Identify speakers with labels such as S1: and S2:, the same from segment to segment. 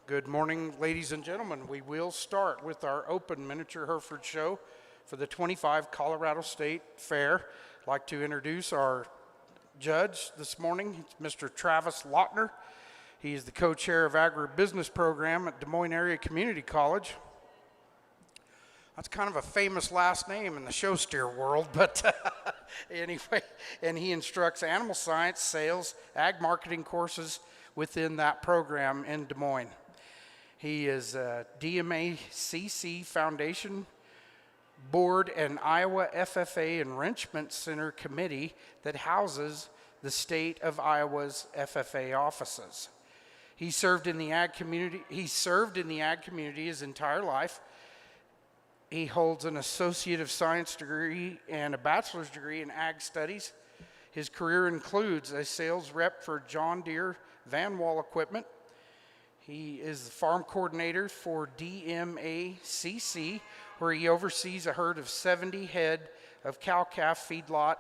S1: Good morning, ladies and gentlemen. We will start with our open miniature Hereford show for the 25 Colorado State Fair. I'd like to introduce our judge this morning, Mr. Travis Lautner. He is the co-chair of agribusiness program at Des Moines Area Community College. That's kind of a famous last name in the show steer world, but anyway, and he instructs animal science, sales, ag marketing courses within that program in Des Moines. He is a DMACC Foundation Board and Iowa FFA Enrichment Center Committee that houses the state of Iowa's FFA offices. He served in the ag community his entire life. He holds an Associate of Science degree and a bachelor's degree in ag studies. His career includes a sales rep for John Deere Van Wall equipment. He is the farm coordinator for DMACC, where he oversees a herd of 70 head of cow-calf feedlot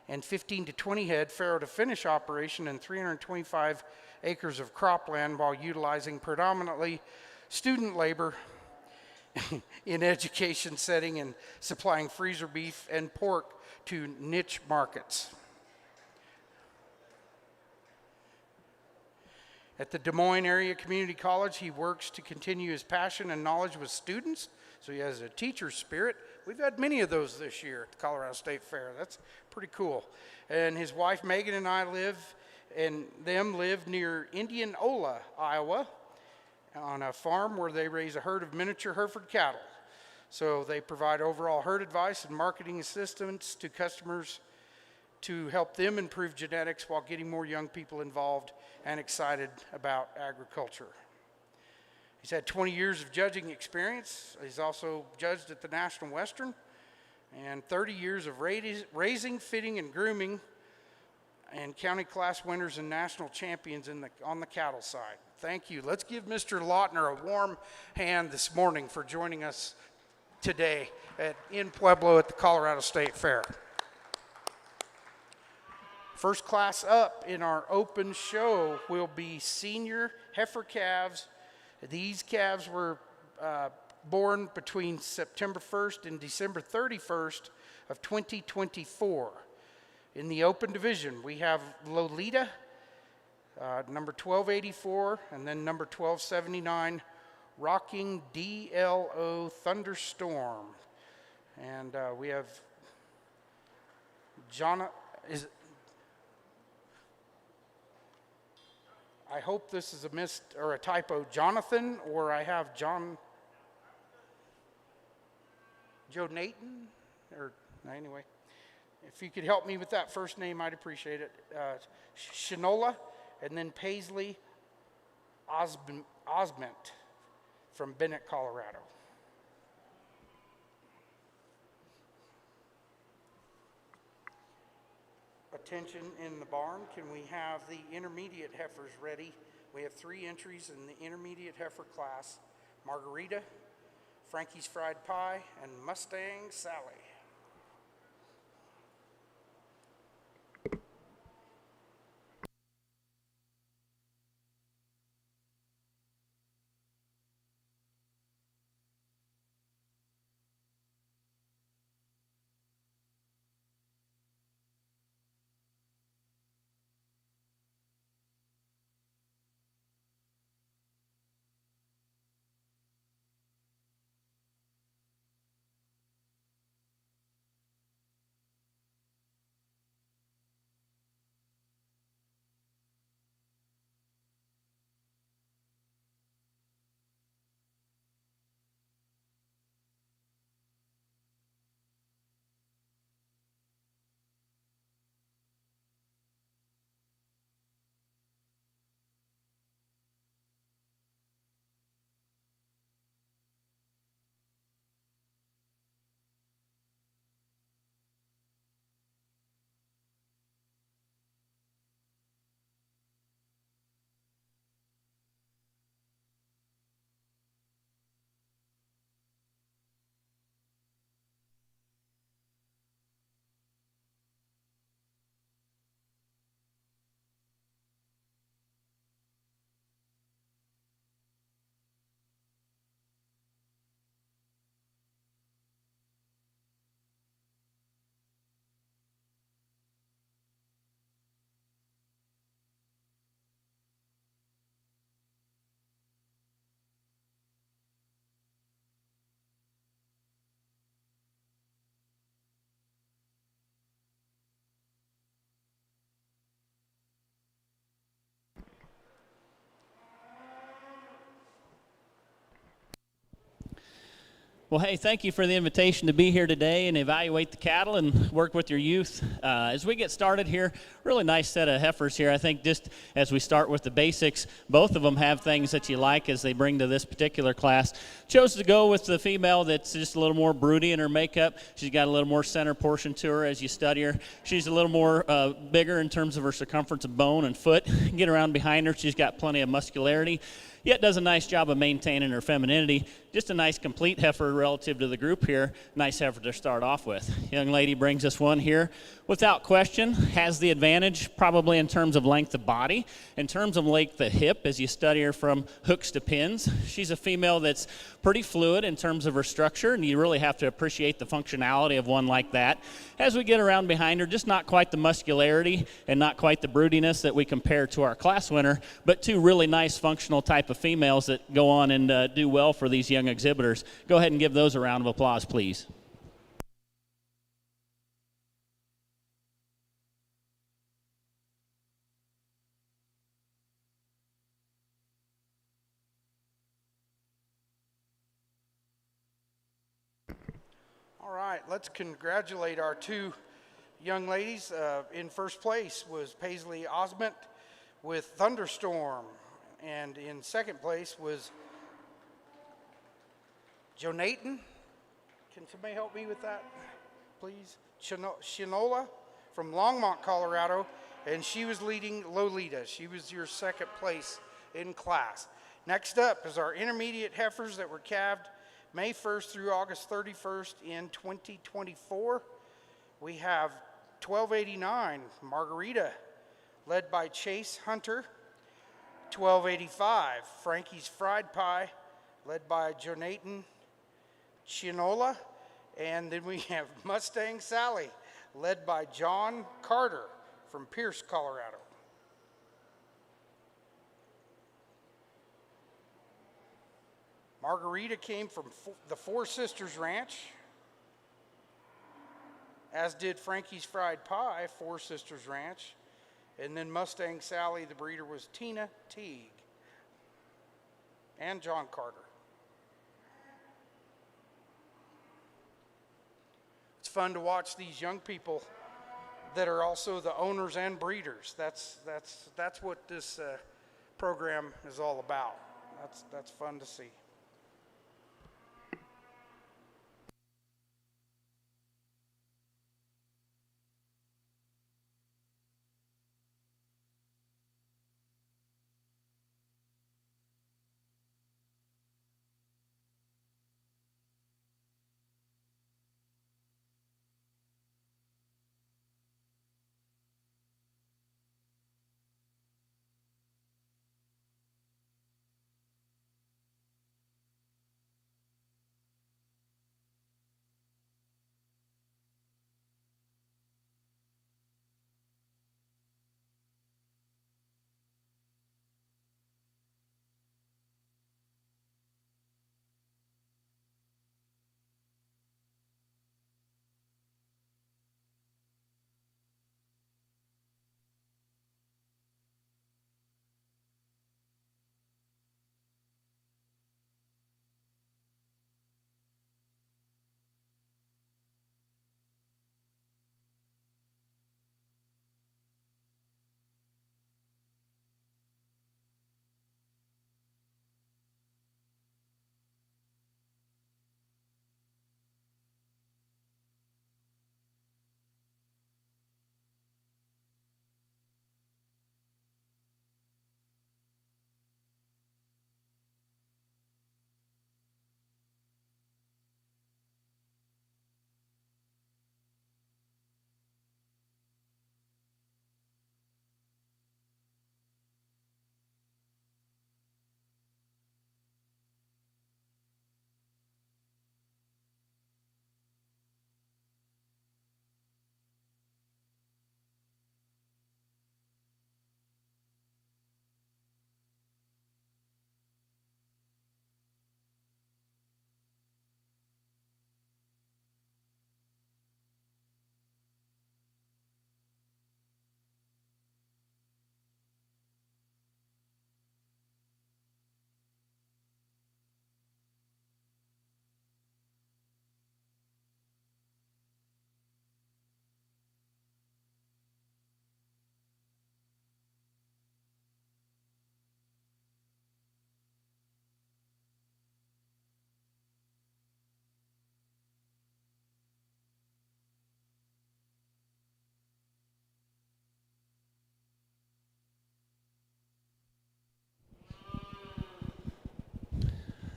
S1: and 15 to 20 head farrow-to-finish operation and 325 acres of cropland while utilizing predominantly student labor in education setting and supplying freezer beef and pork to niche markets. At the Des Moines Area Community College, he works to continue his passion and knowledge with students, so he has a teacher spirit. We've had many of those this year at the Colorado State Fair. That's pretty cool. And his wife Megan and I live near Indianola, Iowa, on a farm where they raise a herd of miniature Hereford cattle. So they provide overall herd advice and marketing assistance to customers to help them improve genetics while getting more young people involved and excited about agriculture. He's had 20 years of judging experience. He's also judged at the National Western, and 30 years of raising, fitting, and grooming, and county class winners and national champions on the cattle side. Thank you. Let's give Mr. Lautner a warm hand this morning for joining us today in Pueblo at the Colorado State Fair. First class up in our open show will be senior heifer calves. These calves were born between September 1st and December 31st of 2024. In the open division, we have Lolita, number 1284, and then number 1279, Rocking DLO Thunderstorm. And we have I hope this is a typo, Jonathan, or I have Joe Nathan, or anyway. If you could help me with that first name, I'd appreciate it. Shinola, and then Paisley Osment from Bennett, Colorado. Attention in the barn, can we have the intermediate heifers ready? We have 3 entries in the intermediate heifer class: Margarita, Frankie's Fried Pie, and Mustang Sally.
S2: Well, hey, thank you for the invitation to be here today and evaluate the cattle and work with your youth. As we get started here, really nice set of heifers here. I think just as we start with the basics, both of them have things that you like as they bring to this particular class. Chose to go with the female that's just a little more broody in her makeup. She's got a little more center portion to her as you study her. She's a little more bigger in terms of her circumference of bone and foot. Get around behind her, she's got plenty of muscularity, yet does a nice job of maintaining her femininity. Just a nice complete heifer relative to the group here. Nice heifer to start off with. Young lady brings us one here. Without question, has the advantage probably in terms of length of body. In terms of length of hip, as you study her from hooks to pins, she's a female that's pretty fluid in terms of her structure, and you really have to appreciate the functionality of one like that. As we get around behind her, just not quite the muscularity and not quite the broodiness that we compare to our class winner, but two really nice functional type of females that go on and do well for these young exhibitors. Go ahead and give those a round of applause, please.
S1: All right, let's congratulate our two young ladies. In first place was Paisley Osment with Thunderstorm, and in second place was Jonathan. Can somebody help me with that, please? Shinola from Longmont, Colorado, and she was leading Lolita. She was your second place in class. Next up is our intermediate heifers that were calved May 1st through August 31st in 2024. We have 1289 Margarita, led by Chase Hunter. 1285 Frankie's Fried Pie, led by Jonathan Chinola. And then we have Mustang Sally, led by John Carter from Pierce, Colorado. Margarita came from the Four Sisters Ranch, as did Frankie's Fried Pie, Four Sisters Ranch. And then Mustang Sally, the breeder, was Tina Teague and John Carter. It's fun to watch these young people that are also the owners and breeders. That's what this program is all about. That's fun to see.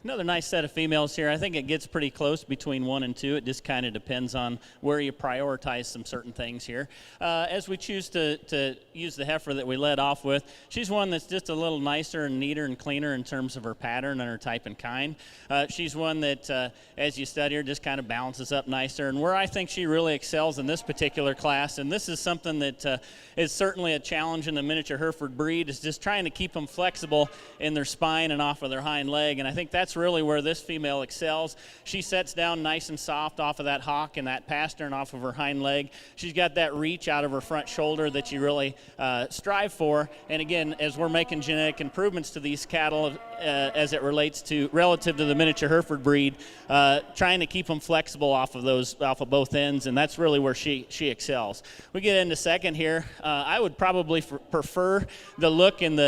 S2: Another nice set of females here. I think it gets pretty close between 1 and 2. It just kind of depends on where you prioritize some certain things here. As we choose to use the heifer that we led off with, she's one that's just a little nicer and neater and cleaner in terms of her pattern and her type and kind. She's one that, as you study her, just kind of balances up nicer. And where I think she really excels in this particular class, and this is something that is certainly a challenge in the miniature Hereford breed, is just trying to keep them flexible in their spine and off of their hind leg. And I think that's really where this female excels. She sets down nice and soft off of that hock and that pastern off of her hind leg. She's got that reach out of her front shoulder that you really strive for. And again, as we're making genetic improvements to these cattle as it relates to relative to the miniature Hereford breed, trying to keep them flexible off of both ends, and that's really where she excels. We get into second here. I would probably prefer the look and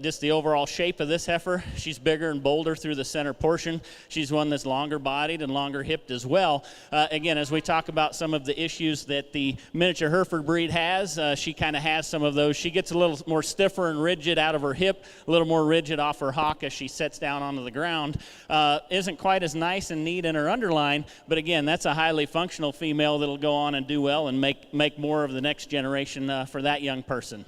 S2: just the overall shape of this heifer. She's bigger and bolder through the center portion. She's one that's longer bodied and longer hipped as well. Again, as we talk about some of the issues that the miniature Hereford breed has, she kind of has some of those. She gets a little more stiffer and rigid out of her hip, a little more rigid off her hock as she sets down onto the ground. Isn't quite as nice and neat in her underline, but again, that's a highly functional female that'll go on and do well and make more of the next generation for that young person.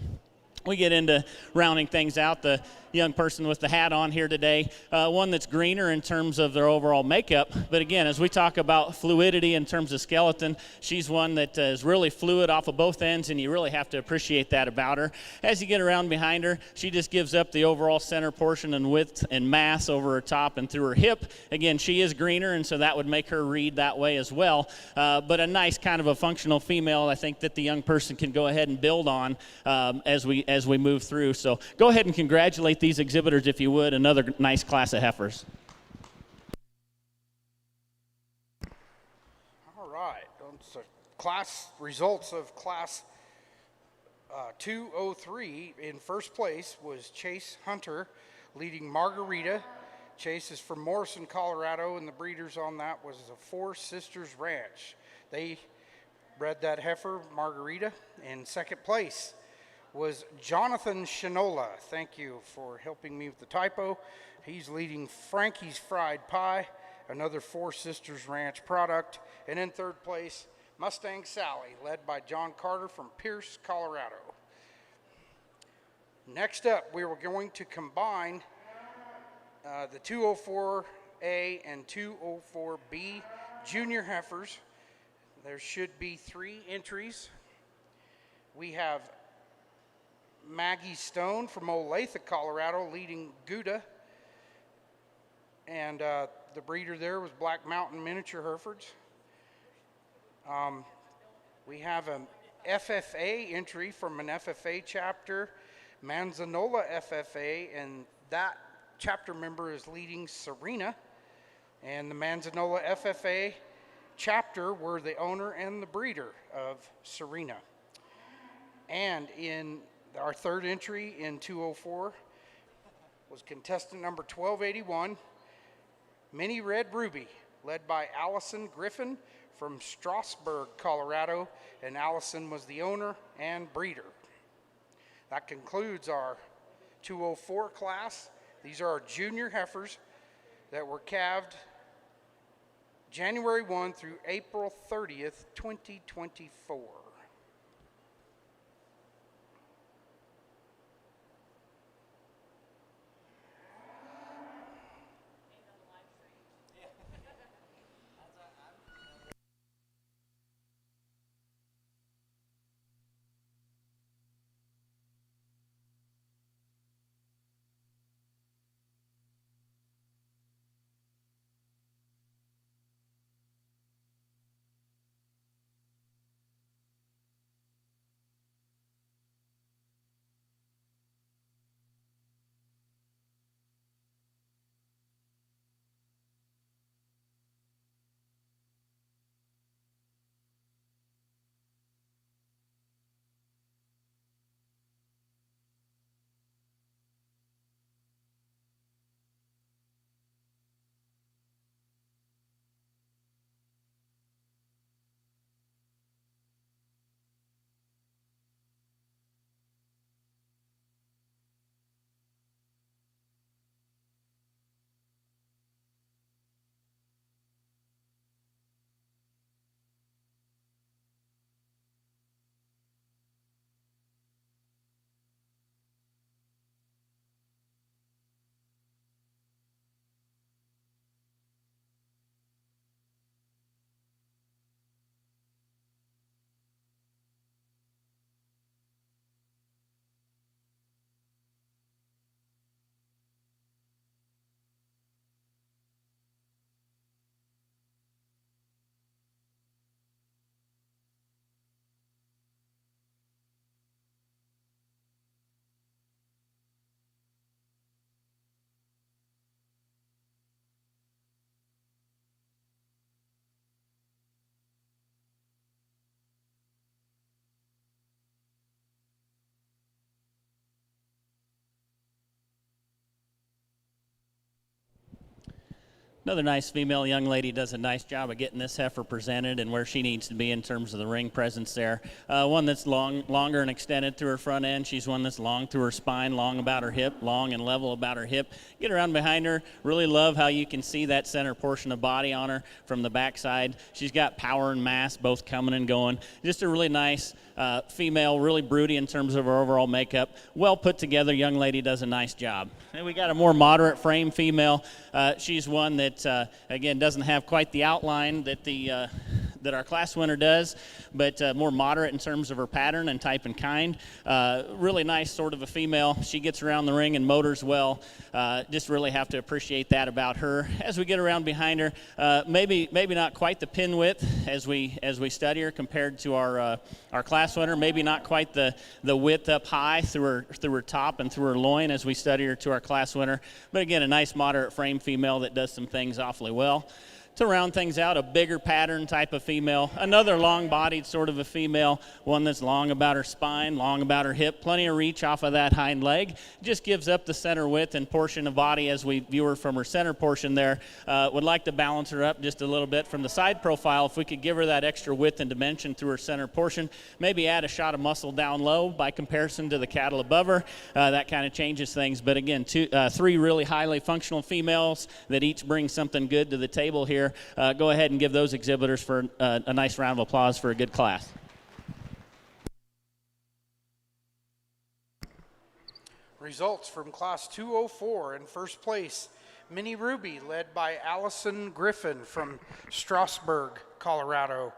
S2: We get into rounding things out. The young person with the hat on here today, one that's greener in terms of their overall makeup. But again, as we talk about fluidity in terms of skeleton, she's one that is really fluid off of both ends, and you really have to appreciate that about her. As you get around behind her, she just gives up the overall center portion and width and mass over her top and through her hip. Again, she is greener, and so that would make her read that way as well. But a nice kind of a functional female, I think, that the young person can go ahead and build on as we move through. So go ahead and congratulate these exhibitors, if you would. Another nice class of heifers.
S1: All right. So class results of class 203. In first place was Chase Hunter, leading Margarita. Chase is from Morrison, Colorado, and the breeders on that was the Four Sisters Ranch. They bred that heifer, Margarita. In second place was Jonathan Shinola. Thank you for helping me with the typo. He's leading Frankie's Fried Pie, another Four Sisters Ranch product. And in third place, Mustang Sally, led by John Carter from Pierce, Colorado. Next up, we were going to combine the 204A and 204B junior heifers. There should be 3 entries. We have Maggie Stone from Olathe, Colorado, leading Gouda. And the breeder there was Black Mountain Miniature Herefords. We have an FFA entry from an FFA chapter, Manzanola FFA, and that chapter member is leading Serena. And the Manzanola FFA chapter were the owner and the breeder of Serena. And in our third entry in 204 was contestant number 1281, Mini Red Ruby, led by Allison Griffin from Strasburg, Colorado, and Allison was the owner and breeder. That concludes our 204 class. These are our junior heifers that were calved January 1 through April 30th, 2024.
S2: Another nice female young lady does a nice job of getting this heifer presented and where she needs to be in terms of the ring presence there. One that's longer and extended through her front end. She's one that's long through her spine, long about her hip, long and level about her hip. Get around behind her. Really love how you can see that center portion of body on her from the backside. She's got power and mass both coming and going. Just a really nice female, really broody in terms of her overall makeup. Well put together young lady, does a nice job. And we got a more moderate frame female. She's one that again, doesn't have quite the outline that our class winner does, but more moderate in terms of her pattern and type and kind. Really nice sort of a female. She gets around the ring and motors well. Just really have to appreciate that about her. As we get around behind her, maybe not quite the pin width as we study her compared to our class winner. Maybe not quite the width up high through her top and through her loin as we study her to our class winner. But again, a nice moderate frame female that does some things awfully well. To round things out, a bigger pattern type of female, another long-bodied sort of a female, one that's long about her spine, long about her hip, plenty of reach off of that hind leg. Just gives up the center width and portion of body as we view her from her center portion there. Would like to balance her up just a little bit from the side profile. If we could give her that extra width and dimension through her center portion, maybe add a shot of muscle down low by comparison to the cattle above her. That kind of changes things. But again, three really highly functional females that each bring something good to the table here. Go ahead and give those exhibitors for a nice round of applause for a good class.
S1: Results from Class 204. In first place, Minnie Ruby, led by Allison Griffin from Strasburg, Colorado.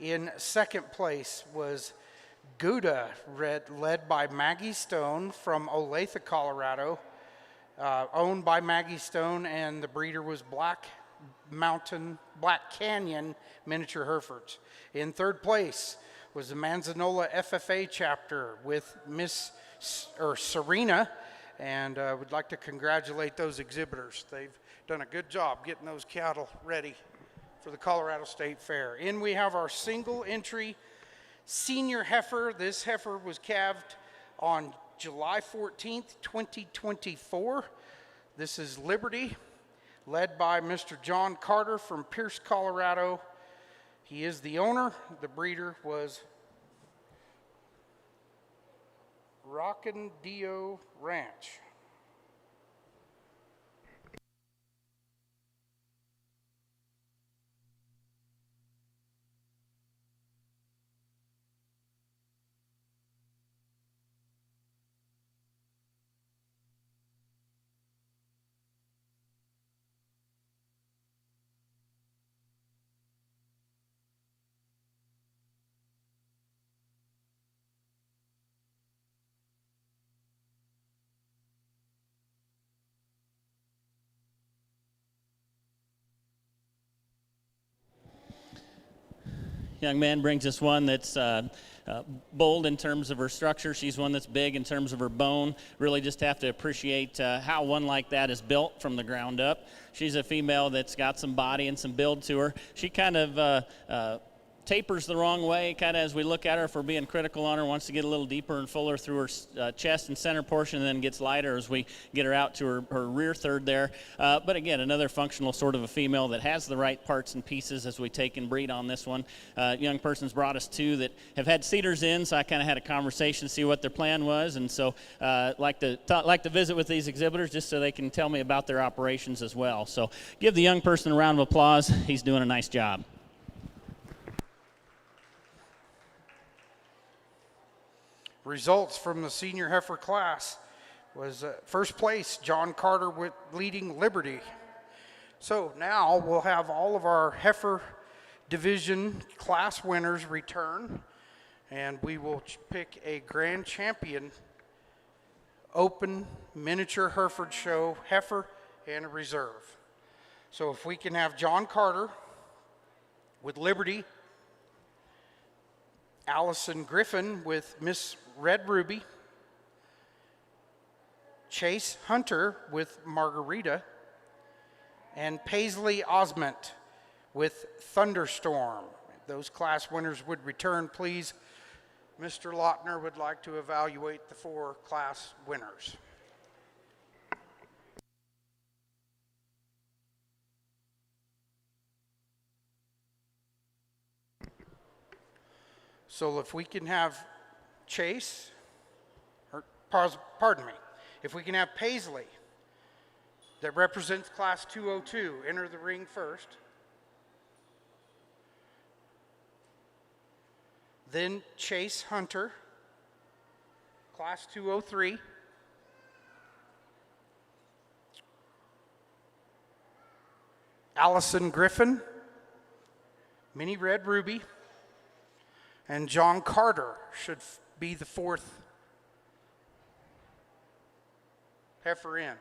S1: In second place was Gouda, led by Maggie Stone from Olathe, Colorado. Owned by Maggie Stone, and the breeder was Black Canyon Miniature Herefords. In third place was the Manzanola FFA chapter with Serena, and would like to congratulate those exhibitors. They've done a good job getting those cattle ready for the Colorado State Fair. In we have our single entry senior heifer. This heifer was calved on July 14th, 2024. This is Liberty, led by Mr. John Carter from Pierce, Colorado. He is the owner. The breeder was Rockin' Dio Ranch.
S2: Young man brings us one that's bold in terms of her structure. She's one that's big in terms of her bone. Really just have to appreciate how one like that is built from the ground up. She's a female that's got some body and some build to her. She kind of tapers the wrong way, kind of as we look at her, if we're being critical on her, wants to get a little deeper and fuller through her chest and center portion, and then gets lighter as we get her out to her rear third there. But again, another functional sort of a female that has the right parts and pieces as we take and breed on this one. Young person's brought us two that have had cedars in, so I kind of had a conversation, see what their plan was, and so like to visit with these exhibitors just so they can tell me about their operations as well. So give the young person a round of applause. He's doing a nice job.
S1: Results from the senior heifer class was first place, John Carter with leading Liberty. So now we'll have all of our heifer division class winners return, and we will pick a grand champion open miniature Hereford show heifer and a reserve. So if we can have John Carter with Liberty, Allison Griffin with Miss Red Ruby, Chase Hunter with Margarita, and Paisley Osment with Thunderstorm. Those class winners would return, please. Mr. Lautner would like to evaluate the four class winners. So if we can have Chase, pardon me, if we can have Paisley, that represents Class 202, enter the ring first. Then Chase Hunter, Class 203. Allison Griffin, Mini Red Ruby, and John Carter should be the fourth heifer in.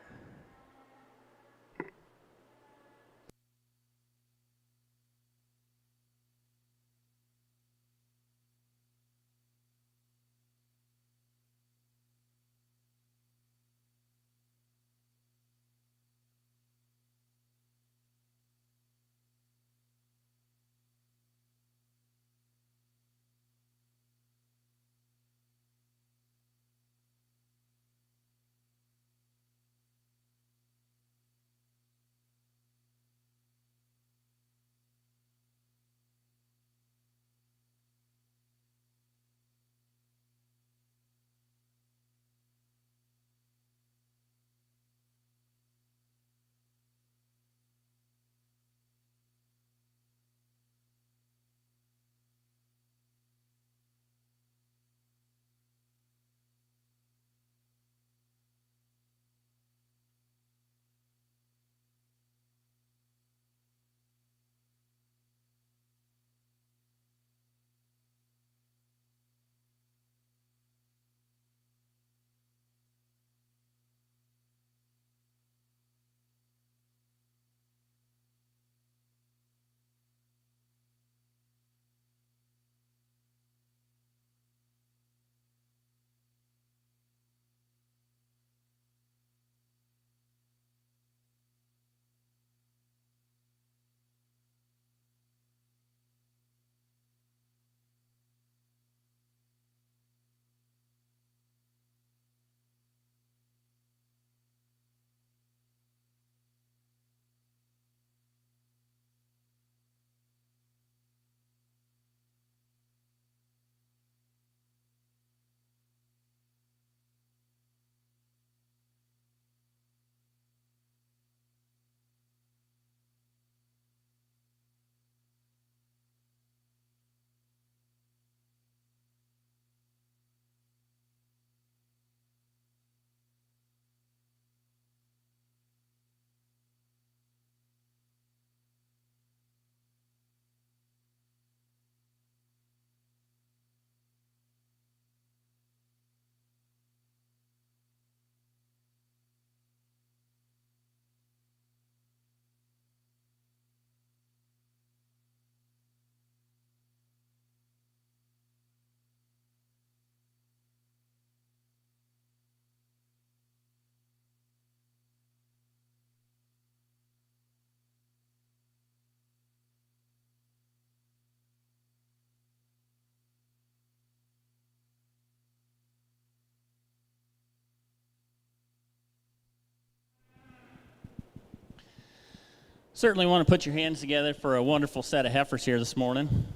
S2: Certainly want to put your hands together for a wonderful set of heifers here this morning.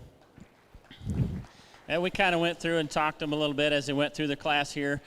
S2: And we kind of went through and talked to them a little bit as they went through the class here.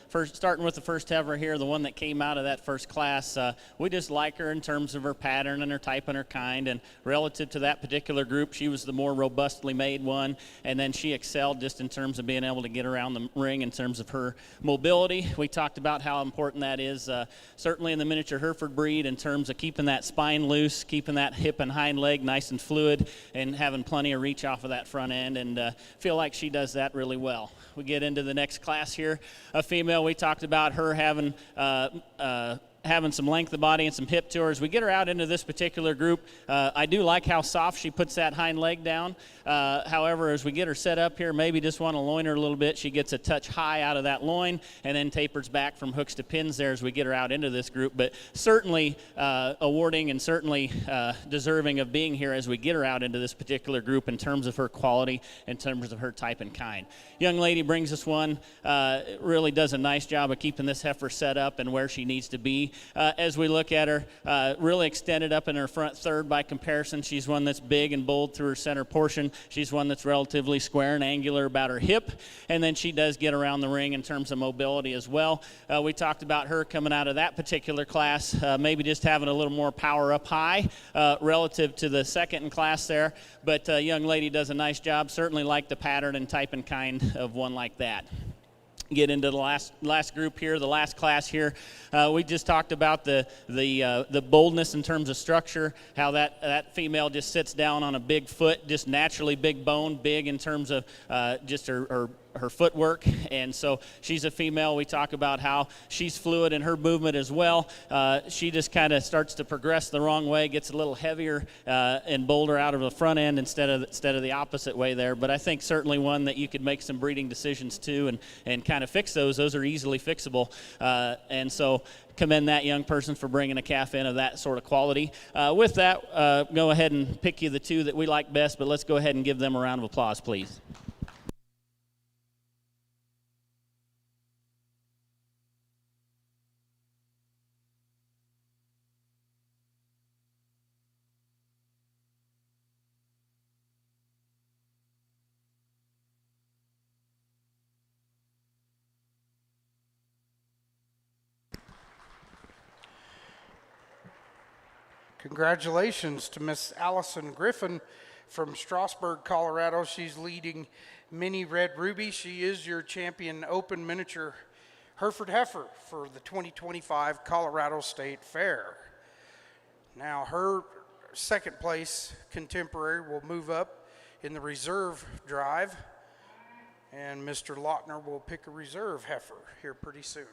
S2: First, starting with the first heifer here, the one that came out of that first class, we just like her in terms of her pattern and her type and her kind. And relative to that particular group, she was the more robustly made one. And then she excelled just in terms of being able to get around the ring in terms of her mobility. We talked about how important that is, certainly in the miniature Hereford breed, in terms of keeping that spine loose, keeping that hip and hind leg nice and fluid, and having plenty of reach off of that front end. And feel like she does that really well. We get into the next class here, a female. We talked about her having some length of body and some hip to her. As we get her out into this particular group, I do like how soft she puts that hind leg down. However, as we get her set up here, maybe just want to loin her a little bit. She gets a touch high out of that loin and then tapers back from hooks to pins there as we get her out into this group. But certainly awarding and certainly deserving of being here as we get her out into this particular group in terms of her quality, in terms of her type and kind. Young lady brings us one, really does a nice job of keeping this heifer set up and where she needs to be. as we look at her, really extended up in her front third by comparison. She's one that's big and bold through her center portion. She's one that's relatively square and angular about her hip, and then she does get around the ring in terms of mobility as well. We talked about her coming out of that particular class, maybe just having a little more power up high relative to the second in class there, but young lady does a nice job. Certainly like the pattern and type and kind of one like that. Get into the last group here, the last class here. We just talked about the boldness in terms of structure, how that female just sits down on a big foot, just naturally big bone, big in terms of just her footwork, and so she's a female. We talk about how she's fluid in her movement as well. She just kind of starts to progress the wrong way, gets a little heavier and bolder out of the front end instead of the opposite way there. But I think certainly one that you could make some breeding decisions to and kind of fix those. Those are easily fixable, and so commend that young person for bringing a calf in of that sort of quality. With that, go ahead and pick you the two that we like best, but let's go ahead and give them a round of applause, please.
S1: Congratulations to Miss Allison Griffin from Strasburg, Colorado. She's leading Mini Red Ruby. She is your champion open miniature Hereford heifer for the 2025 Colorado State Fair. Now her second place contemporary will move up in the reserve drive, and Mr. Lautner will pick a reserve heifer here pretty soon.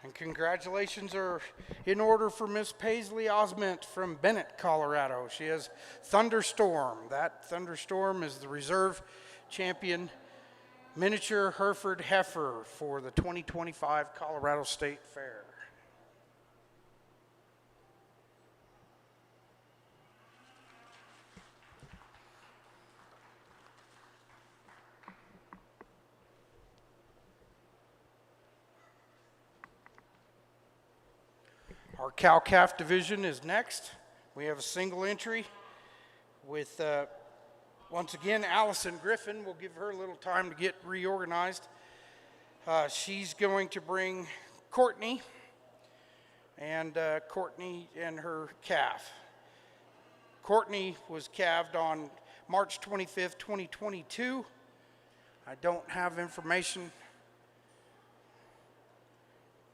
S1: And congratulations are in order for Miss Paisley Osment from Bennett, Colorado. She has Thunderstorm. That Thunderstorm is the reserve champion miniature Hereford heifer for the 2025 Colorado State Fair. Our cow-calf division is next. We have a single entry with, once again, Allison Griffin. We'll give her a little time to get reorganized. She's going to bring Courtney and her calf. Courtney was calved on March 25th, 2022. I don't have information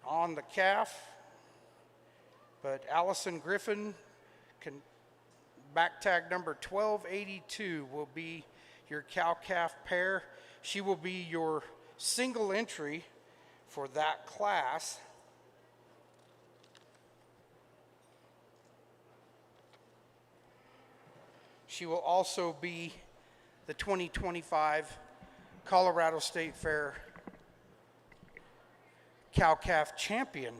S1: on the calf, but Allison Griffin, back tag number 1282, will be your cow-calf pair. She will be your single entry for that class. She will also be the 2025 Colorado State Fair cow-calf champion.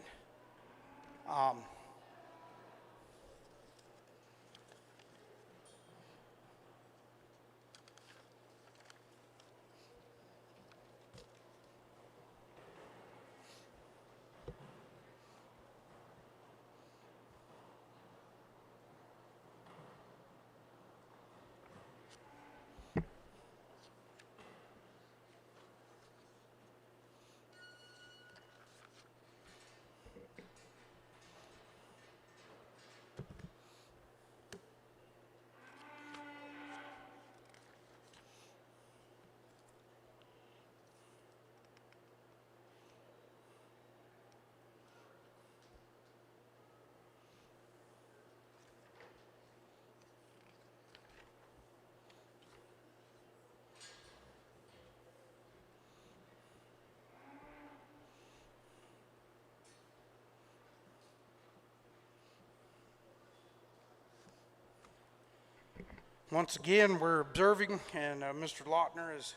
S1: Once again, we're observing, and Mr. Lautner is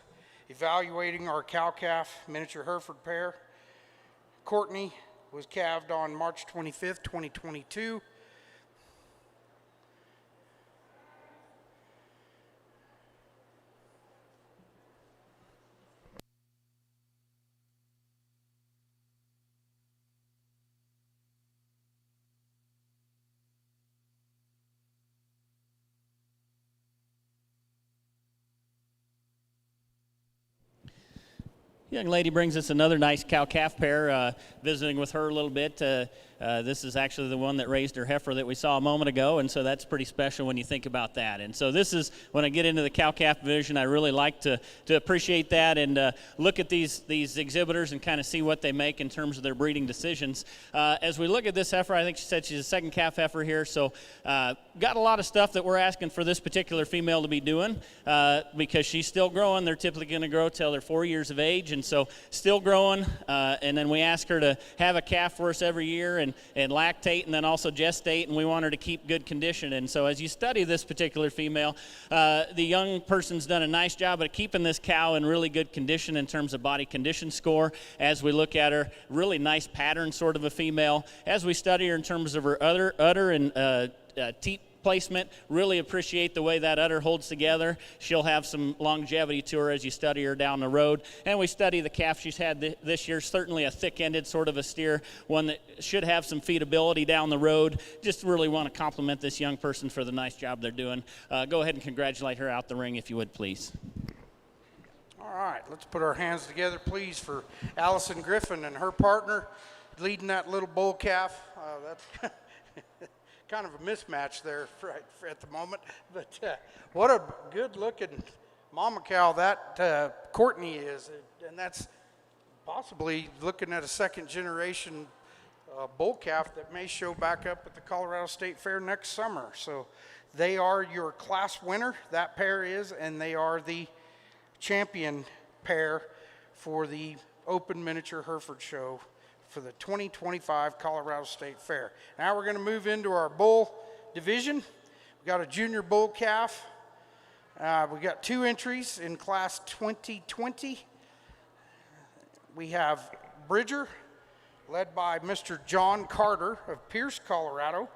S1: evaluating our cow-calf miniature Hereford pair. Courtney was calved on March 25th, 2022.
S2: Young lady brings us another nice cow-calf pair, visiting with her a little bit. This is actually the one that raised her heifer that we saw a moment ago, and so that's pretty special when you think about that. And so this is, when I get into the cow-calf division, I really like to appreciate that and look at these exhibitors and kind of see what they make in terms of their breeding decisions. As we look at this heifer, I think she said she's a second calf heifer here, so got a lot of stuff that we're asking for this particular female to be doing because she's still growing. They're typically going to grow till they're 4 years of age, and so still growing. And then we ask her to have a calf for us every year and lactate and then also gestate, and we want her to keep good condition. And so as you study this particular female, the young person's done a nice job of keeping this cow in really good condition in terms of body condition score. As we look at her, really nice pattern sort of a female. As we study her in terms of her udder and teat placement, really appreciate the way that udder holds together. She'll have some longevity to her as you study her down the road. And we study the calf she's had this year, certainly a thick-ended sort of a steer, one that should have some feedability down the road. Just really want to compliment this young person for the nice job they're doing. Go ahead and congratulate her out the ring if you would, please.
S1: All right, let's put our hands together, please, for Allison Griffin and her partner leading that little bull calf. That's kind of a mismatch there at the moment, but what a good-looking mama cow that Courtney is, and that's possibly looking at a second-generation bull calf that may show back up at the Colorado State Fair next summer. So they are your class winner, that pair is, and they are the champion pair for the Open Miniature Hereford Show for the 2025 Colorado State Fair. Now we're going to move into our bull division. We got a junior bull calf. We got 2 entries in class 2020. We have Bridger, led by Mr. John Carter of Pierce, Colorado.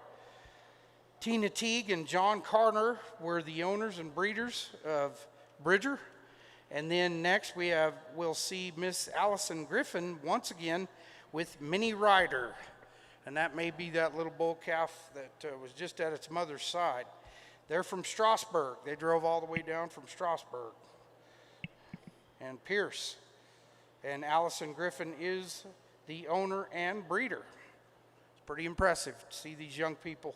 S1: Tina Teague and John Carter were the owners and breeders of Bridger. And then next we'll see Miss Allison Griffin once again with Minnie Ryder, and that may be that little bull calf that was just at its mother's side. They're from Strasburg. They drove all the way down from Strasburg and Pierce. And Allison Griffin is the owner and breeder. It's pretty impressive to see these young people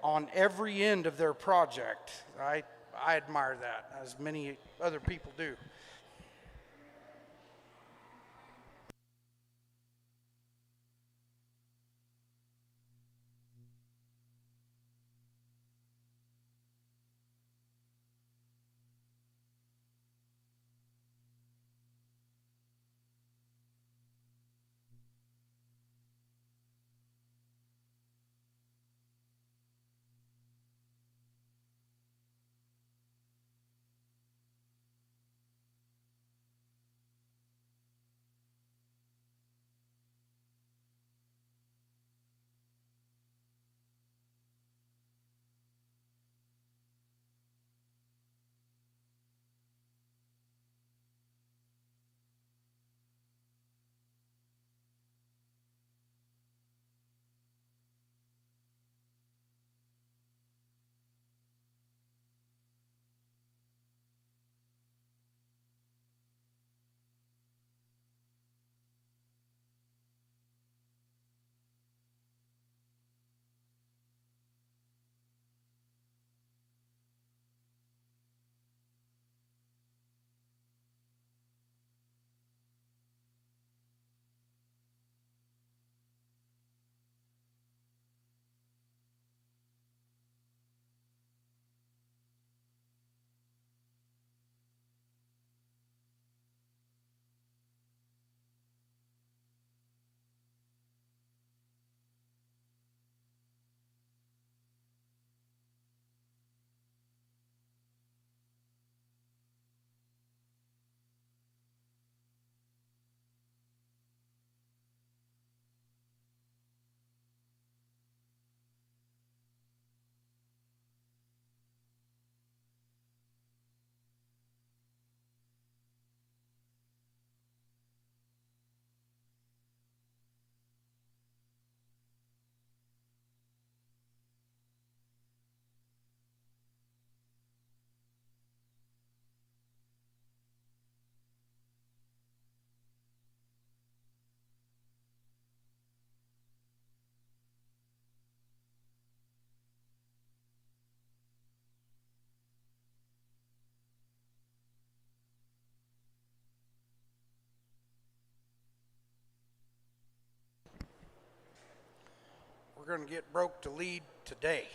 S1: on every end of their project. I admire that, as many other people do. going to get broke to lead today.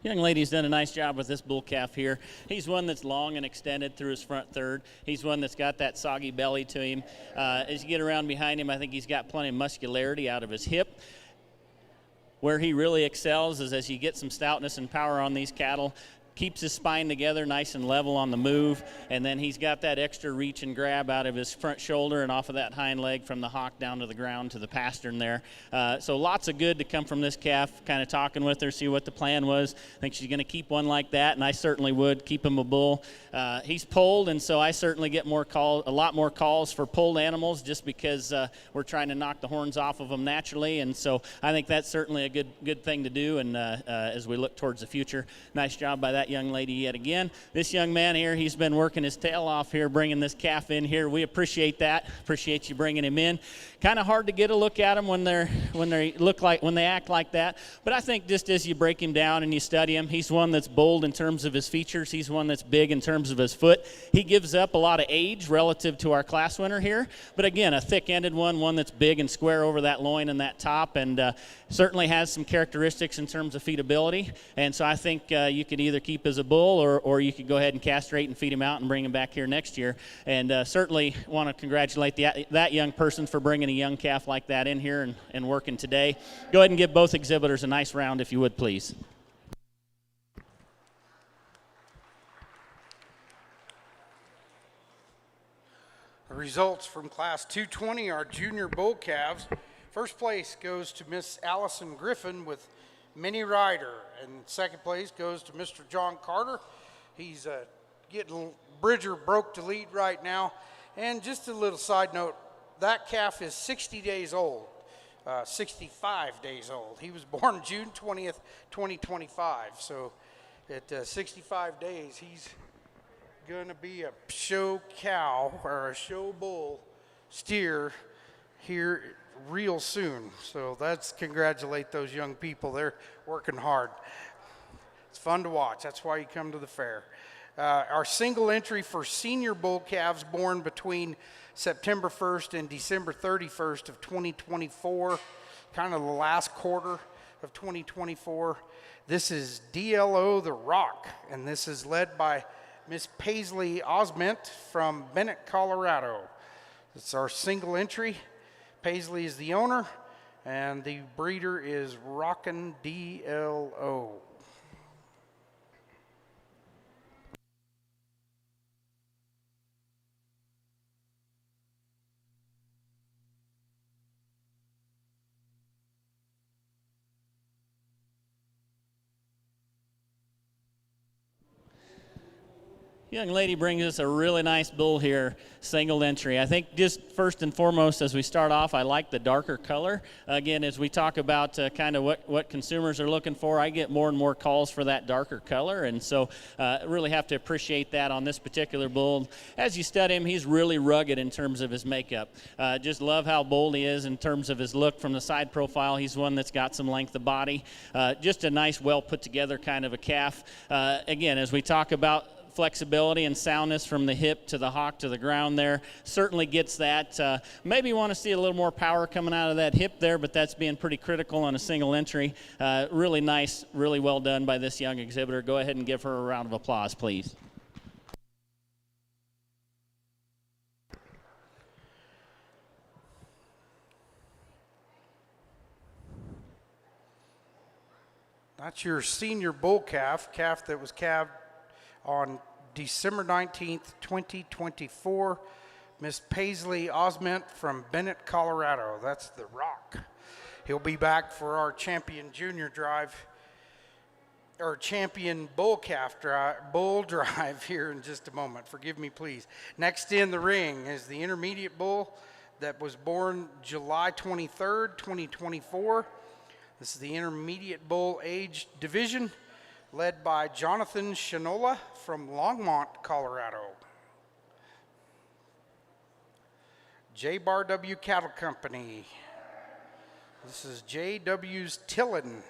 S2: Young lady's done a nice job with this bull calf here. He's one that's long and extended through his front third. He's one that's got that soggy belly to him. As you get around behind him, I think he's got plenty of muscularity out of his hip. Where he really excels is as you get some stoutness and power on these cattle, keeps his spine together nice and level on the move, and then he's got that extra reach and grab out of his front shoulder and off of that hind leg from the hock down to the ground to the pastern there. So lots of good to come from this calf. Kind of talking with her, see what the plan was. I think she's going to keep one like that, and I certainly would keep him a bull. He's pulled, and so I certainly get a lot more calls for pulled animals just because we're trying to knock the horns off of them naturally, and so I think that's certainly a good thing to do. And as we look towards the future, nice job by that young lady yet again. This young man here, he's been working his tail off here, bringing this calf in here. We appreciate that. Appreciate you bringing him in. Kind of hard to get a look at him when they act like that. But I think just as you break him down and you study him, he's one that's bold in terms of his features. He's one that's big in terms of his foot. He gives up a lot of age relative to our class winner here. But again, a thick-ended one that's big and square over that loin and that top, and certainly has some characteristics in terms of feedability. And so I think you could either keep as a bull or you could go ahead and castrate and feed him out and bring him back here next year. And certainly want to congratulate that young person for bringing a young calf like that in here and working today. Go ahead and give both exhibitors a nice round if you would, please.
S1: The results from Class 220 are junior bull calves. First place goes to Miss Allison Griffin with Mini Rider, and second place goes to Mr. John Carter. He's getting Bridger broke to lead right now. And just a little side note, that calf is 60 days old, 65 days old. He was born June 20th, 2025. So at 65 days, he's going to be a show cow or a show bull steer here real soon. So let's congratulate those young people. They're working hard. It's fun to watch. That's why you come to the fair. Our single entry for senior bull calves born between September 1st and December 31st of 2024, kind of the last quarter of 2024. This is DLO The Rock, and this is led by Miss Paisley Osment from Bennett, Colorado. It's our single entry. Paisley is the owner, and the breeder is Rockin' DLO.
S2: Young lady brings us a really nice bull here, single entry. I think just first and foremost as we start off, I like the darker color. Again, as we talk about kind of what consumers are looking for, I get more and more calls for that darker color, and so really have to appreciate that on this particular bull. As you study him, he's really rugged in terms of his makeup. Just love how bold he is in terms of his look from the side profile. He's one that's got some length of body. Just a nice, well put together kind of a calf. Again, as we talk about flexibility and soundness from the hip to the hock to the ground there, certainly gets that. Maybe want to see a little more power coming out of that hip there, but that's being pretty critical on a single entry. Really nice, really well done by this young exhibitor. Go ahead and give her a round of applause, please.
S1: That's your senior bull calf that was calved on December 19th, 2024, Miss Paisley Osment from Bennett, Colorado. That's The Rock. He'll be back for our champion junior drive, or champion bull drive here in just a moment. Forgive me, please. Next in the ring is the intermediate bull. that was born July 23rd, 2024. This is the intermediate bull age division, led by Jonathan Shinola from Longmont, Colorado. J. Bar W Cattle Company. This is JW's Tillin.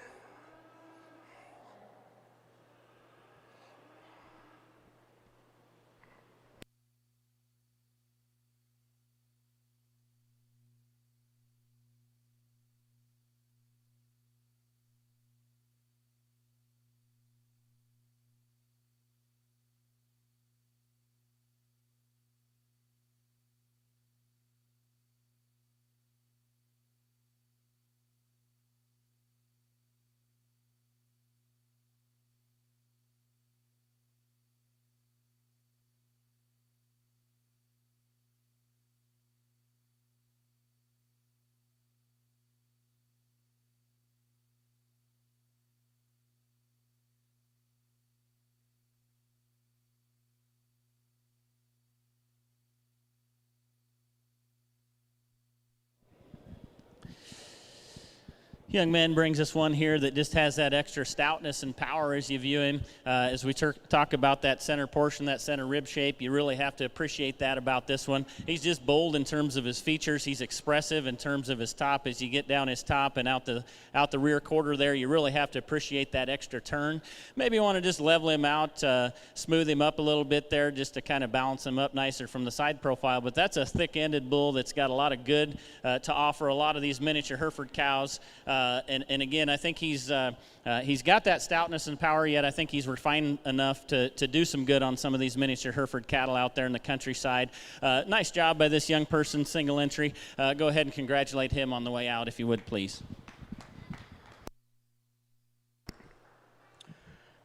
S2: Young man brings us one here that just has that extra stoutness and power as you view him. As we talk about that center portion, that center rib shape, you really have to appreciate that about this one. He's just bold in terms of his features. He's expressive in terms of his top. As you get down his top and out the rear quarter there, you really have to appreciate that extra turn. Maybe you want to just level him out, smooth him up a little bit there just to kind of balance him up nicer from the side profile. But that's a thick-ended bull that's got a lot of good to offer a lot of these miniature Hereford cows. And again, I think he's got that stoutness and power, yet I think he's refined enough to do some good on some of these miniature Hereford cattle out there in the countryside. Nice job by this young person, single entry. Go ahead and congratulate him on the way out, if you would, please.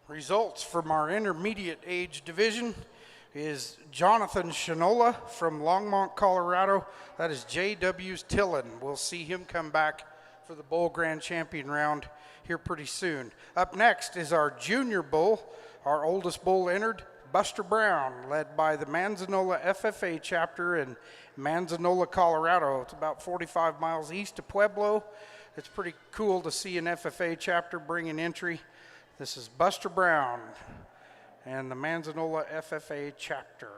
S1: Results from our intermediate age division is Jonathan Shinola from Longmont, Colorado. That is JW's Tillin. We'll see him come back for the Bull Grand Champion round here pretty soon. Up next is our junior bull, our oldest bull entered, Buster Brown, led by the Manzanola FFA chapter in Manzanola, Colorado. It's about 45 miles east of Pueblo. It's pretty cool to see an FFA chapter bring an entry. This is Buster Brown and the Manzanola FFA chapter.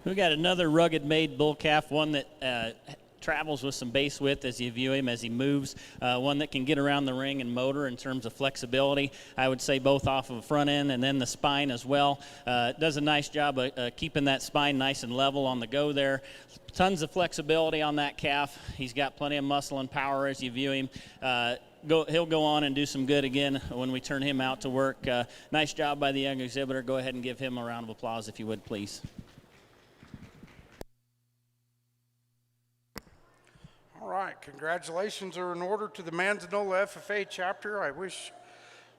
S2: We got another rugged made bull calf, one that travels with some base width as you view him as he moves, one that can get around the ring and motor in terms of flexibility. I would say both off of the front end and then the spine as well. Does a nice job of keeping that spine nice and level on the go there. Tons of flexibility on that calf. He's got plenty of muscle and power as you view him. He'll go on and do some good again when we turn him out to work. Nice job by the young exhibitor. Go ahead and give him a round of applause if you would, please.
S1: All right, congratulations are in order to the Manzanola FFA chapter. I wish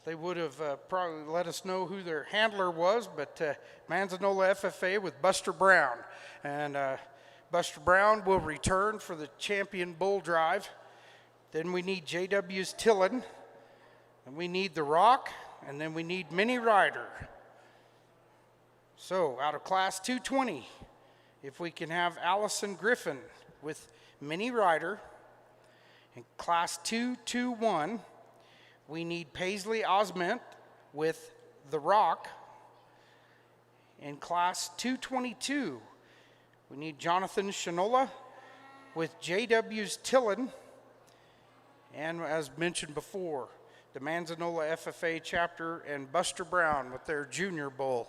S1: they would have probably let us know who their handler was, but Manzanola FFA with Buster Brown. And Buster Brown will return for the champion bull drive. Then we need JW's Tillin, and we need the Rock, and then we need Mini Rider. So out of class 220, if we can have Allison Griffin with Mini Rider. In class 221, we need Paisley Osment with the Rock. In class 222, we need Jonathan Shinola with JW's Tillin. And as mentioned before, the Manzanola FFA chapter and Buster Brown with their junior bull.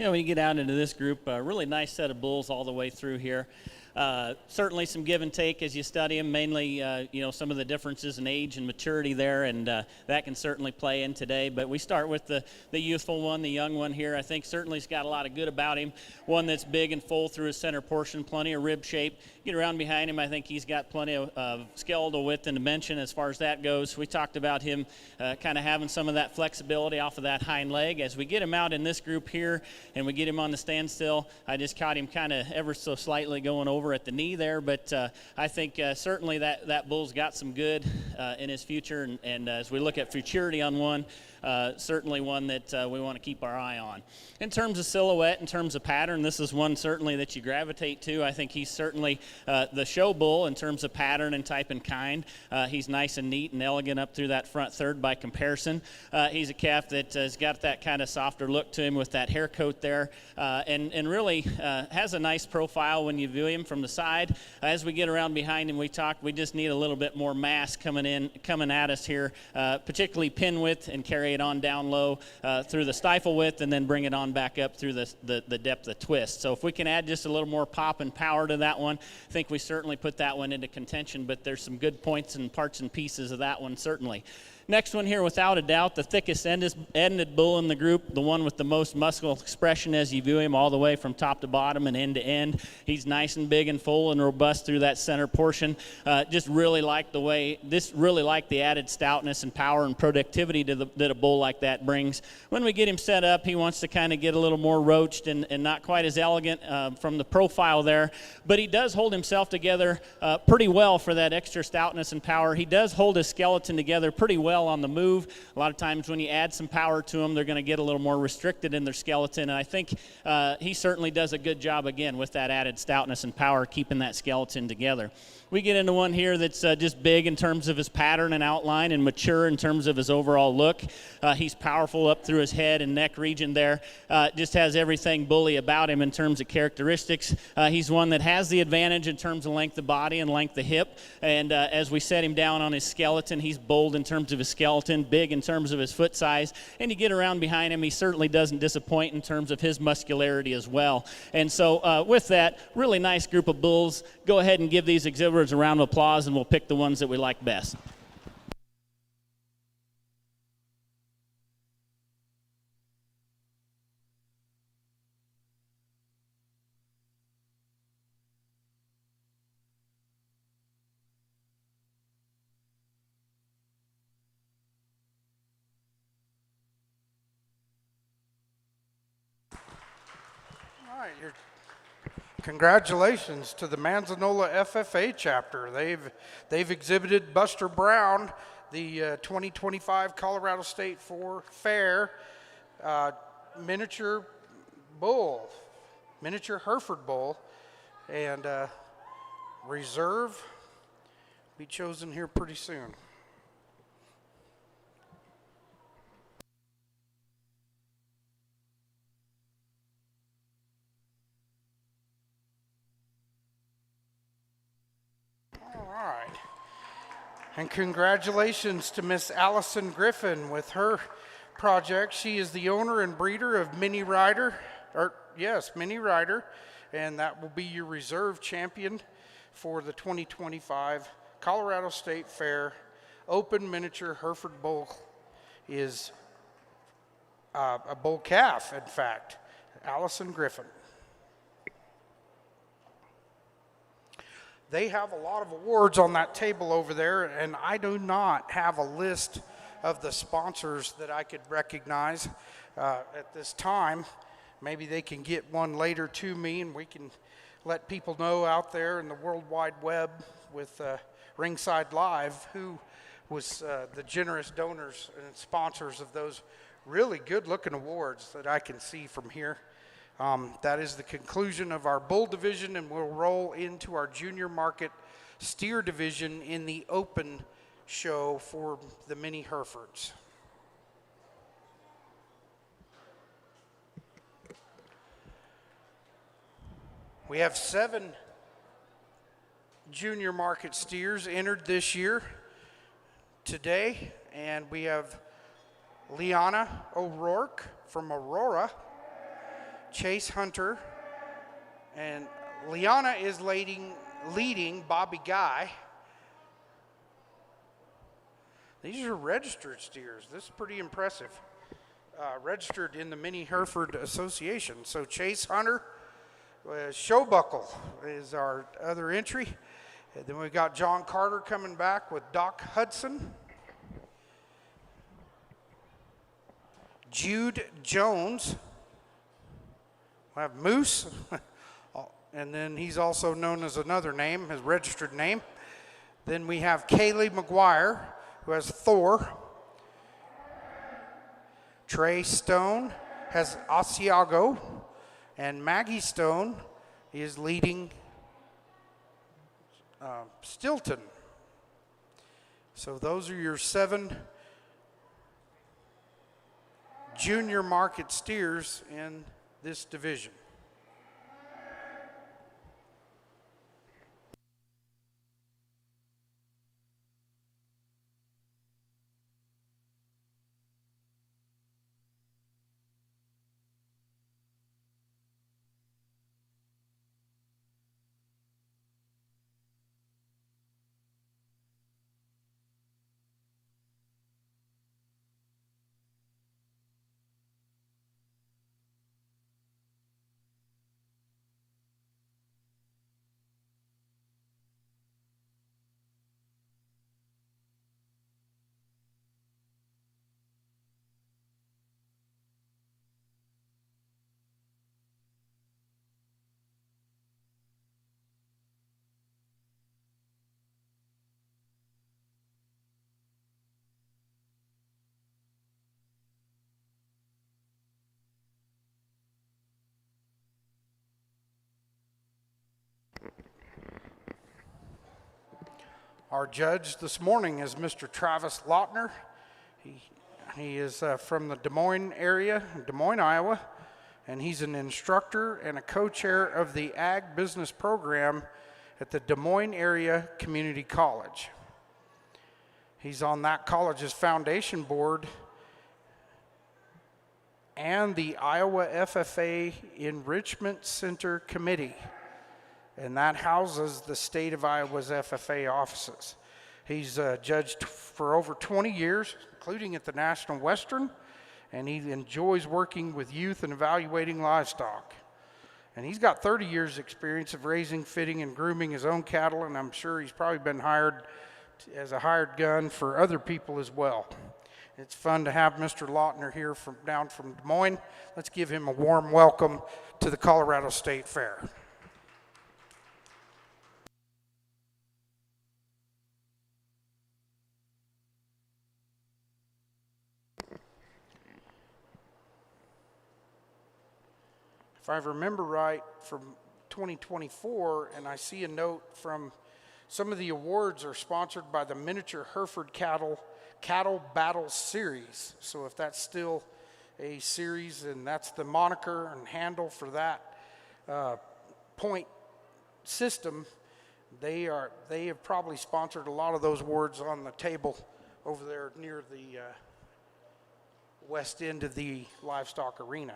S2: When you get out into this group, a really nice set of bulls all the way through here. Certainly some give and take as you study them, mainly, some of the differences in age and maturity there, and that can certainly play in today. But we start with the youthful one, the young one here. I think certainly he's got a lot of good about him. One that's big and full through his center portion, plenty of rib shape. Get around behind him, I think he's got plenty of skeletal width and dimension as far as that goes. We talked about him kind of having some of that flexibility off of that hind leg. As we get him out in this group here and we get him on the standstill, I just caught him kind of ever so slightly going over at the knee there, but I think certainly that bull's got some good in his future, and as we look at futurity on one, certainly one that we want to keep our eye on. In terms of silhouette, in terms of pattern, this is one certainly that you gravitate to. I think he's certainly the show bull in terms of pattern and type and kind. He's nice and neat and elegant up through that front third by comparison. He's a calf that has got that kind of softer look to him with that hair coat there, and really has a nice profile when you view him from the side. As we get around behind him, we just need a little bit more mass coming at us here, particularly pin width, and carry it on down low through the stifle width, and then bring it on back up through the depth of twist. So if we can add just a little more pop and power to that one, I think we certainly put that one into contention, but there's some good points and parts and pieces of that one certainly. Next one here, without a doubt, the thickest ended bull in the group, the one with the most muscle expression as you view him all the way from top to bottom and end to end. He's nice and big and full and robust through that center portion. Just really like the added stoutness and power and productivity that a bull like that brings. When we get him set up, he wants to kind of get a little more roached and not quite as elegant from the profile there, but he does hold himself together pretty well for that extra stoutness and power. He does hold his skeleton together pretty well on the move. A lot of times when you add some power to them, they're going to get a little more restricted in their skeleton, and I think he certainly does a good job again with that added stoutness and power, keeping that skeleton together. We get into one here that's just big in terms of his pattern and outline, and mature in terms of his overall look. He's powerful up through his head and neck region there. Just has everything bully about him in terms of characteristics. He's one that has the advantage in terms of length of body and length of hip, and as we set him down on his skeleton, he's bold in terms of his skeleton, big in terms of his foot size, and you get around behind him, he certainly doesn't disappoint in terms of his muscularity as well. And so with that, really nice group of bulls. Go ahead and give these exhibitors a round of applause, and we'll pick the ones that we like best.
S1: All right, congratulations to the Manzanola FFA chapter. They've exhibited Buster Brown, the 2025 Colorado State Fair miniature Hereford bull, and reserve be chosen here pretty soon. And congratulations to Miss Allison Griffin with her project. She is the owner and breeder of Mini Rider, and that will be your reserve champion for the 2025 Colorado State Fair Open Miniature Hereford Bull. Is a bull calf, in fact, Allison Griffin. They have a lot of awards on that table over there, and I do not have a list of the sponsors that I could recognize at this time. Maybe they can get one later to me, and we can let people know out there in the World Wide Web with Ringside Live who was the generous donors and sponsors of those really good-looking awards that I can see from here. That is the conclusion of our bull division, and we'll roll into our junior market steer division in the open show for the mini Herefords. We have 7 junior market steers entered this year today, and we have Liana O'Rourke from Aurora, Chase Hunter, and Liana is leading Bobby Guy. These are registered steers. This is pretty impressive. Registered in the Mini Hereford Association. So Chase Hunter, Showbuckle is our other entry. And then we've got John Carter coming back with Doc Hudson. Jude Jones. We have Moose. And then he's also known as another name, his registered name. Then we have Kaylee McGuire, who has Thor. Trey Stone has Asiago. And Maggie Stone is leading Stilton. So those are your 7 junior market steers in this division. Our judge this morning is Mr. Travis Lautner. He is from the Des Moines area, Des Moines, Iowa, and he's an instructor and a co-chair of the Ag Business Program at the Des Moines Area Community College. He's on that college's foundation board and the Iowa FFA Enrichment Center Committee, and that houses the state of Iowa's FFA offices. He's judged for over 20 years, including at the National Western, and he enjoys working with youth and evaluating livestock. And he's got 30 years experience of raising, fitting, and grooming his own cattle, and I'm sure he's probably been hired as a hired gun for other people as well. It's fun to have Mr. Lautner here down from Des Moines. Let's give him a warm welcome to the Colorado State Fair. If I remember right, from 2024, and I see a note from some of the awards are sponsored by the Miniature Hereford Cattle Battle Series. So if that's still a series, and that's the moniker and handle for that point system, they have probably sponsored a lot of those awards on the table over there near the west end of the livestock arena.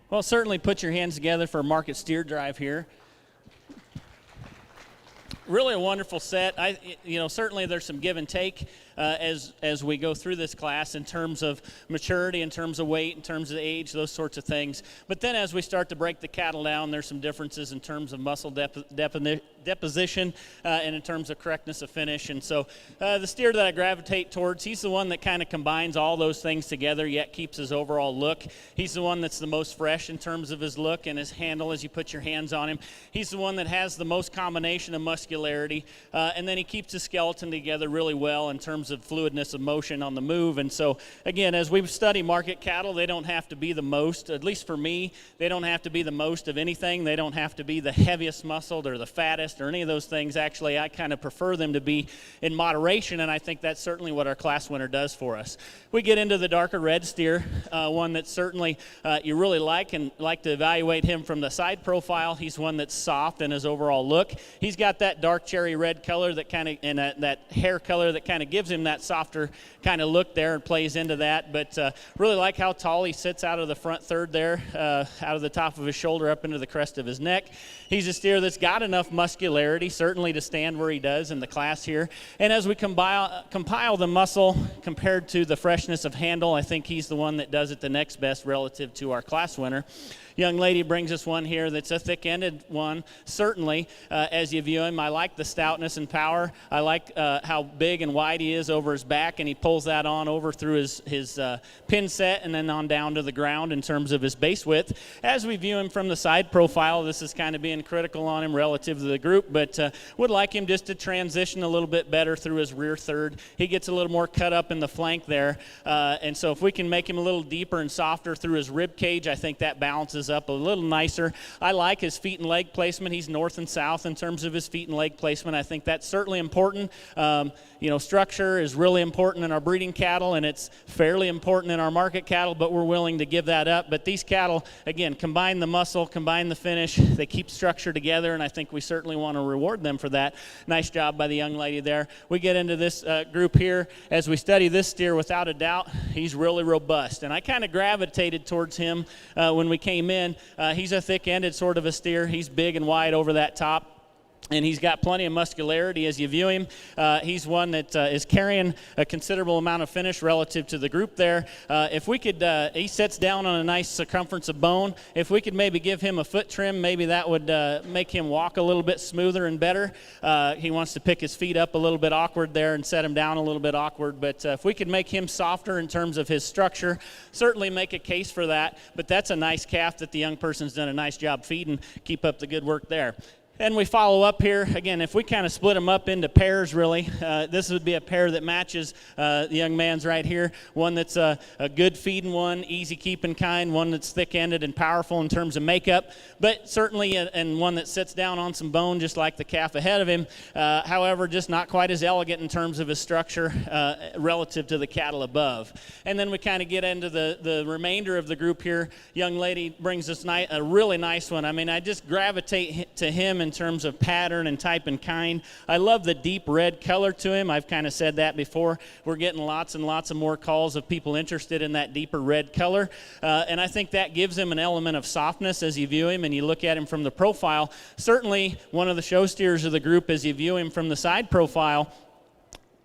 S2: Well, certainly put your hands together for a market steer drive here. Really a wonderful set. Certainly there's some give and take as we go through this class in terms of maturity, in terms of weight, in terms of age, those sorts of things. But then as we start to break the cattle down, there's some differences in terms of muscle deposition and in terms of correctness of finish. And so the steer that I gravitate towards, he's the one that kind of combines all those things together, yet keeps his overall look. He's the one that's the most fresh in terms of his look and his handle as you put your hands on him. He's the one that has the most combination of muscularity, and then he keeps his skeleton together really well in terms of fluidness of motion on the move. And so, again, as we study market cattle, they don't have to be the most, at least for me, they don't have to be the most of anything. They don't have to be the heaviest muscled or the fattest or any of those things. Actually, I kind of prefer them to be in moderation, and I think that's certainly what our class winner does for us. We get into the darker red steer, one that certainly you really like and like to evaluate him from the side profile. He's one that's soft in his overall look. He's got that dark cherry red color that kind of, and that hair color that kind of gives him that softer kind of look there and plays into that. But really like how tall he sits out of the front third there, out of the top of his shoulder up into the crest of his neck. He's a steer that's got enough muscularity certainly to stand where he does in the class here. And as we compile the muscle compared to the freshness of handle, I think he's the one that does it the next best relative to our class winner. Young lady brings us one here that's a thick-ended one, certainly, as you view him. I like the stoutness and power. I like how big and wide he is over his back, and he pulls that on over through his pin set and then on down to the ground in terms of his base width. As we view him from the side profile, this is kind of being critical on him relative to the group, but would like him just to transition a little bit better through his rear third. He gets a little more cut up in the flank there, and so if we can make him a little deeper and softer through his rib cage, I think that balances up a little nicer. I like his feet and leg placement. He's north and south in terms of his feet and leg placement. I think that's certainly important. Structure is really important in our breeding cattle, and it's fairly important in our market cattle, but we're willing to give that up. But these cattle, again, combine the muscle, combine the finish. They keep structure together, and I think we certainly want to reward them for that. Nice job by the young lady there. We get into this group here. As we study this steer, without a doubt, he's really robust. And I kind of gravitated towards him when we came in. He's a thick-ended sort of a steer. He's big and wide over that top. And he's got plenty of muscularity as you view him. He's one that is carrying a considerable amount of finish relative to the group there. If we could, he sits down on a nice circumference of bone. If we could maybe give him a foot trim, maybe that would make him walk a little bit smoother and better. He wants to pick his feet up a little bit awkward there and set him down a little bit awkward. But if we could make him softer in terms of his structure, certainly make a case for that. But that's a nice calf that the young person's done a nice job feeding. Keep up the good work there. And we follow up here. Again, if we kind of split them up into pairs, really, this would be a pair that matches the young man's right here. One that's a good feeding one, easy keeping kind, one that's thick-ended and powerful in terms of makeup, but certainly and one that sits down on some bone just like the calf ahead of him. However, just not quite as elegant in terms of his structure relative to the cattle above. And then we kind of get into the remainder of the group here. Young lady brings us a really nice one. I mean, I just gravitate to him in terms of pattern and type and kind. I love the deep red color to him. I've kind of said that before. We're getting lots and lots of more calls of people interested in that deeper red color. And I think that gives him an element of softness as you view him and you look at him from the profile. Certainly one of the show steers of the group as you view him from the side profile.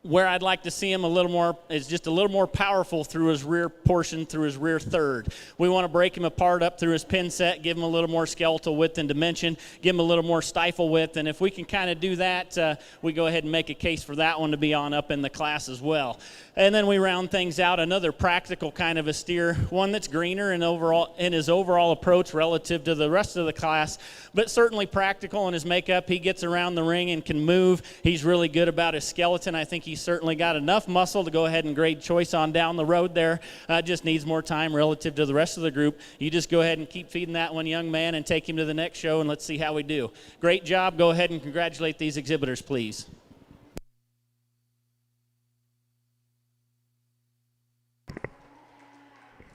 S2: Where I'd like to see him a little more is just a little more powerful through his rear portion, through his rear third. We want to break him apart up through his pin set, give him a little more skeletal width and dimension, give him a little more stifle width, and if we can kind of do that, we go ahead and make a case for that one to be on up in the class as well. And then we round things out, another practical kind of a steer, one that's greener in his overall approach relative to the rest of the class, but certainly practical in his makeup. He gets around the ring and can move. He's really good about his skeleton. I think he's certainly got enough muscle to go ahead and grade choice on down the road there. Just needs more time relative to the rest of the group. You just go ahead and keep feeding that one, young man, and take him to the next show, and let's see how we do. Great job. Go ahead and congratulate these exhibitors, please.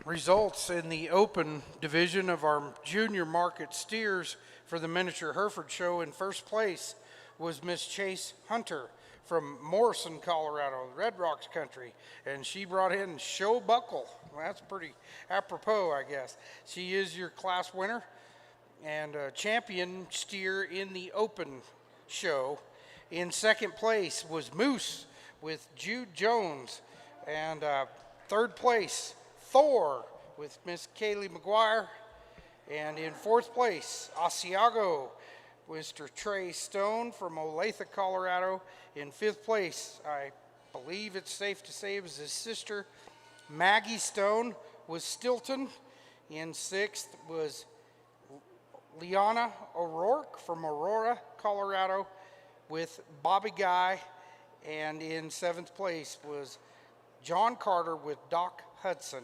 S1: Results in the open division of our junior market steers for the miniature Hereford show. In first place was Miss Chase Hunter from Morrison, Colorado, Red Rocks country, and she brought in Show Buckle. Well, that's pretty apropos, I guess. She is your class winner and champion steer in the open show. In second place was Moose with Jude Jones, and third place, Thor with Miss Kaylee McGuire, and in fourth place, Asiago, Mr. Trey Stone from Olathe, Colorado. In fifth place, I believe it's safe to say it was his sister, Maggie Stone with Stilton. In sixth was Liana O'Rourke from Aurora, Colorado with Bobby Guy. And in seventh place was John Carter with Doc Hudson.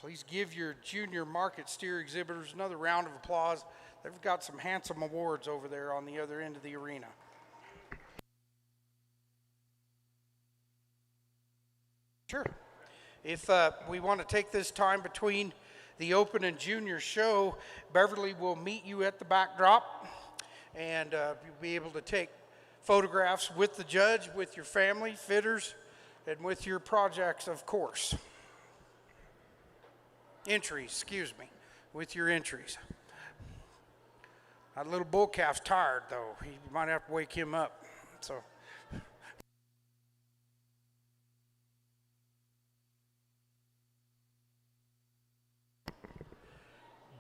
S1: Please give your junior market steer exhibitors another round of applause. They've got some handsome awards over there on the other end of the arena. Sure. If we want to take this time between the open and junior show, Beverly will meet you at the backdrop, and you'll be able to take photographs with the judge, with your family, fitters, and with your projects, of course. Entries, excuse me, with your entries. That little bull calf's tired, though. You might have to wake him up. So,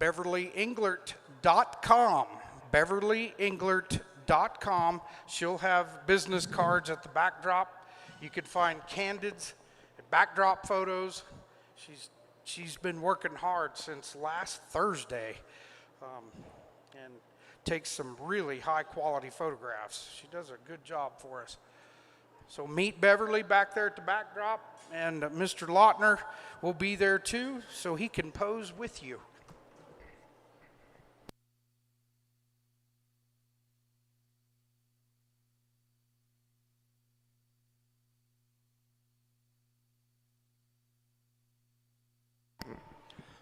S1: BeverlyEnglert.com. BeverlyEnglert.com. She'll have business cards at the backdrop. You can find candids, backdrop photos. She's been working hard since last Thursday, and takes some really high quality photographs. She does a good job for us. So meet Beverly back there at the backdrop, and Mr. Lautner will be there too, so he can pose with you.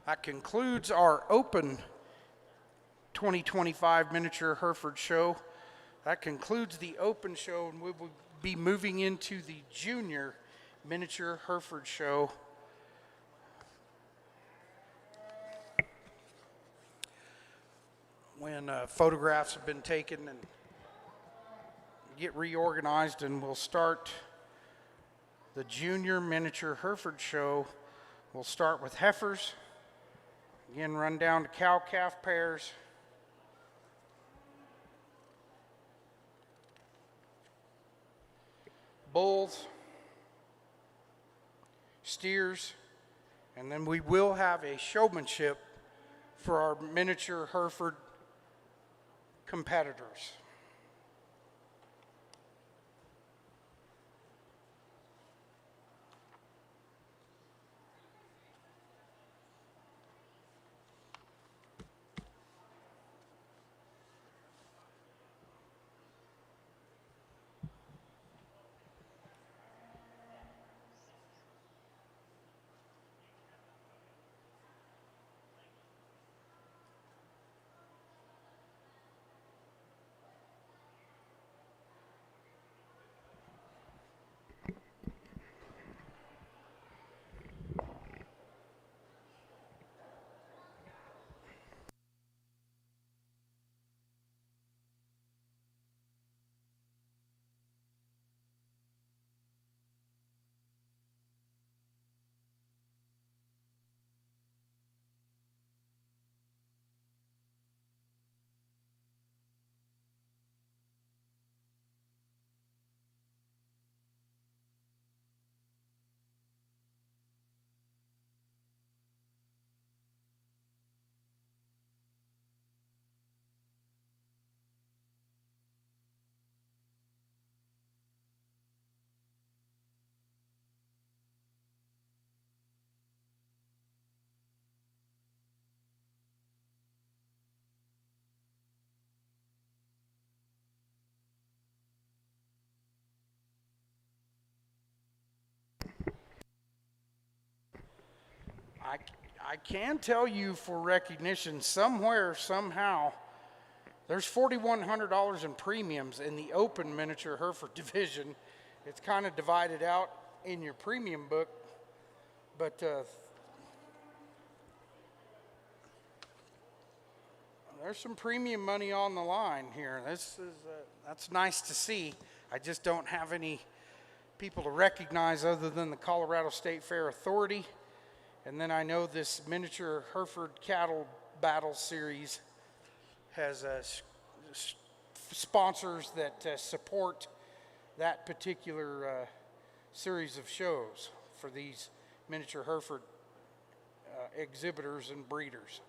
S1: That concludes our open 2025 Miniature Hereford show. That concludes the open show, and we will be moving into the junior Miniature Hereford show. When photographs have been taken and get reorganized, and we'll start the junior Miniature Hereford show. We'll start with heifers. Again, run down to cow-calf pairs. Bulls, steers, and then we will have a showmanship for our miniature Hereford competitors. I can tell you for recognition, somewhere, somehow, there's $4,100 in premiums in the open miniature Hereford division, It's kind of divided out in your premium book, but there's some premium money on the line here. That's nice to see. I just don't have any people to recognize other than the Colorado State Fair Authority. And then I know this miniature Hereford cattle battle series has sponsors that support that particular series of shows for these miniature Hereford exhibitors and breeders.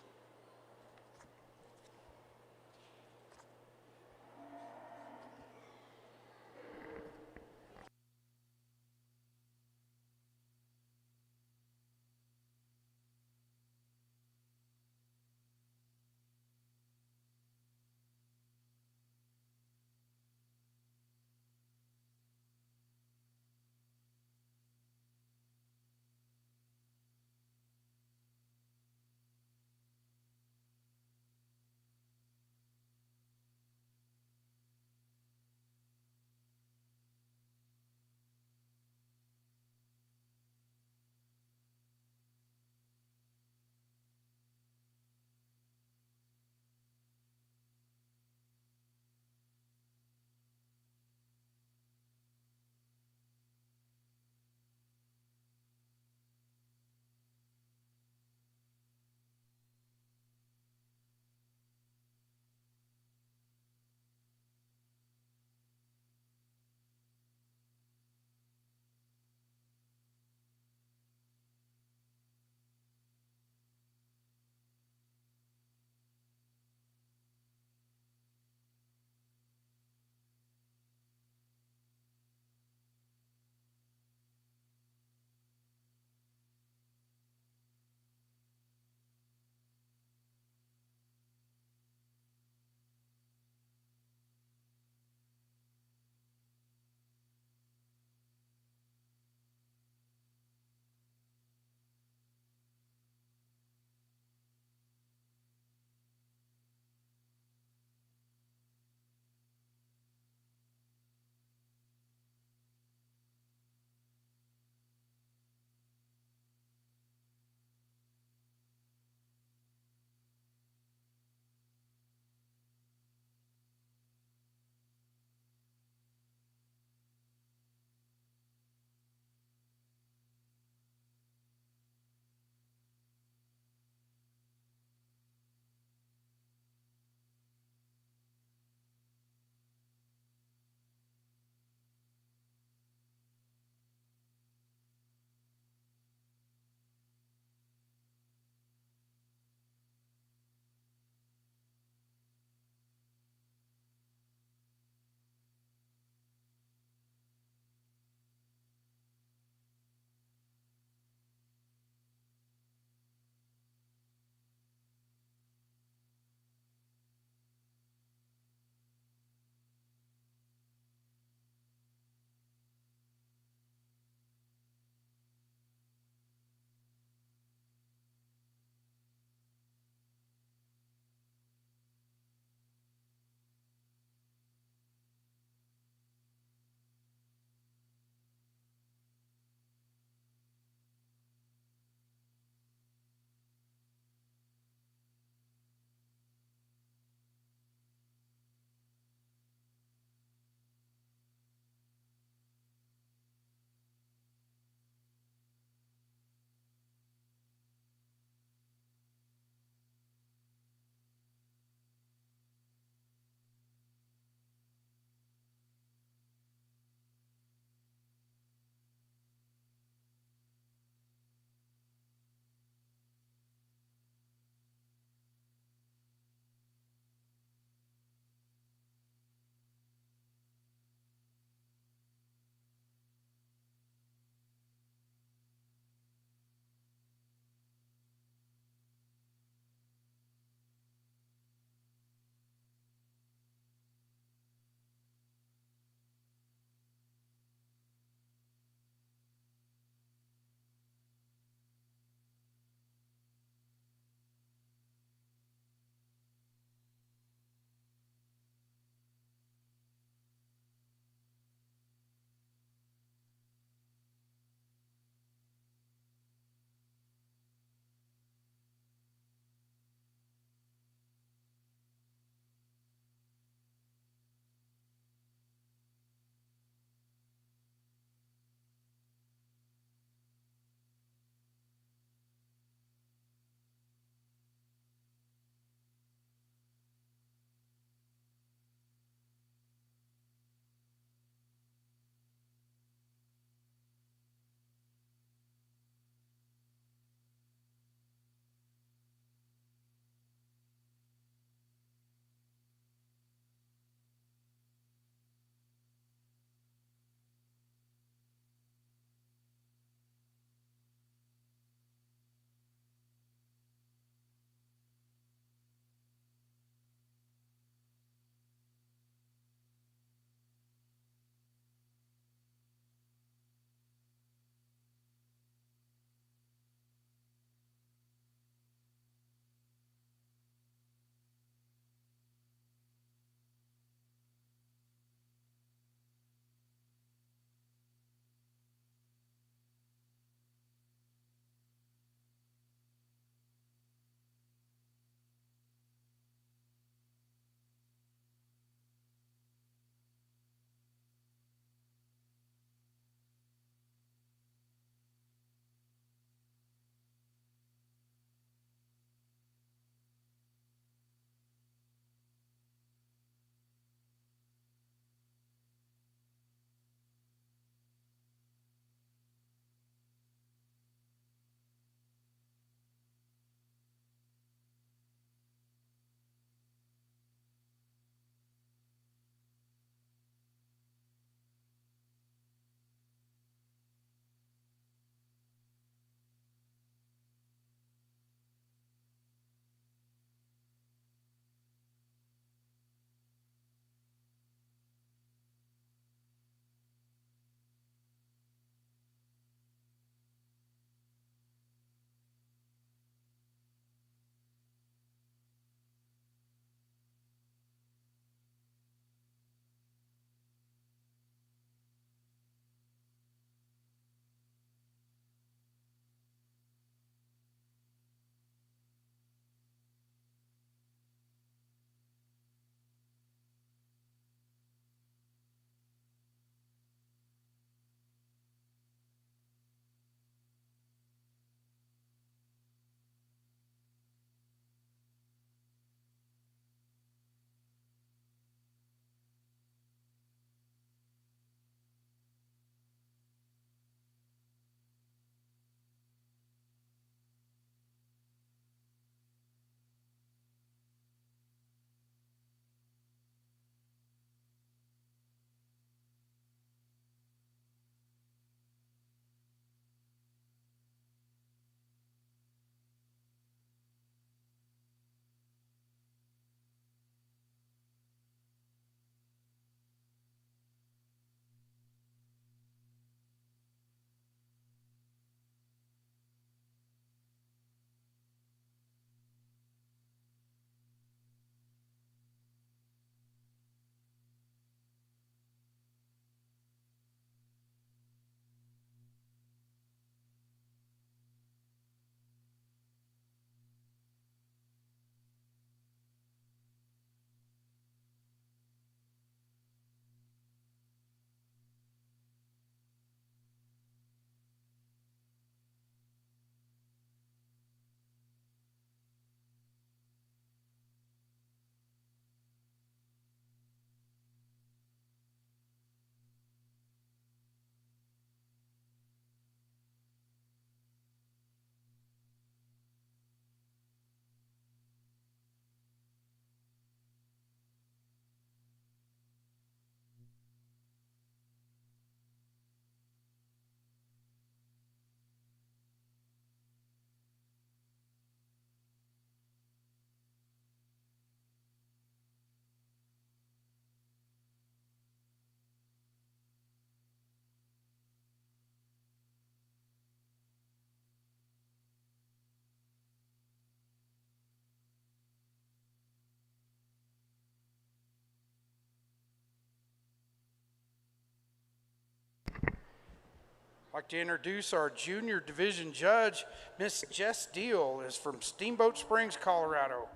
S1: I'd like to introduce our junior division judge. Miss Jess Deal is from Steamboat Springs, Colorado.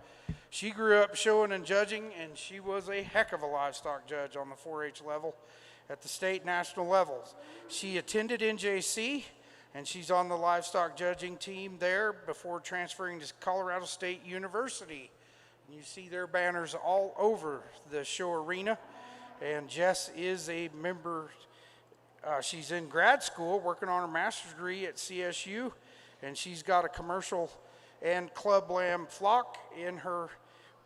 S1: She grew up showing and judging, and she was a heck of a livestock judge on the 4-H level at the state national levels. She attended NJC, and she's on the livestock judging team there before transferring to Colorado State University. And you see their banners all over the show arena. And Jess is a member, she's in grad school working on her master's degree at CSU, and she's got a commercial and club lamb flock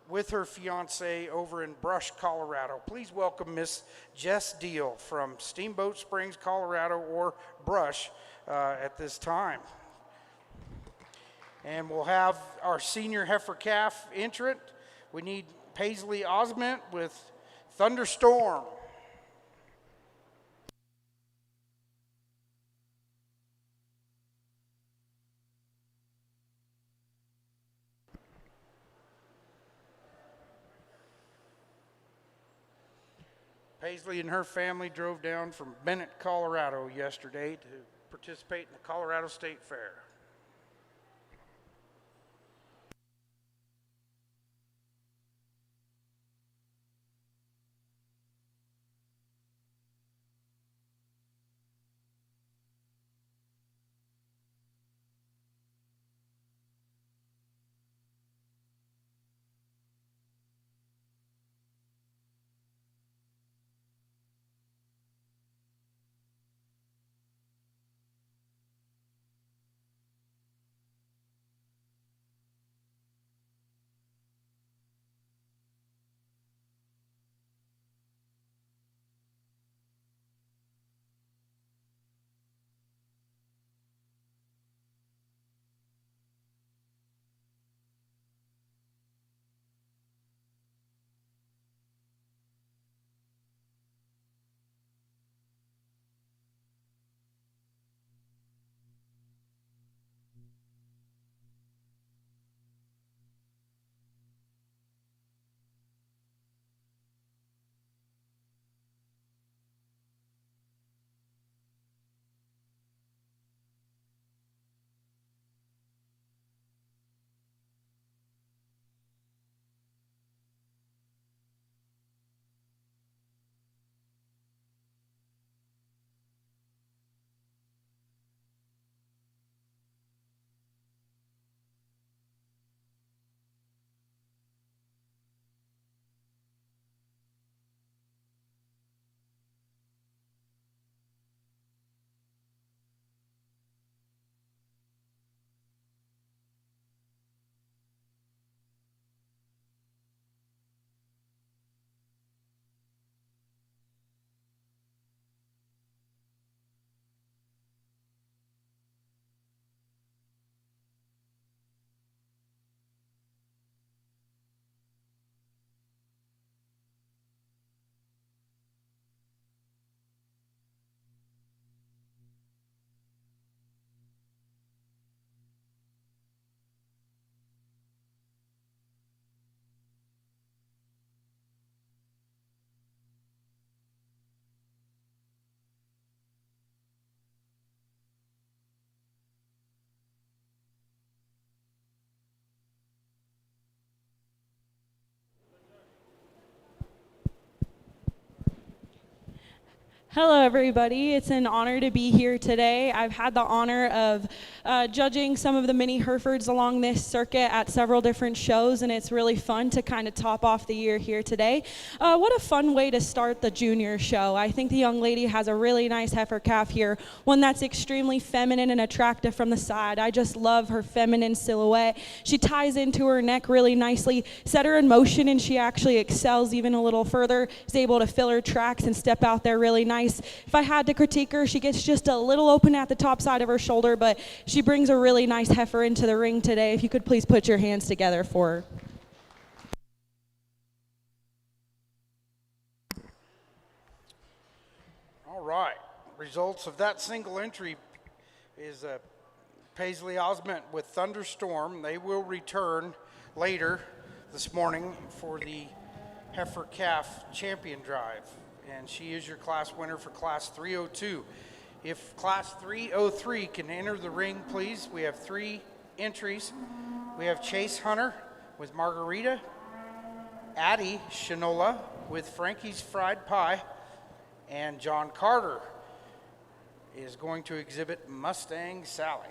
S1: with her fiance over in Brush, Colorado. Please welcome Miss Jess Deal from Steamboat Springs, Colorado, or Brush at this time. And we'll have our senior heifer calf entrant. We need Paisley Osment with Thunderstorm. Paisley and her family drove down from Bennett, Colorado yesterday to participate in the Colorado State Fair.
S3: Hello, everybody. It's an honor to be here today. I've had the honor of judging some of the mini Herefords along this circuit at several different shows, and it's really fun to kind of top off the year here today. What a fun way to start the junior show. I think the young lady has a really nice heifer calf here, one that's extremely feminine and attractive from the side. I just love her feminine silhouette. She ties into her neck really nicely, set her in motion, and she actually excels even a little further, is able to fill her tracks and step out there really nice. If I had to critique her, she gets just a little open at the top side of her shoulder, but she brings a really nice heifer into the ring today. If you could please put your hands together for her.
S1: All right, results of that single entry is Paisley Osment with Thunderstorm. They will return later this morning for the heifer calf champion drive. And she is your class winner for class 302. If Class 303 can enter the ring, please. We have 3 entries. We have Chase Hunter with Margarita, Addie Shinola with Frankie's Fried Pie, and John Carter is going to exhibit Mustang Sally.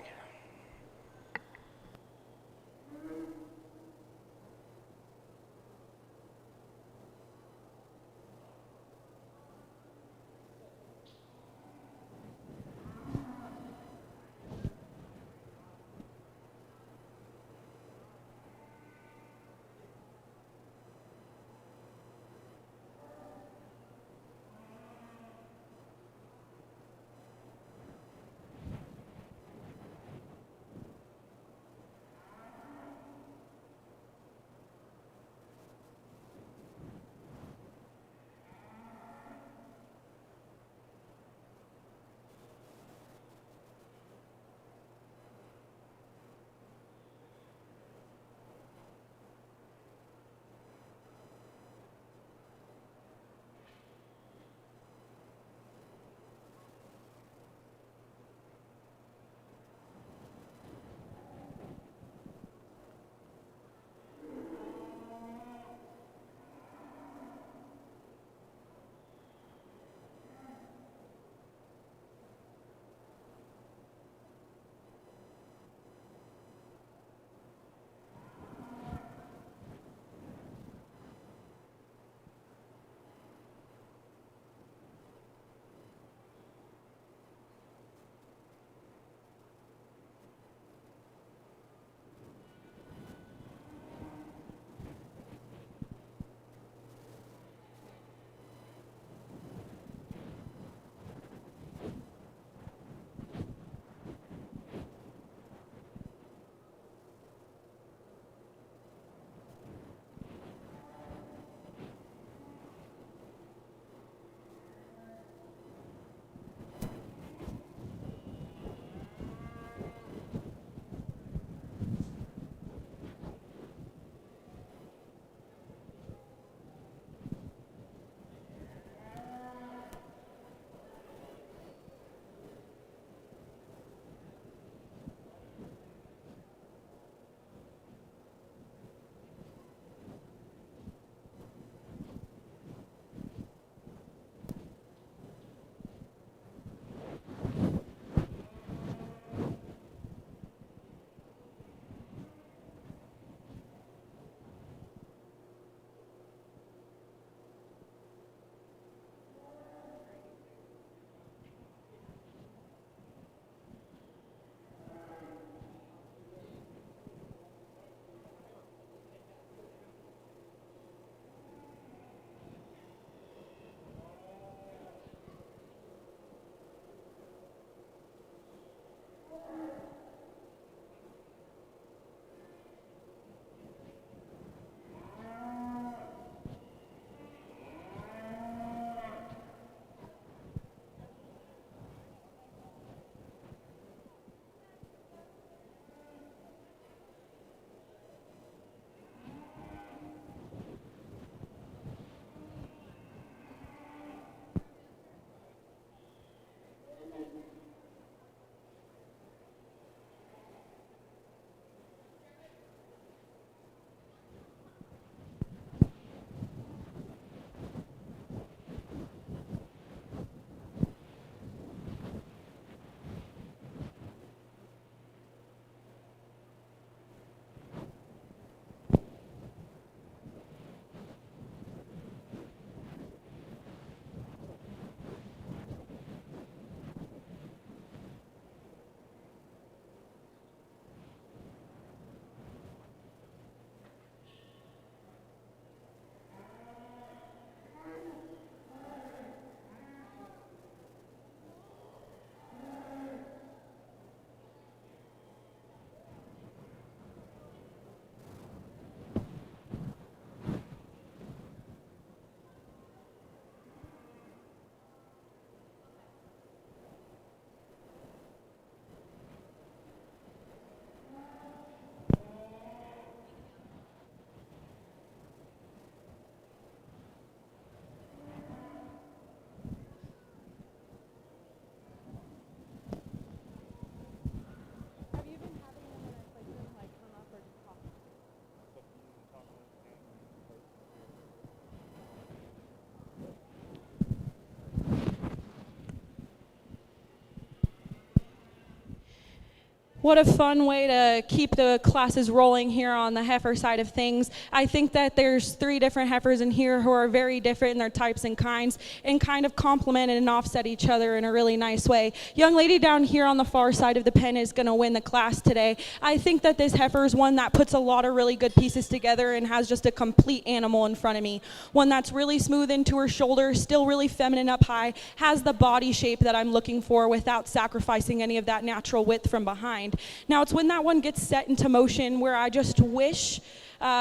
S3: What a fun way to keep the classes rolling here on the heifer side of things. I think that there's 3 different heifers in here who are very different in their types and kinds and kind of complement and offset each other in a really nice way. Young lady down here on the far side of the pen is going to win the class today. I think that this heifer is one that puts a lot of really good pieces together and has just a complete animal in front of me. One that's really smooth into her shoulder, still really feminine up high, has the body shape that I'm looking for without sacrificing any of that natural width from behind. Now, it's when that one gets set into motion where I just wish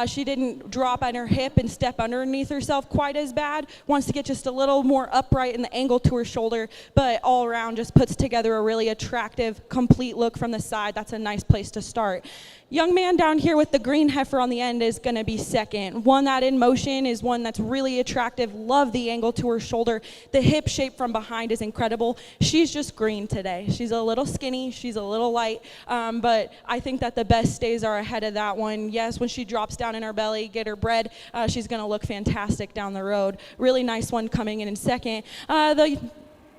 S3: she didn't drop on her hip and step underneath herself quite as bad. Wants to get just a little more upright in the angle to her shoulder, but all around just puts together a really attractive, complete look from the side. That's a nice place to start. Young man down here with the green heifer on the end is going to be second. One that in motion is one that's really attractive. Love the angle to her shoulder. The hip shape from behind is incredible. She's just green today. She's a little skinny. She's a little light, but I think that the best days are ahead of that one. Yes, when she drops down in her belly, get her bred, she's going to look fantastic down the road. Really nice one coming in second. The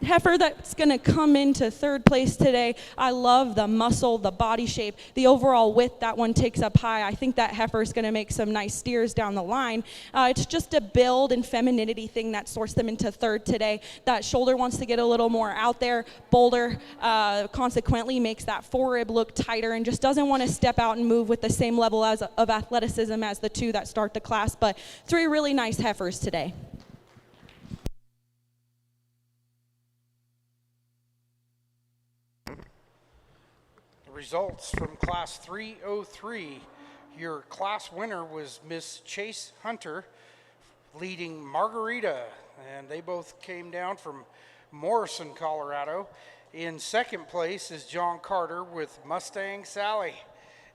S3: heifer that's going to come into third place today, I love the muscle, the body shape, the overall width that one takes up high. I think that heifer is going to make some nice steers down the line. It's just a build and femininity thing that sorts them into third today. That shoulder wants to get a little more out there, bolder, consequently makes that forerib look tighter and just doesn't want to step out and move with the same level of athleticism as the 2 that start the class. But 3 really nice heifers today.
S1: Results from class 303. Your class winner was Miss Chase Hunter, leading Margarita, and they both came down from Morrison, Colorado. In second place is John Carter with Mustang Sally,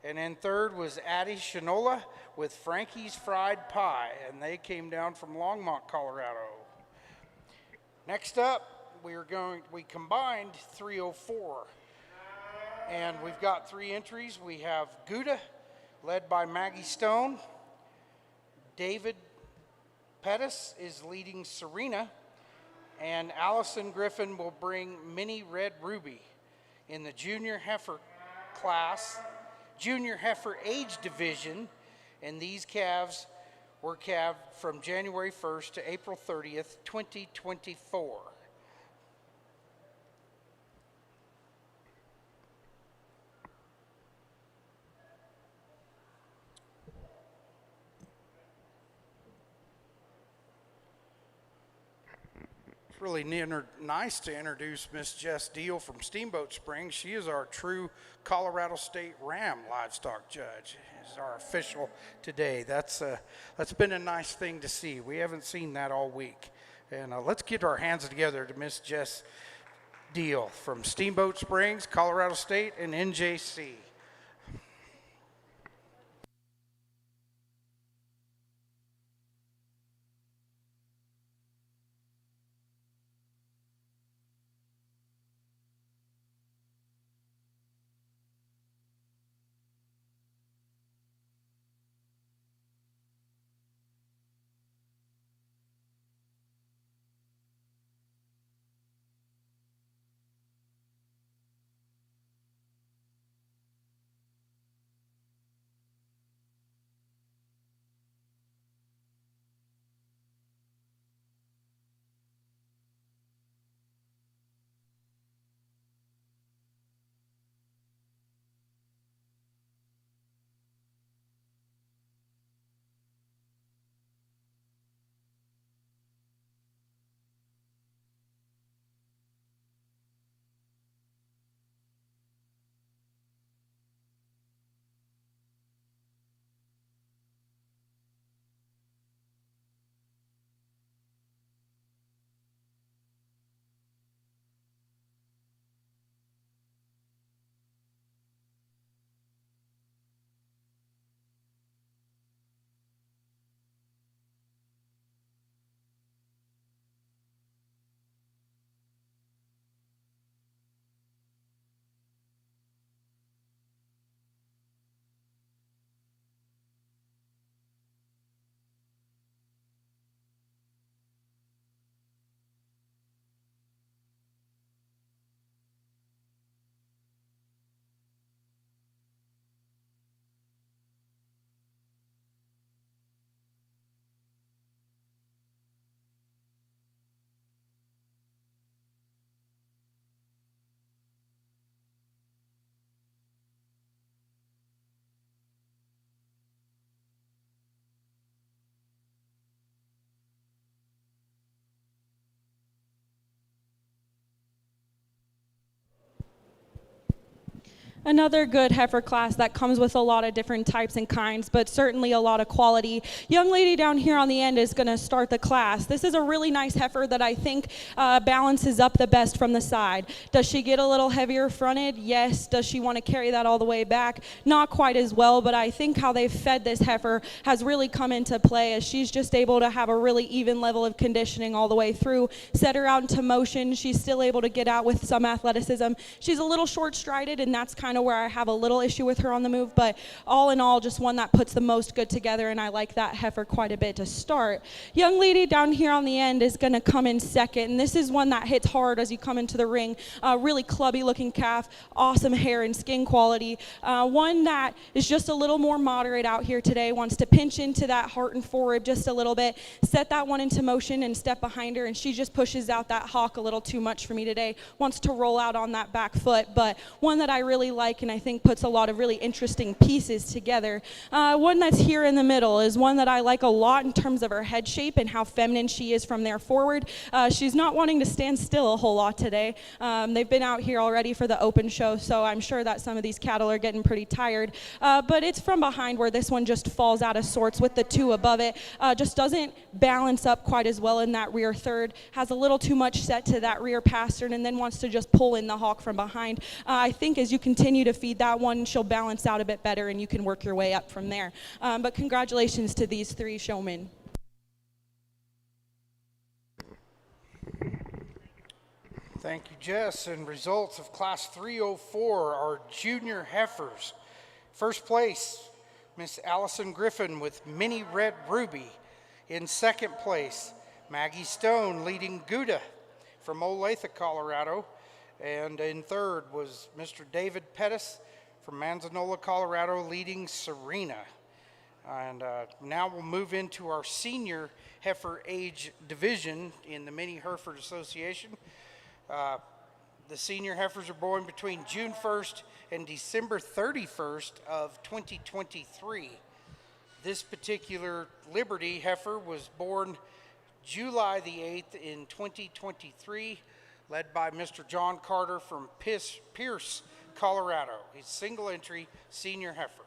S1: and in third was Addie Shinola with Frankie's Fried Pie, and they came down from Longmont, Colorado. Next up, we combined 304. And we've got 3 entries. We have Gouda, led by Maggie Stone. David Pettis is leading Serena. And Allison Griffin will bring Mini Red Ruby. In the junior heifer class, junior heifer age division, and these calves were calved from January 1st to April 30th, 2024. Really nice to introduce Miss Jess Deal from Steamboat Springs. She is our true Colorado State Ram livestock judge. Is our official today. That's been a nice thing to see. We haven't seen that all week. And let's get our hands together to Miss Jess Deal from Steamboat Springs, Colorado State, and NJC.
S3: Another good heifer class that comes with a lot of different types and kinds, but certainly a lot of quality. Young lady down here on the end is going to start the class. This is a really nice heifer that I think balances up the best from the side. Does she get a little heavier fronted? Yes. Does she want to carry that all the way back? Not quite as well, but I think how they've fed this heifer has really come into play as she's just able to have a really even level of conditioning all the way through. Set her out into motion. She's still able to get out with some athleticism. She's a little short-strided, and that's kind of where I have a little issue with her on the move, but all in all, just one that puts the most good together, and I like that heifer quite a bit to start. Young lady down here on the end is going to come in second, and this is one that hits hard as you come into the ring. Really clubby looking calf, awesome hair and skin quality. One that is just a little more moderate out here today, wants to pinch into that heart and forerib just a little bit, set that one into motion and step behind her, and she just pushes out that hock a little too much for me today, wants to roll out on that back foot, but one that I really like and I think puts a lot of really interesting pieces together. One that's here in the middle is one that I like a lot in terms of her head shape and how feminine she is from there forward. She's not wanting to stand still a whole lot today. They've been out here already for the open show, so I'm sure that some of these cattle are getting pretty tired. But it's from behind where this one just falls out of sorts with the two above it. Just doesn't balance up quite as well in that rear third. Has a little too much set to that rear pastern and then wants to just pull in the hawk from behind. I think as you continue to feed that one, she'll balance out a bit better and you can work your way up from there. But congratulations to these three showmen.
S1: Thank you, Jess. And results of Class 304 are junior heifers. First place, Miss Allison Griffin with Mini Red Ruby. In second place, Maggie Stone leading Gouda from Olathe, Colorado. And in third was Mr. David Pettis from Manzanola, Colorado, leading Serena. And now we'll move into our senior heifer age division in the Mini Hereford Association. The senior heifers are born between June 1st and December 31st of 2023. This particular Liberty heifer was born July the 8th in 2023, led by Mr. John Carter from Pierce, Colorado. He's single entry senior heifer.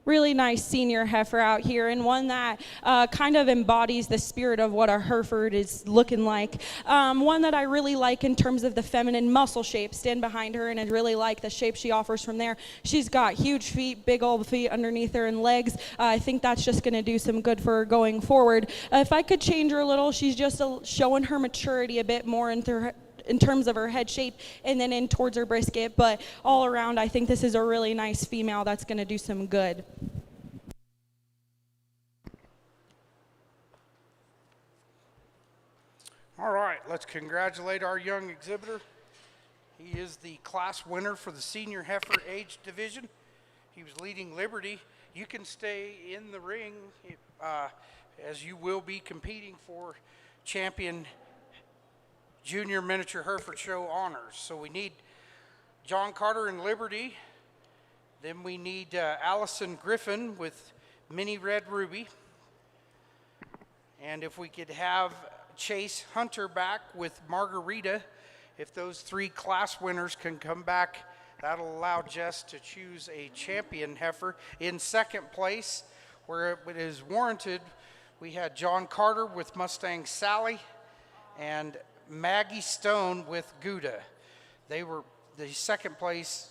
S3: Really nice senior heifer out here, and one that kind of embodies the spirit of what a Hereford is looking like. One that I really like in terms of the feminine muscle shape. Stand behind her, and I really like the shape she offers from there. She's got huge feet, big old feet underneath her, and legs. I think that's just going to do some good for her going forward. If I could change her a little, she's just showing her maturity a bit more in terms of her head shape and then in towards her brisket, but all around I think this is a really nice female that's going to do some good.
S1: All right, let's congratulate our young exhibitor. He is the class winner for the senior heifer age division. He was leading Liberty. You can stay in the ring as you will be competing for champion Junior Miniature Hereford Show honors. So we need John Carter in Liberty. Then we need Allison Griffin with Mini Red Ruby. And if we could have Chase Hunter back with Margarita, if those three class winners can come back, that'll allow Jess to choose a champion heifer. In second place, where it is warranted, we had John Carter with Mustang Sally and Maggie Stone with Gouda. They were the second place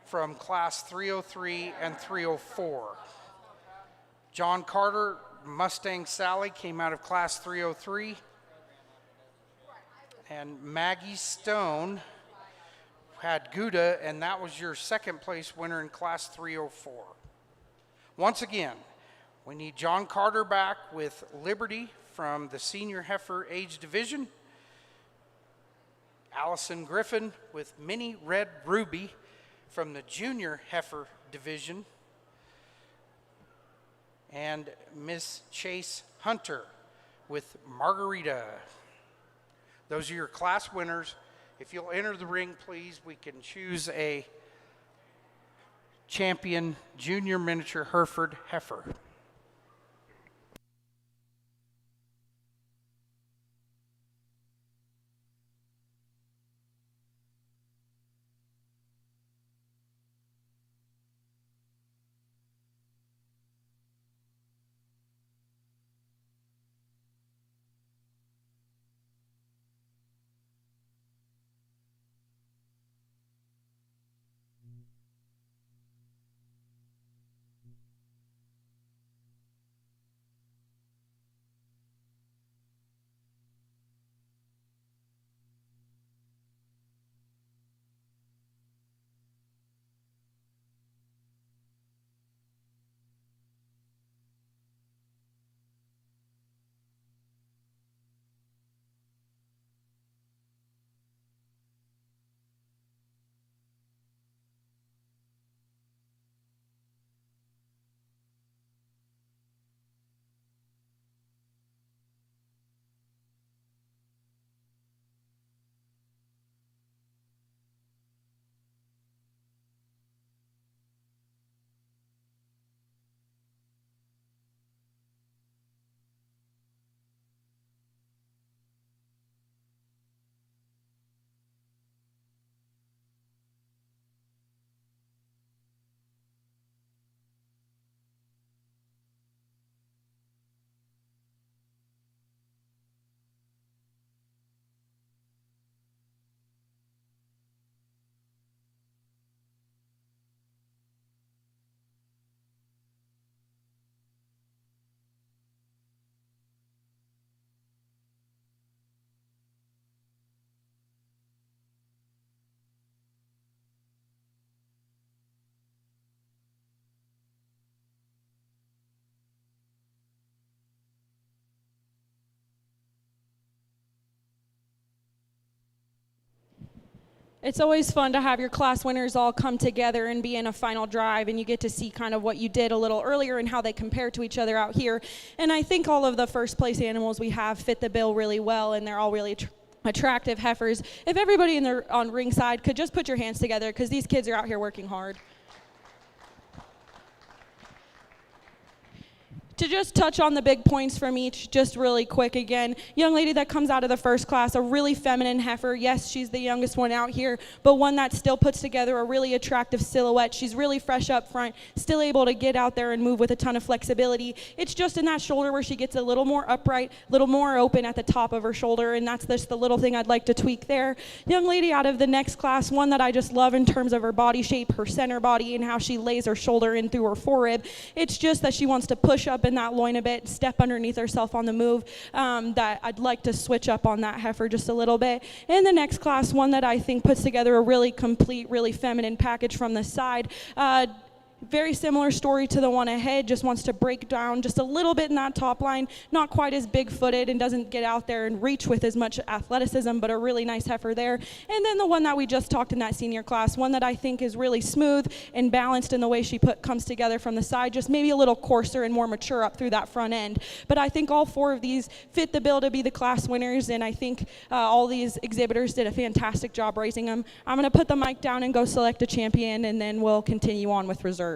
S1: from class 303 and 304. John Carter, Mustang Sally, came out of class 303. And Maggie Stone had Gouda, and that was your second place winner in class 304. Once again, we need John Carter back with Liberty from the senior heifer age division. Allison Griffin with Mini Red Ruby from the junior heifer division. And Miss Chase Hunter with Margarita. Those are your class winners. If you'll enter the ring, please, we can choose a champion junior miniature Hereford heifer.
S3: It's always fun to have your class winners all come together and be in a final drive, and you get to see kind of what you did a little earlier and how they compare to each other out here. And I think all of the first place animals we have fit the bill really well, and they're all really attractive heifers. If everybody on ringside could just put your hands together, because these kids are out here working hard. To just touch on the big points from each, just really quick again, young lady that comes out of the first class, a really feminine heifer. Yes, she's the youngest one out here, but one that still puts together a really attractive silhouette. She's really fresh up front, still able to get out there and move with a ton of flexibility. It's just in that shoulder where she gets a little more upright, a little more open at the top of her shoulder, and that's just the little thing I'd like to tweak there. Young lady out of the next class, one that I just love in terms of her body shape, her center body, and how she lays her shoulder in through her forerib. It's just that she wants to push up in that loin a bit, step underneath herself on the move, that I'd like to switch up on that heifer just a little bit. In the next class, one that I think puts together a really complete, really feminine package from the side. Very similar story to the one ahead, just wants to break down just a little bit in that top line, not quite as big-footed and doesn't get out there and reach with as much athleticism, but a really nice heifer there. And then the one that we just talked in that senior class, one that I think is really smooth and balanced in the way she comes together from the side, just maybe a little coarser and more mature up through that front end. But I think all four of these fit the bill to be the class winners, and I think all these exhibitors did a fantastic job raising them. I'm going to put the mic down and go select a champion, and then we'll continue on with reserve.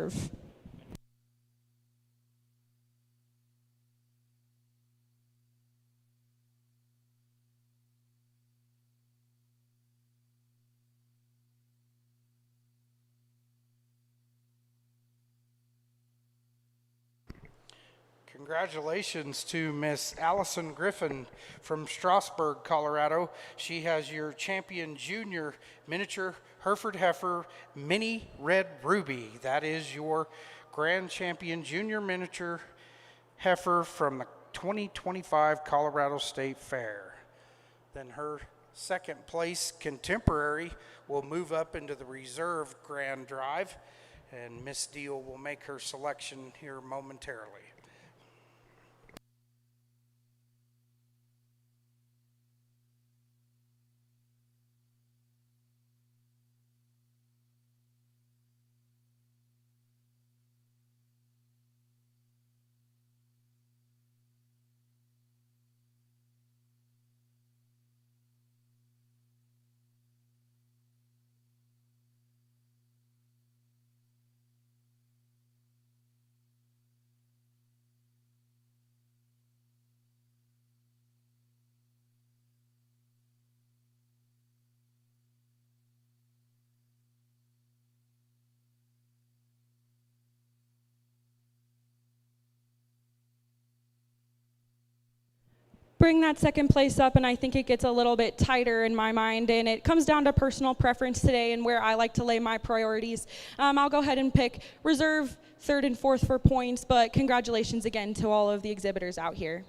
S1: Congratulations to Miss Allison Griffin from Strasburg, Colorado. She has your champion junior miniature Hereford Heifer Mini Red Ruby. That is your grand champion junior miniature heifer from the 2025 Colorado State Fair. Then her second place contemporary will move up into the reserve grand drive, and Miss Deal will make her selection here momentarily.
S3: Bring that second place up, and I think it gets a little bit tighter in my mind, and it comes down to personal preference today and where I like to lay my priorities. I'll go ahead and pick reserve third and fourth for points, but congratulations again to all of the exhibitors out here.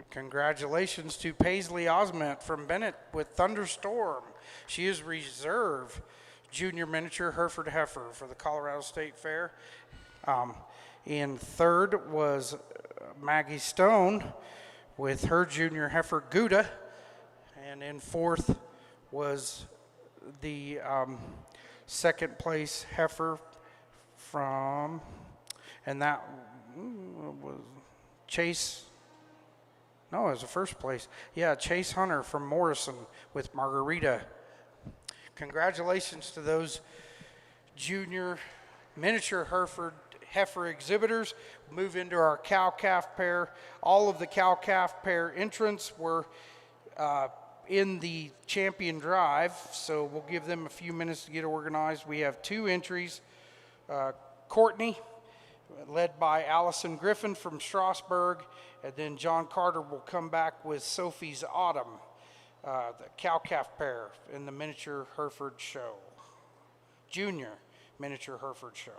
S1: Congratulations to Paisley Osment from Bennett with Thunderstorm. She is reserve junior miniature Hereford Heifer for the Colorado State Fair. In third was Maggie Stone with her junior heifer Gouda. And in fourth was the second place heifer from, and that was Chase. No, it was the first place. Yeah, Chase Hunter from Morrison with Margarita. Congratulations to those junior miniature Hereford heifer exhibitors. Move into our cow-calf pair. All of the cow-calf pair entrants were in the champion drive, so we'll give them a few minutes to get organized. We have two entries. Courtney, led by Allison Griffin from Strasburg, and then John Carter will come back with Sophie's Autumn, the cow-calf pair in the miniature Hereford show, junior miniature Hereford show.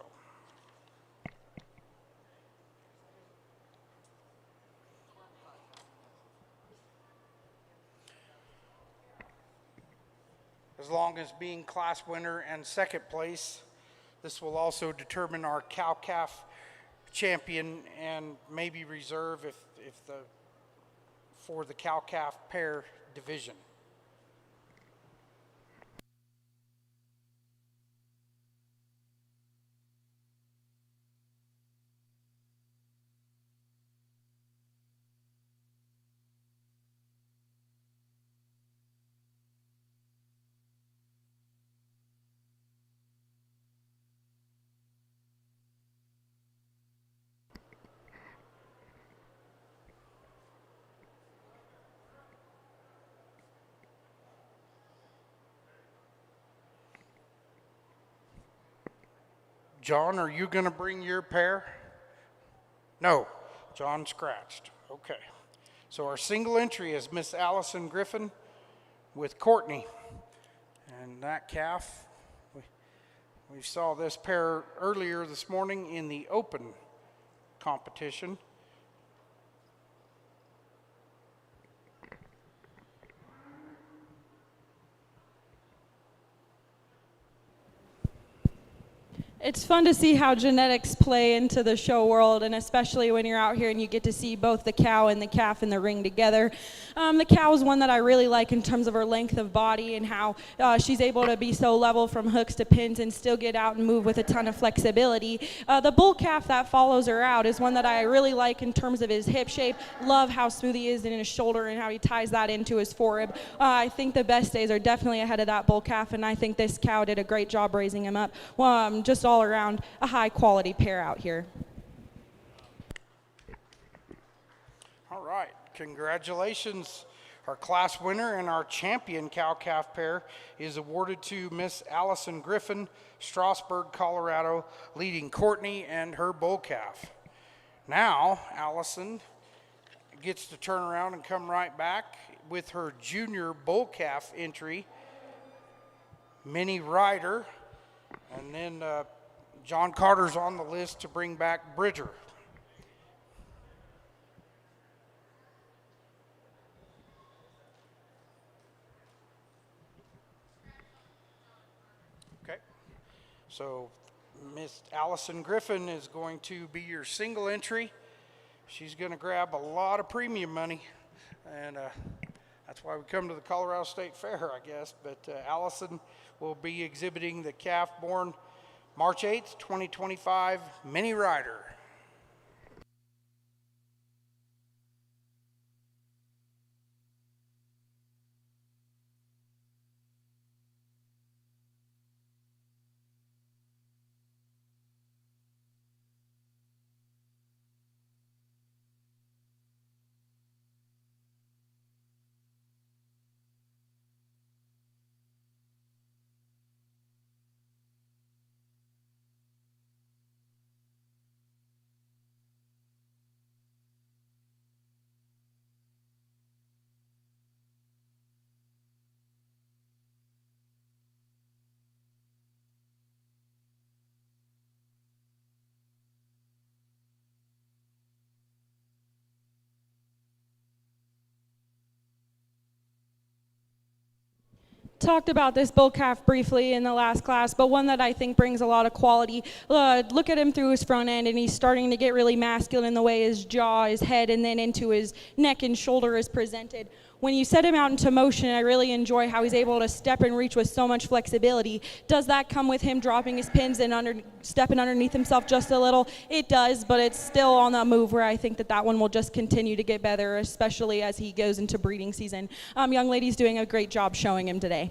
S1: As long as being class winner and second place, this will also determine our cow-calf champion and maybe reserve for the cow-calf pair division. John, are you going to bring your pair? No, John scratched. Okay. So our single entry is Miss Allison Griffin with Courtney. And that calf, we saw this pair earlier this morning in the open competition.
S3: It's fun to see how genetics play into the show world, and especially when you're out here and you get to see both the cow and the calf in the ring together. The cow is one that I really like in terms of her length of body and how she's able to be so level from hooks to pins and still get out and move with a ton of flexibility. The bull calf that follows her out is one that I really like in terms of his hip shape. Love how smooth he is in his shoulder and how he ties that into his forerib. I think the best days are definitely ahead of that bull calf, and I think this cow did a great job raising him up. Just all around a high quality pair out here.
S1: All right, congratulations. Our class winner and our champion cow-calf pair is awarded to Miss Allison Griffin, Strasburg, Colorado, leading Courtney and her bull calf. Now, Allison gets to turn around and come right back with her junior bull calf entry, Minnie Ryder, and then John Carter's on the list to bring back Bridger. Okay, so Miss Allison Griffin is going to be your single entry. She's going to grab a lot of premium money, and that's why we come to the Colorado State Fair, I guess. But Allison will be exhibiting the calf born March 8th, 2025, Minnie Ryder.
S3: Talked about this bull calf briefly in the last class, but one that I think brings a lot of quality. Look at him through his front end, and he's starting to get really masculine in the way his jaw, his head, and then into his neck and shoulder is presented. When you set him out into motion, I really enjoy how he's able to step and reach with so much flexibility. Does that come with him dropping his pins and stepping underneath himself just a little? It does, but it's still on that move where I think that one will just continue to get better, especially as he goes into breeding season. Young lady's doing a great job showing him today.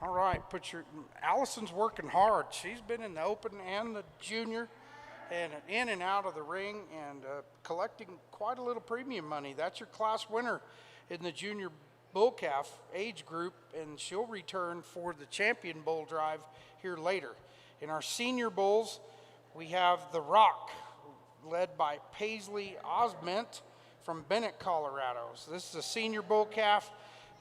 S1: All right, Allison's working hard. She's been in the open and the junior, and in and out of the ring, and collecting quite a little premium money. That's your class winner in the junior bull calf age group, and she'll return for the champion bull drive here later. In our senior bulls, we have the Rock, led by Paisley Osment from Bennett, Colorado. So this is a senior bull calf.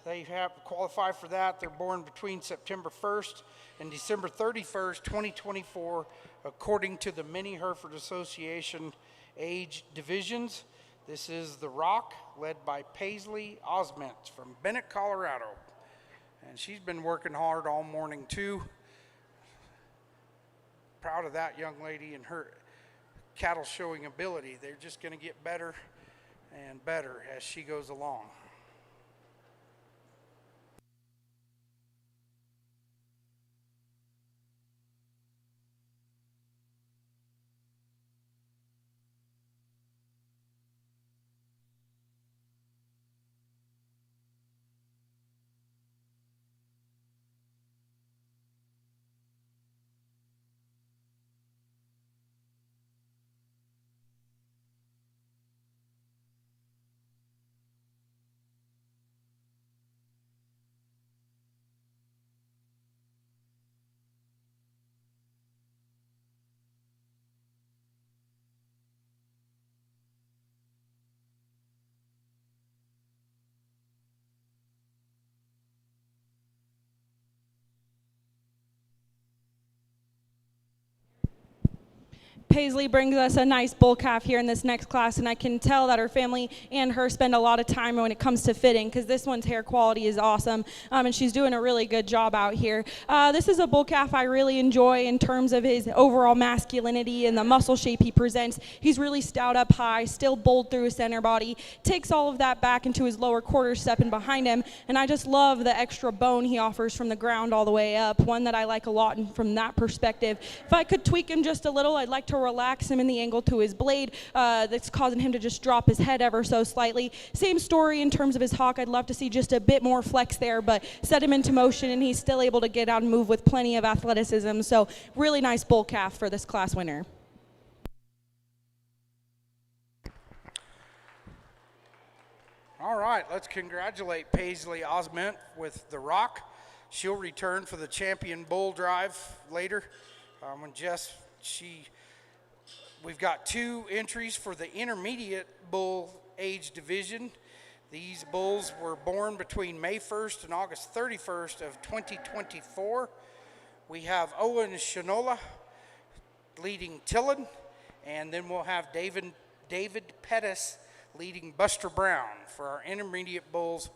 S1: They have qualified for that. They're born between September 1st and December 31st, 2024, according to the Mini Hereford Association age divisions. This is the Rock, led by Paisley Osment from Bennett, Colorado. And she's been working hard all morning too. Proud of that young lady and her cattle showing ability. They're just going to get better and better as she goes along.
S3: Paisley brings us a nice bull calf here in this next class, and I can tell that her family and her spend a lot of time when it comes to fitting, because this one's hair quality is awesome, and she's doing a really good job out here. This is a bull calf I really enjoy in terms of his overall masculinity and the muscle shape he presents. He's really stout up high, still bold through his center body, takes all of that back into his lower quarter step and behind him, and I just love the extra bone he offers from the ground all the way up, one that I like a lot from that perspective. If I could tweak him just a little, I'd like to relax him in the angle to his blade that's causing him to just drop his head ever so slightly. Same story in terms of his hock. I'd love to see just a bit more flex there, but set him into motion and he's still able to get out and move with plenty of athleticism. So really nice bull calf for this class winner.
S1: All right, let's congratulate Paisley Osment with the rock. She'll return for the champion bull drive later. When we've got 2 entries for the intermediate bull age division. These bulls were born between May 1st and August 31st of 2024. We have Owen Shinola leading Tillin, and then we'll have David Pettis leading Buster Brown for our intermediate bulls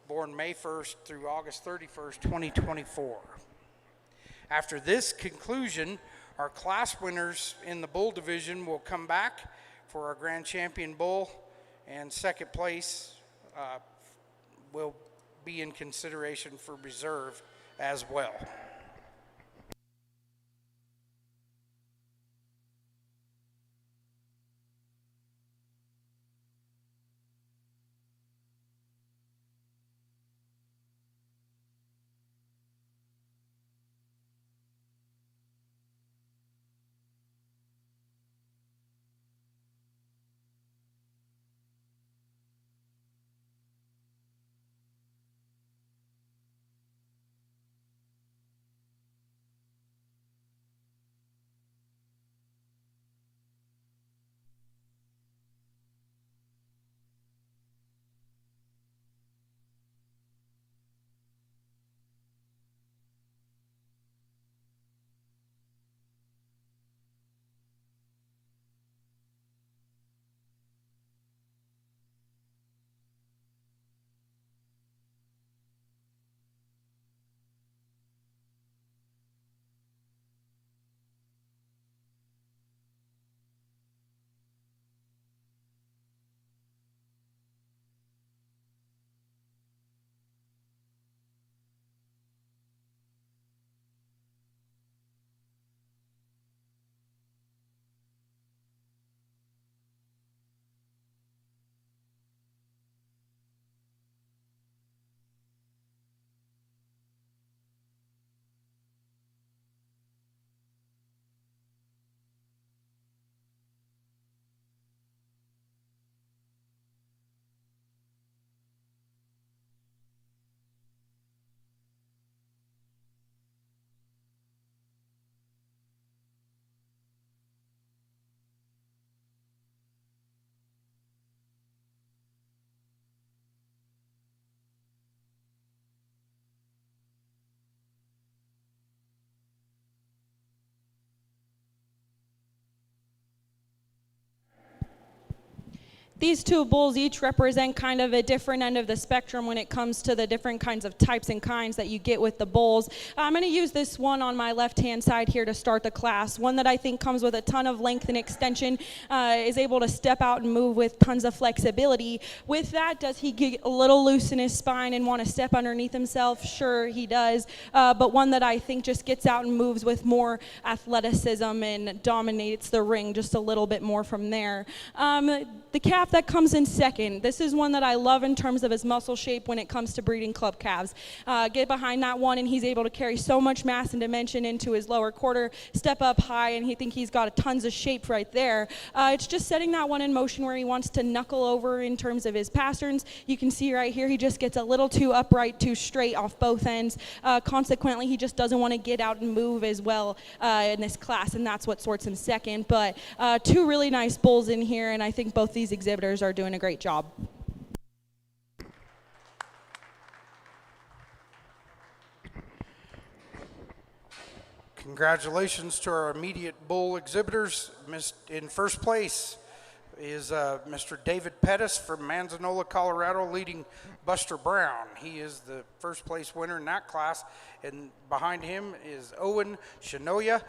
S1: born May 1st through August 31st, 2024. After this conclusion, our class winners in the bull division will come back for our grand champion bull, and second place will be in consideration for reserve as well.
S3: These 2 bulls each represent kind of a different end of the spectrum when it comes to the different kinds of types and kinds that you get with the bulls. I'm going to use this one on my left-hand side here to start the class, one that I think comes with a ton of length and extension, is able to step out and move with tons of flexibility. With that, does he get a little loose in his spine and want to step underneath himself? Sure, he does, but one that I think just gets out and moves with more athleticism and dominates the ring just a little bit more from there. The calf that comes in second, this is one that I love in terms of his muscle shape when it comes to breeding club calves. Get behind that one and he's able to carry so much mass and dimension into his lower quarter, step up high, and he's got tons of shape right there. It's just setting that one in motion where he wants to knuckle over in terms of his pasterns. You can see right here he just gets a little too upright, too straight off both ends. Consequently, he just doesn't want to get out and move as well in this class, and that's what sorts him second. But 2 really nice bulls in here, and I think both these exhibitors are doing a great job.
S1: Congratulations to our immediate bull exhibitors. In first place is Mr. David Pettis from Manzanola, Colorado, leading Buster Brown. He is the first place winner in that class. And behind him is Owen Shinoya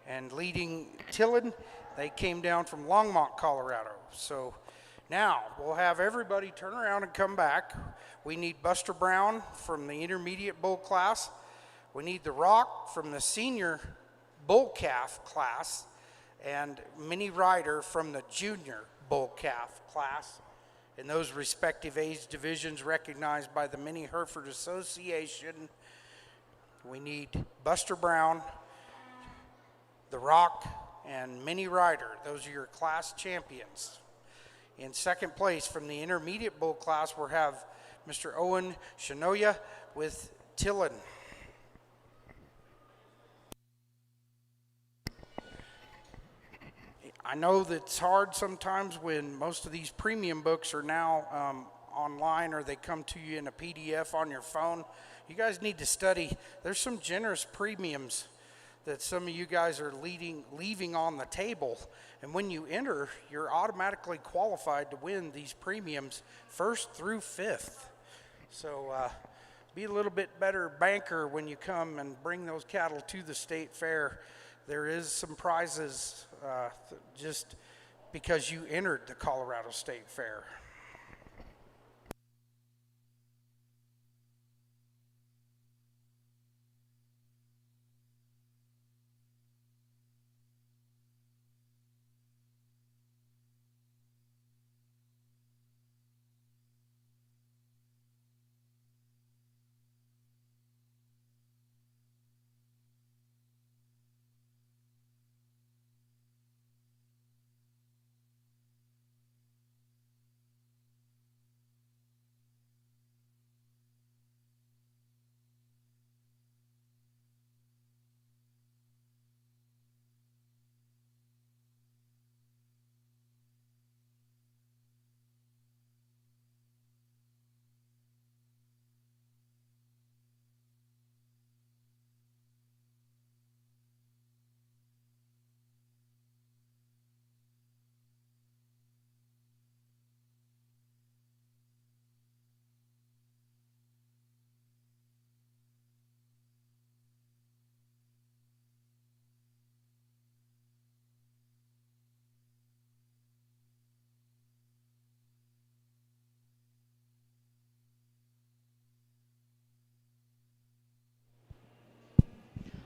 S1: and leading Tillin. They came down from Longmont, Colorado. So now we'll have everybody turn around and come back. We need Buster Brown from the intermediate bull class. We need The Rock from the senior bull calf class, and Minnie Ryder from the junior bull calf class in those respective age divisions recognized by the Mini Hereford Association. We need Buster Brown, The Rock, and Minnie Ryder. Those are your class champions. In second place from the intermediate bull class, we'll have Mr. Owen Shinoya with Tillin. I know that it's hard sometimes when most of these premium books are now online, or they come to you in a PDF on your phone. You guys need to study. There's some generous premiums that some of you guys are leaving on the table. And when you enter, you're automatically qualified to win these premiums first through fifth. So be a little bit better banker when you come and bring those cattle to the state fair. There is some prizes just because you entered the Colorado State Fair.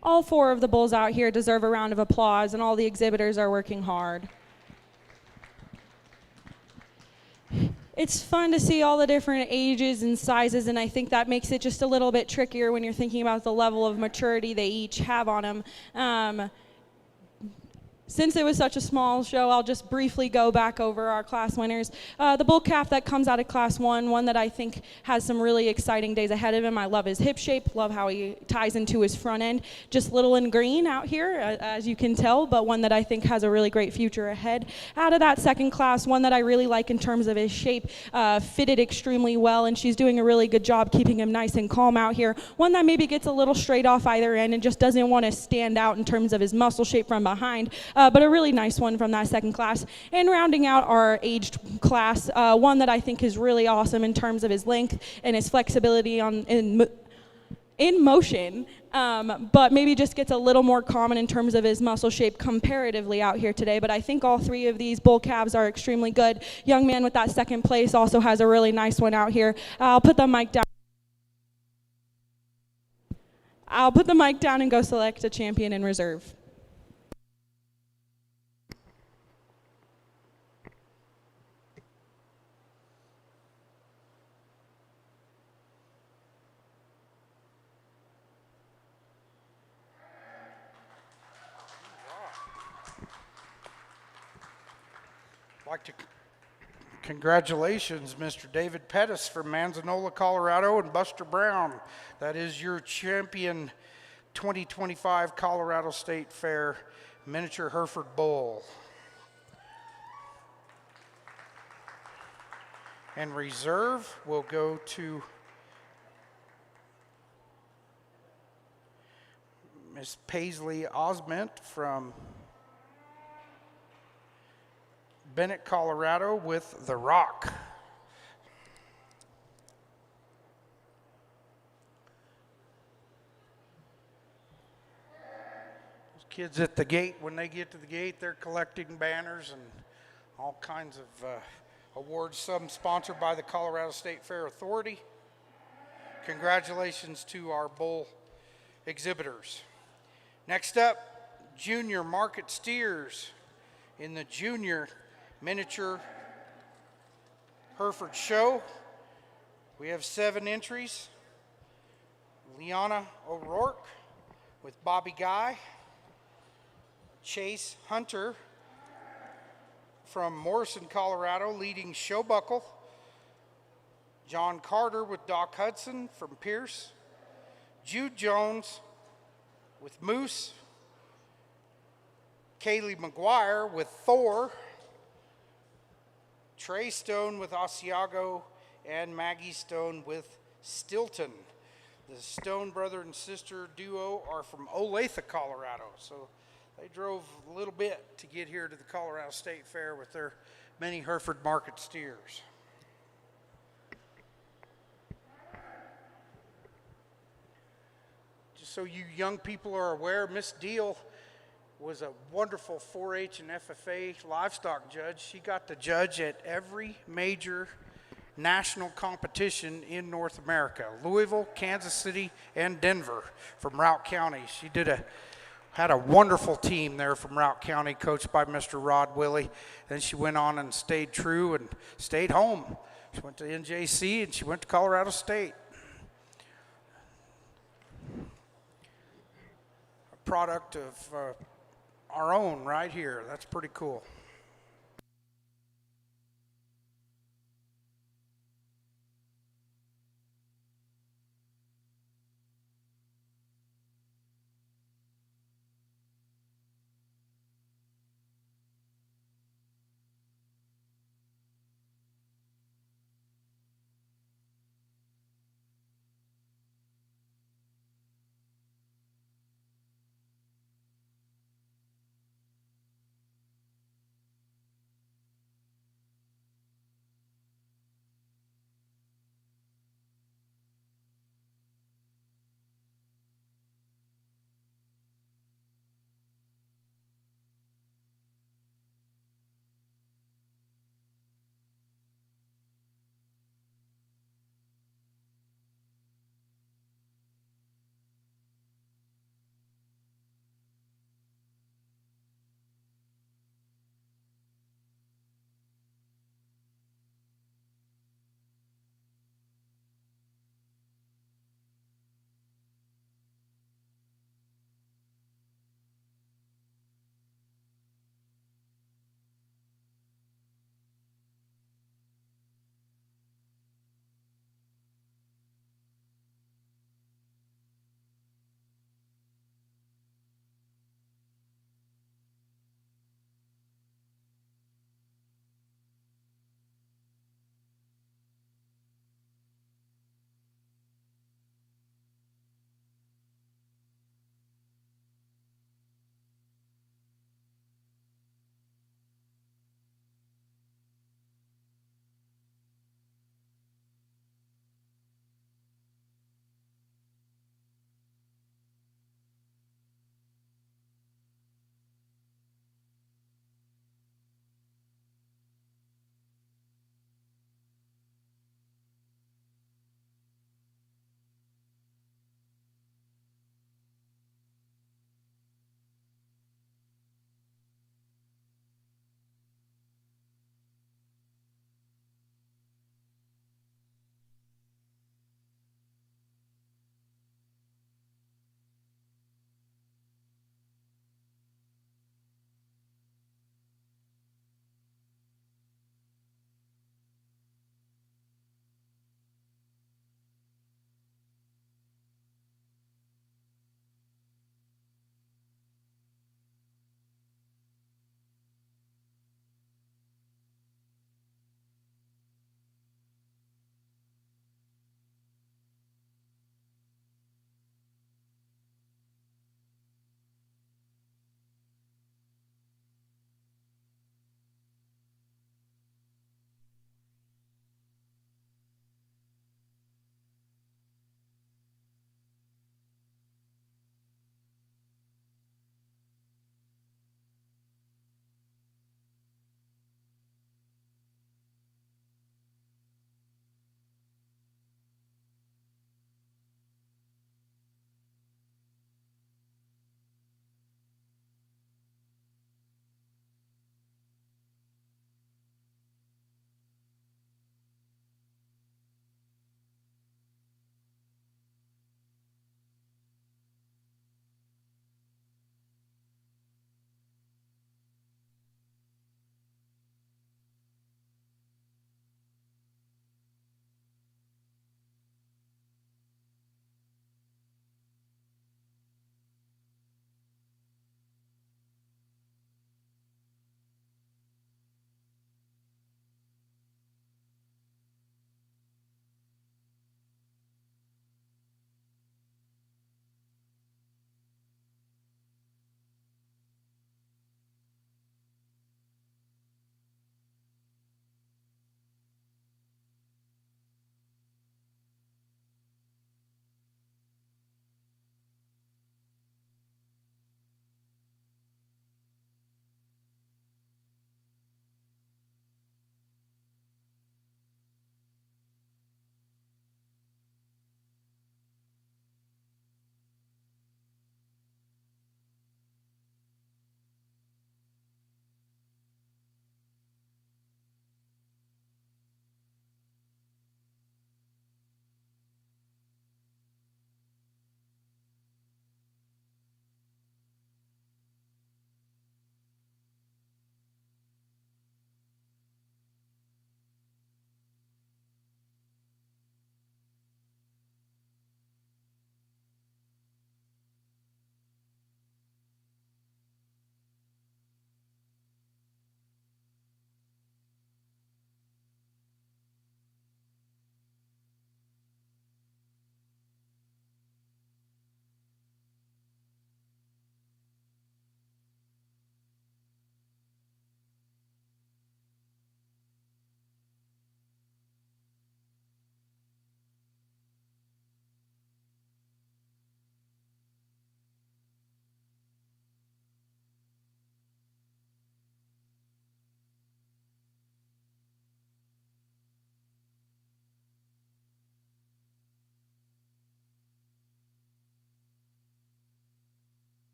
S3: All four of the bulls out here deserve a round of applause, and all the exhibitors are working hard. It's fun to see all the different ages and sizes, and I think that makes it just a little bit trickier when you're thinking about the level of maturity they each have on them. Since it was such a small show, I'll just briefly go back over our class winners. The bull calf that comes out of class one that I think has some really exciting days ahead of him. I love his hip shape, love how he ties into his front end. Just little and green out here, as you can tell, but one that I think has a really great future ahead. Out of that second class, one that I really like in terms of his shape, fitted extremely well, and she's doing a really good job keeping him nice and calm out here. One that maybe gets a little straight off either end and just doesn't want to stand out in terms of his muscle shape from behind. But a really nice one from that second class. And rounding out our aged class, one that I think is really awesome in terms of his length and his flexibility in motion, but maybe just gets a little more common in terms of his muscle shape comparatively out here today. But I think all three of these bull calves are extremely good. Young man with that second place also has a really nice one out here. I'll put the mic down. And go select a champion in reserve.
S1: Congratulations, Mr. David Pettis from Manzanola, Colorado, and Buster Brown. That is your champion 2025 Colorado State Fair Miniature Hereford Bull. And reserve will go to Miss Paisley Osment from Bennett, Colorado with The Rock. Those kids at the gate, when they get to the gate, they're collecting banners and all kinds of awards, some sponsored by the Colorado State Fair Authority. Congratulations to our bull exhibitors. Next up, junior market steers in the junior miniature Hereford show. We have 7 entries. Liana O'Rourke with Bobby Guy. Chase Hunter from Morrison, Colorado, leading Showbuckle. John Carter with Doc Hudson from Pierce. Jude Jones with Moose. Kaylee McGuire with Thor. Trey Stone with Asiago, and Maggie Stone with Stilton. The Stone brother and sister duo are from Olathe, Colorado, so they drove a little bit to get here to the Colorado State Fair with their many Hereford market steers. Just so you young people are aware, Miss Deal was a wonderful 4-H and FFA livestock judge. She got to judge at every major national competition in North America: Louisville, Kansas City, and Denver from Routt County. She had a wonderful team there from Routt County, coached by Mr. Rod Willie. Then she went on and stayed true and stayed home. She went to NJC and she went to Colorado State. A product of our own right here. That's pretty cool.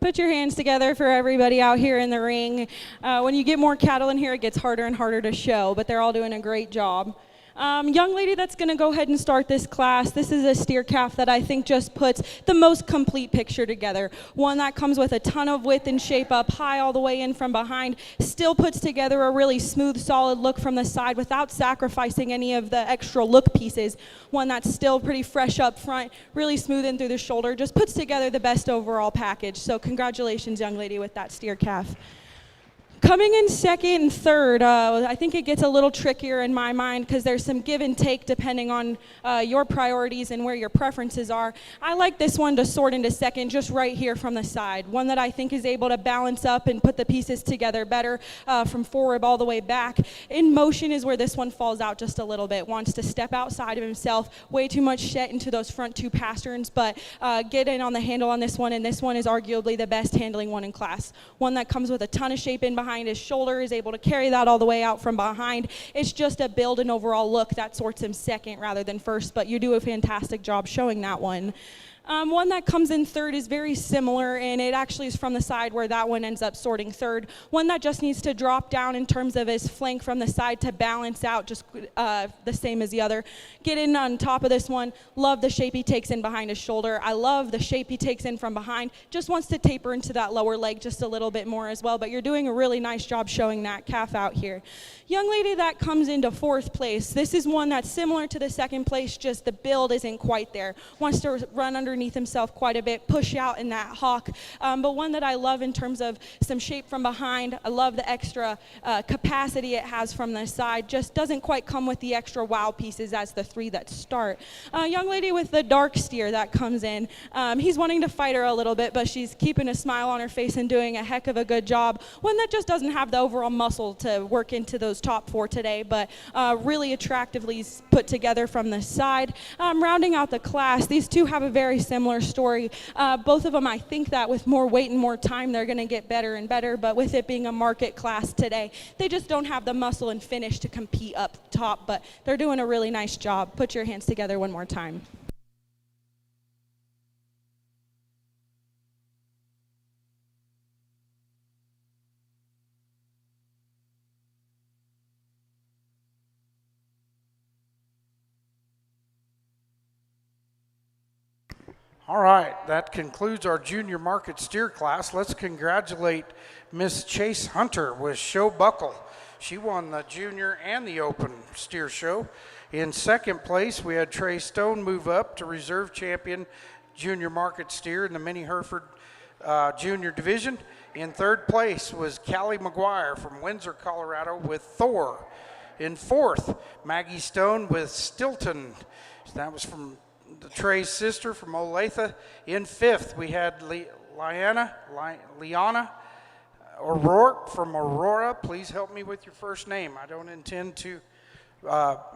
S3: Put your hands together for everybody out here in the ring. When you get more cattle in here, it gets harder and harder to show, but they're all doing a great job. Young lady that's going to go ahead and start this class, this is a steer calf that I think just puts the most complete picture together. One that comes with a ton of width and shape up high all the way in from behind, still puts together a really smooth, solid look from the side without sacrificing any of the extra look pieces. One that's still pretty fresh up front, really smooth in through the shoulder, just puts together the best overall package. So congratulations, young lady, with that steer calf. Coming in second and third, I think it gets a little trickier in my mind because there's some give and take depending on your priorities and where your preferences are. I like this one to sort into second just right here from the side. One that I think is able to balance up and put the pieces together better from forward all the way back. In motion is where this one falls out just a little bit. Wants to step outside of himself, way too much set into those front two pasterns, but get in on the handle on this one, and this one is arguably the best handling one in class. One that comes with a ton of shape in behind his shoulder, is able to carry that all the way out from behind. It's just a build and overall look that sorts him second rather than first, but you do a fantastic job showing that one. One that comes in third is very similar, and it actually is from the side where that one ends up sorting third. One that just needs to drop down in terms of his flank from the side to balance out just the same as the other. Get in on top of this one. Love the shape he takes in behind his shoulder. I love the shape he takes in from behind. Just wants to taper into that lower leg just a little bit more as well, but you're doing a really nice job showing that calf out here. Young lady that comes into fourth place, this is one that's similar to the second place, just the build isn't quite there. Wants to run underneath himself quite a bit, push out in that hawk, but one that I love in terms of some shape from behind. I love the extra capacity it has from the side. Just doesn't quite come with the extra wow pieces as the three that start. Young lady with the dark steer that comes in, he's wanting to fight her a little bit, but she's keeping a smile on her face and doing a heck of a good job. One that just doesn't have the overall muscle to work into those top four today, but really attractively put together from the side. Rounding out the class, these two have a very similar story. Both of them, I think that with more weight and more time, they're going to get better and better, but with it being a market class today, they just don't have the muscle and finish to compete up top, but they're doing a really nice job. Put your hands together one more time.
S1: All right, that concludes our junior market steer class. Let's congratulate Miss Chase Hunter with Show Buckle. She won the junior and the open steer show. In second place, we had Trey Stone move up to reserve champion junior market steer in the mini Hereford junior division. In third place was Callie McGuire from Windsor, Colorado with Thor. In fourth, Maggie Stone with Stilton. That was from Trey's sister from Olathe. In fifth, we had Liana O'Rourke from Aurora. Please help me with your first name. I don't intend to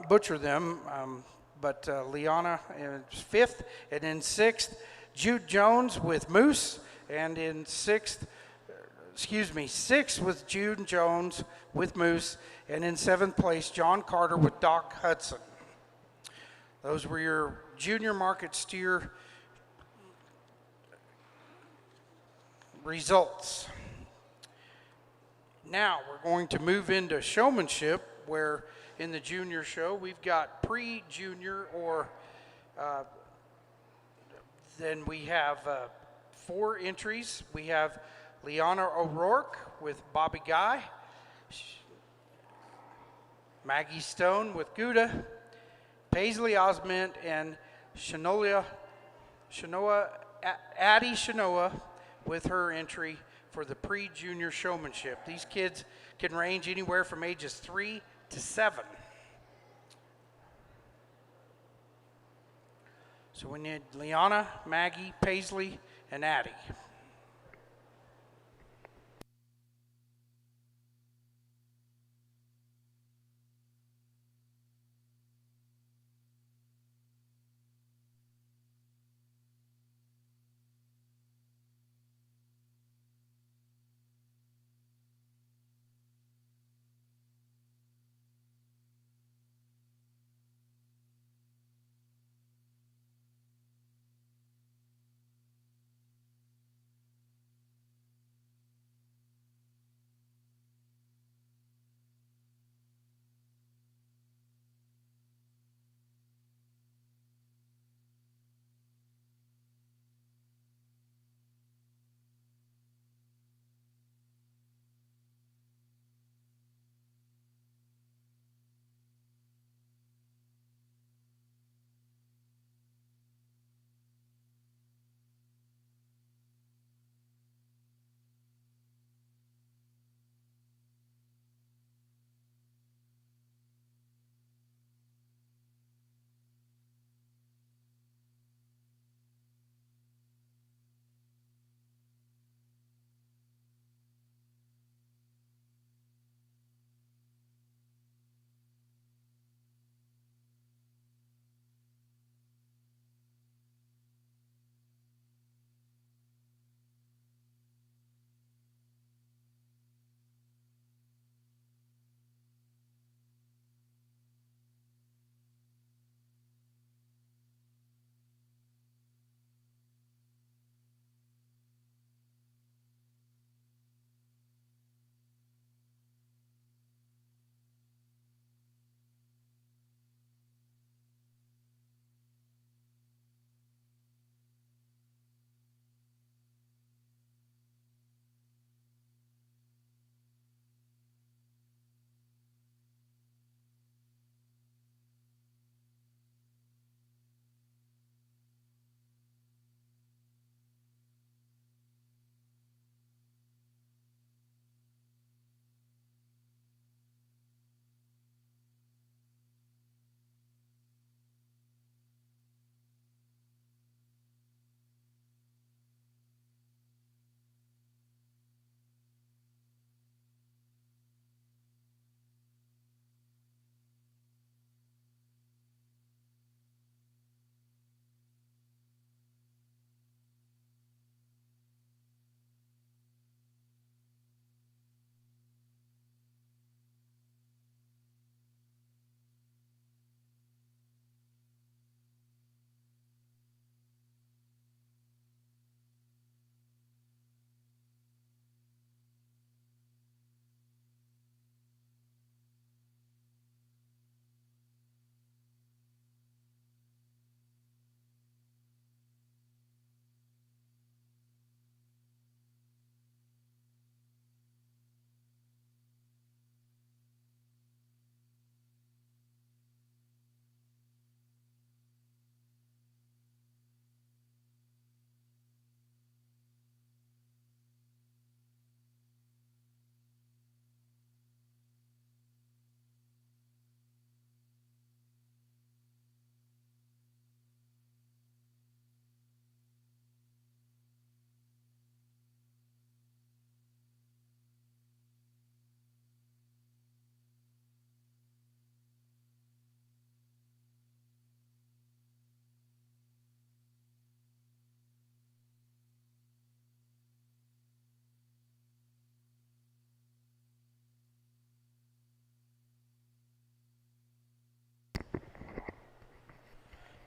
S1: butcher them, but Liana is fifth. And in sixth, Jude Jones with Moose. And in sixth was Jude Jones with Moose. And in seventh place, John Carter with Doc Hudson. Those were your junior market steer results. Now we're going to move into showmanship, where in the junior show we've got pre-junior, or then we have 4 entries. We have Liana O'Rourke with Bobby Guy, Maggie Stone with Gouda, Paisley Osment, and Addie Shanoa with her entry for the pre-junior showmanship. These kids can range anywhere from ages 3 to 7. So we need Liana, Maggie, Paisley, and Addie.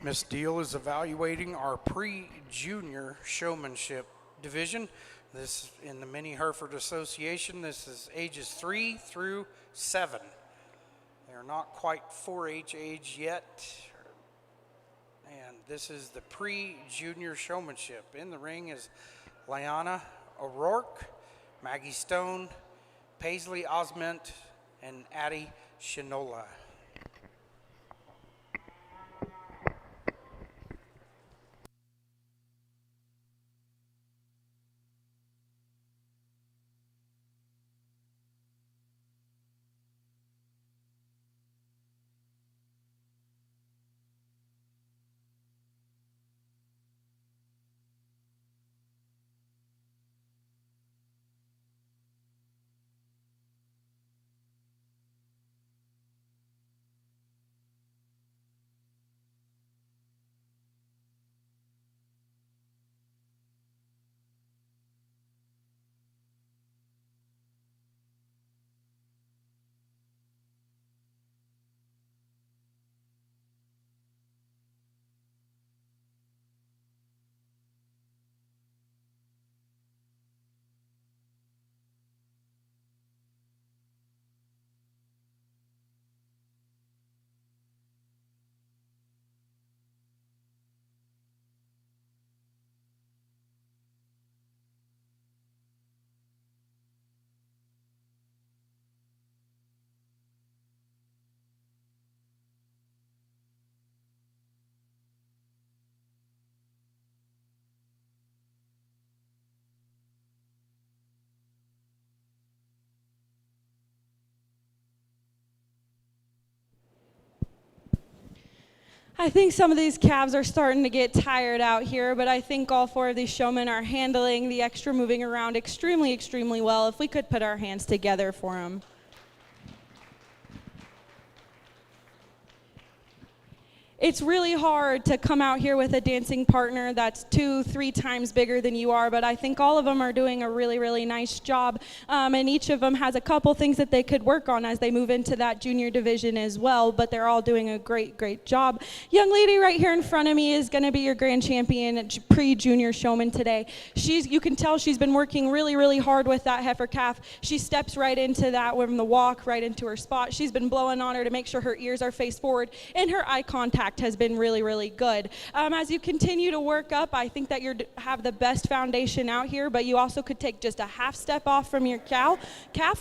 S1: Miss Deal is evaluating our pre-junior showmanship division. This in the Mini Hereford Association. This is ages 3 through 7. They're not quite 4-H age yet. And this is the pre-junior showmanship. In the ring is Liana O'Rourke, Maggie Stone, Paisley Osment, and Addie Shinola.
S3: I think some of these calves are starting to get tired out here, but I think all 4 of these showmen are handling the extra moving around extremely, extremely well. If we could put our hands together for them. It's really hard to come out here with a dancing partner that's 2-3 times bigger than you are, but I think all of them are doing a really, really nice job. And each of them has a couple things that they could work on as they move into that junior division as well, but they're all doing a great, great job. Young lady right here in front of me is going to be your grand champion pre-junior showman today. You can tell she's been working really, really hard with that heifer calf. She steps right into that from the walk, right into her spot. She's been blowing on her to make sure her ears are faced forward, and her eye contact has been really, really good. As you continue to work up, I think that you have the best foundation out here, but you also could take just a half step off from your calf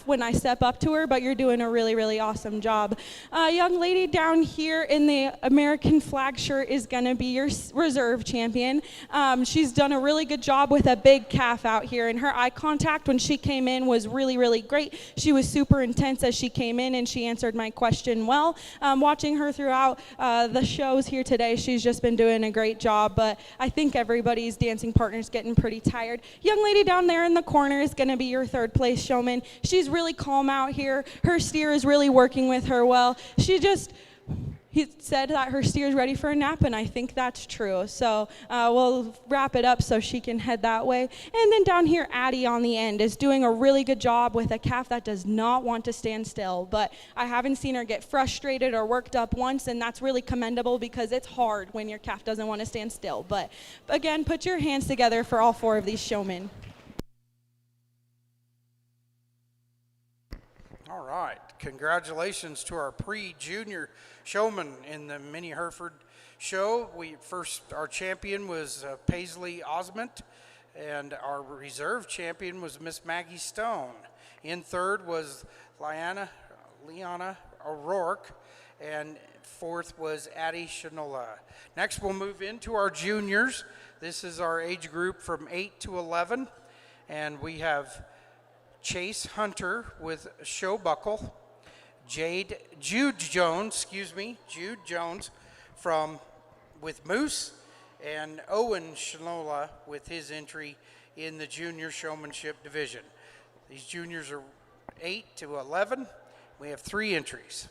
S3: when I step up to her, but you're doing a really, really awesome job. Young lady down here in the American flag shirt is going to be your reserve champion. She's done a really good job with a big calf out here, and her eye contact when she came in was really, really great. She was super intense as she came in, and she answered my question well. Watching her throughout the shows here today, she's just been doing a great job, but I think everybody's dancing partner's getting pretty tired. Young lady down there in the corner is going to be your 3rd place showman. She's really calm out here. Her steer is really working with her well. He said that her steer is ready for a nap, and I think that's true. So we'll wrap it up so she can head that way. And then down here, Addie on the end is doing a really good job with a calf that does not want to stand still. But I haven't seen her get frustrated or worked up once, and that's really commendable because it's hard when your calf doesn't want to stand still. But again, put your hands together for all 4 of these showmen.
S1: All right. Congratulations to our pre-junior showman in the Mini Hereford show. Our champion was Paisley Osment, and our reserve champion was Miss Maggie Stone. In 3rd was Liana O'Rourke, and 4th was Addie Shinola. Next, we'll move into our juniors. This is our age group from 8 to 11, and we have Chase Hunter with show buckle, Jude Jones with Moose, and Owen Shinola with his entry in the junior showmanship division. These juniors are 8 to 11. We have 3 entries.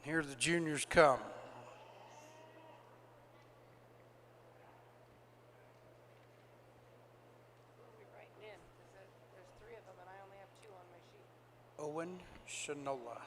S1: Here the juniors come. Owen Shinola.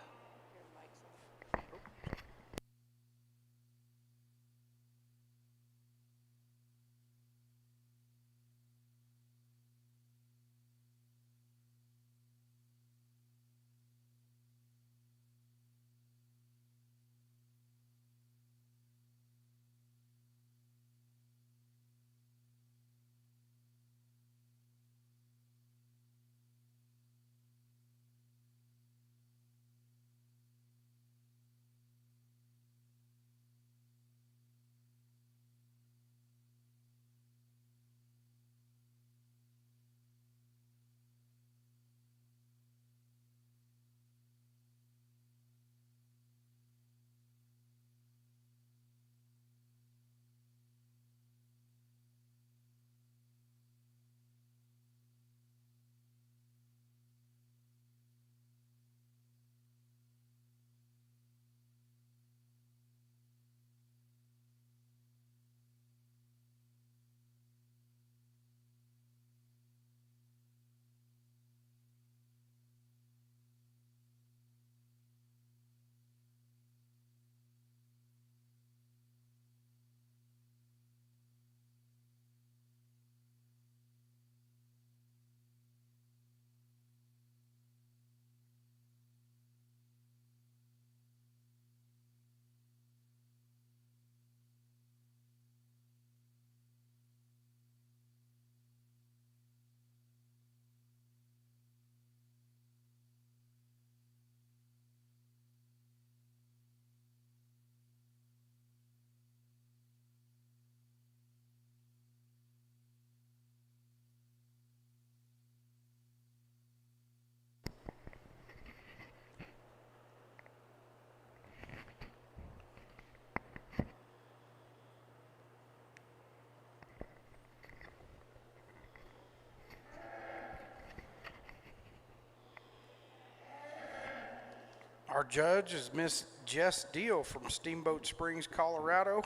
S1: Our judge is Miss Jess Deal from Steamboat Springs, Colorado.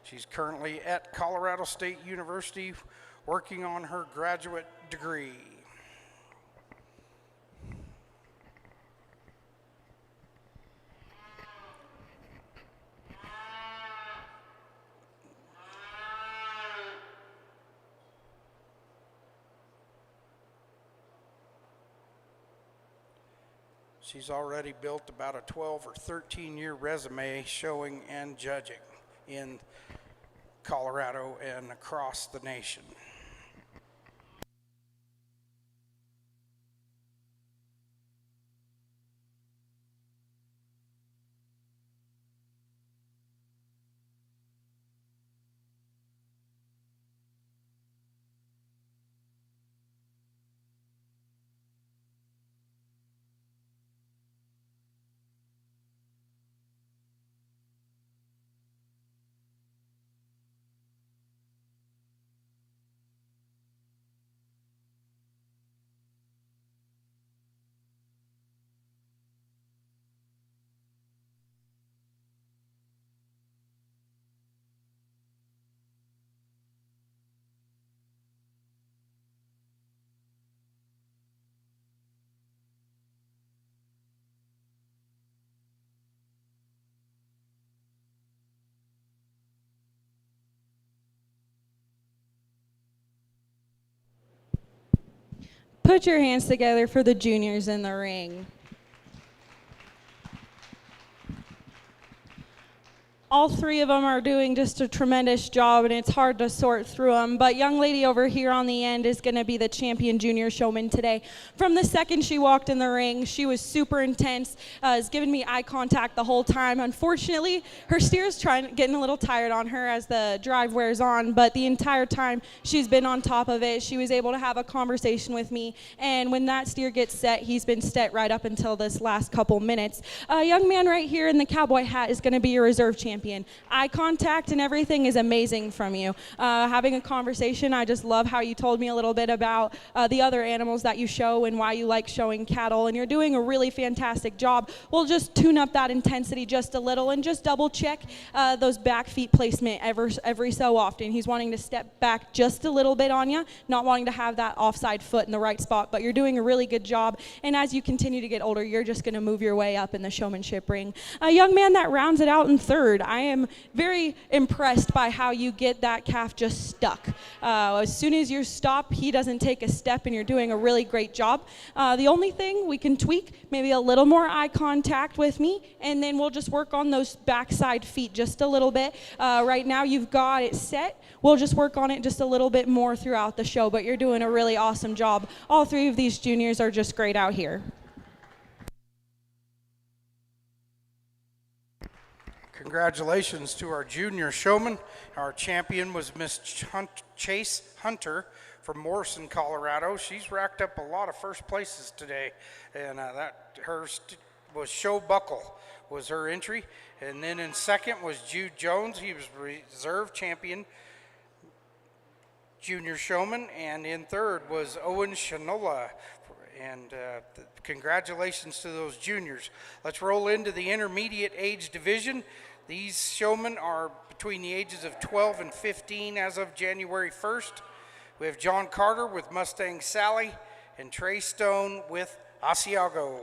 S1: She's currently at Colorado State University working on her graduate degree. She's already built about a 12 or 13-year resume showing and judging in Colorado and across the nation.
S3: Put your hands together for the juniors in the ring. All three of them are doing just a tremendous job, and it's hard to sort through them. But young lady over here on the end is going to be the champion junior showman today. From the second she walked in the ring, she was super intense, has given me eye contact the whole time. Unfortunately, her steer's getting a little tired on her as the drive wears on, but the entire time she's been on top of it. She was able to have a conversation with me, and when that steer gets set, he's been set right up until this last couple minutes. A young man right here in the cowboy hat is going to be your reserve champion. champion. Eye contact and everything is amazing from you. Having a conversation, I just love how you told me a little bit about the other animals that you show and why you like showing cattle, and you're doing a really fantastic job. We'll just tune up that intensity just a little and just double check those back feet placement every so often. He's wanting to step back just a little bit on you, not wanting to have that offside foot in the right spot, but you're doing a really good job. And as you continue to get older, you're just going to move your way up in the showmanship ring. A young man that rounds it out in third, I am very impressed by how you get that calf just stuck. As soon as you stop, he doesn't take a step, and you're doing a really great job. The only thing we can tweak, maybe a little more eye contact with me, and then we'll just work on those backside feet just a little bit. Right now you've got it set. We'll just work on it just a little bit more throughout the show, but you're doing a really awesome job. All three of these juniors are just great out here.
S1: Congratulations to our junior showman. Our champion was Miss Chase Hunter from Morrison, Colorado. She's racked up a lot of first places today, and was Show Buckle was her entry. And then in second was Jude Jones. He was reserve champion junior showman. And in third was Owen Shanola. And congratulations to those juniors. Let's roll into the intermediate age division. These showmen are between the ages of 12 and 15 as of January 1st. We have John Carter with Mustang Sally and Trey Stone with Asiago.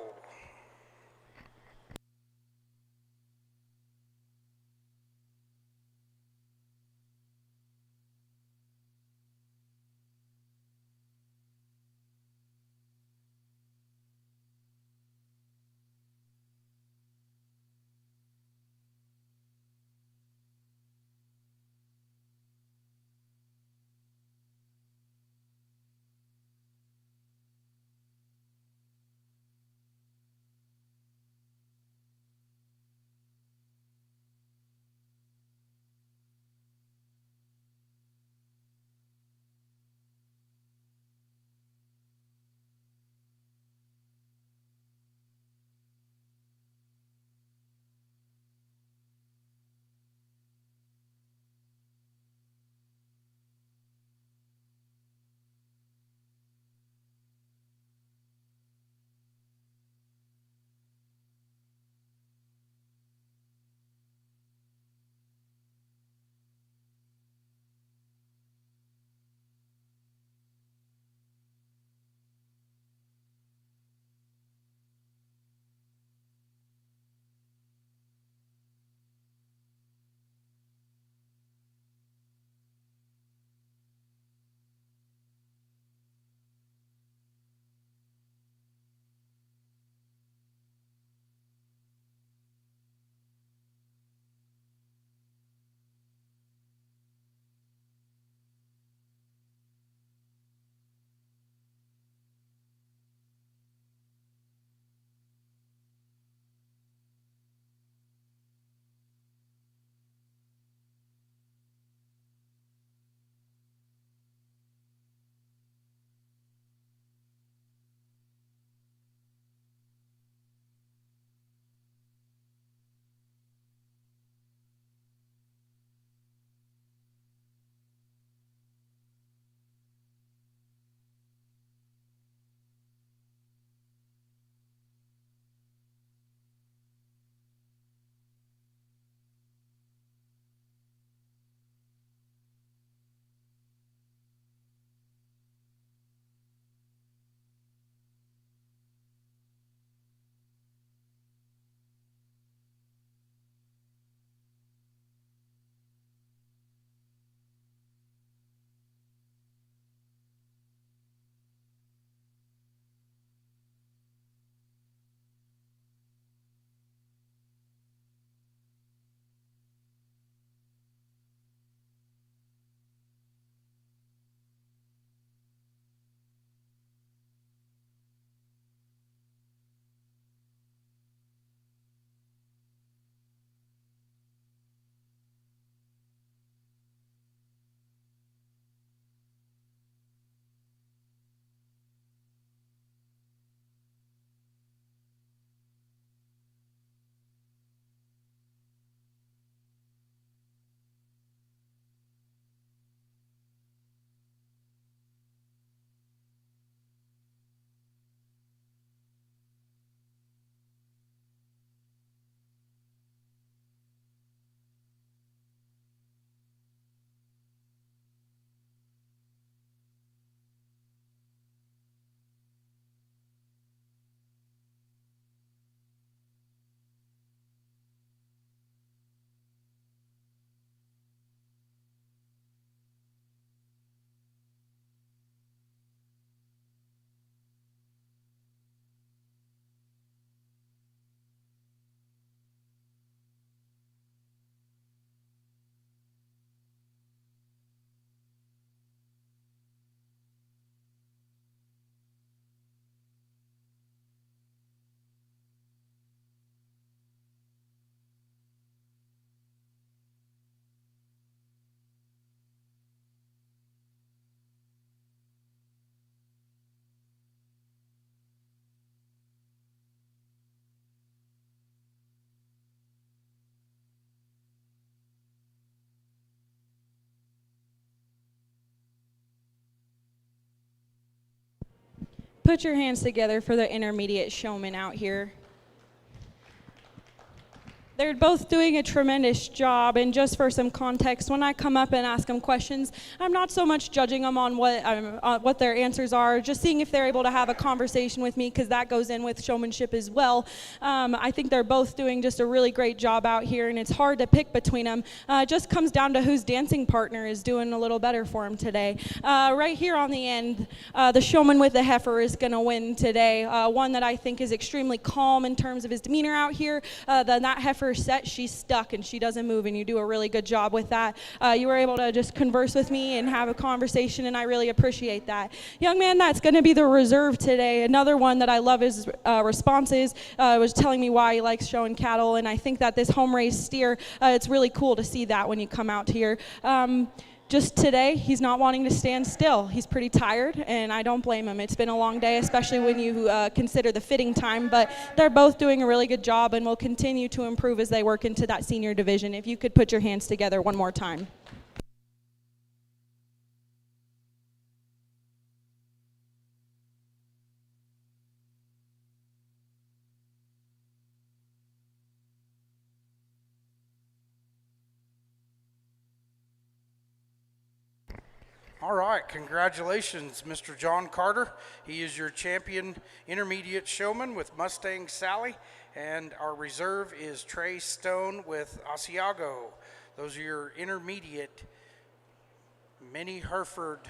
S3: Put your hands together for the intermediate showmen out here. They're both doing a tremendous job, and just for some context, when I come up and ask them questions, I'm not so much judging them on what their answers are, just seeing if they're able to have a conversation with me, because that goes in with showmanship as well. I think they're both doing just a really great job out here, and it's hard to pick between them. It just comes down to whose dancing partner is doing a little better for them today. Right here on the end, the showman with the heifer is going to win today. One that I think is extremely calm in terms of his demeanor out here. That heifer set, she's stuck and she doesn't move, and you do a really good job with that. You were able to just converse with me and have a conversation, and I really appreciate that. Young man, that's going to be the reserve today. Another one that I love his responses, was telling me why he likes showing cattle, and I think that this home raised steer, it's really cool to see that when you come out here. Just today, he's not wanting to stand still. He's pretty tired, and I don't blame him. It's been a long day, especially when you consider the fitting time, but they're both doing a really good job and will continue to improve as they work into that senior division. If you could put your hands together one more time.
S1: All right, congratulations, Mr. John Carter. He is your champion intermediate showman with Mustang Sally, and our reserve is Trey Stone with Asiago. Those are your intermediate mini Hereford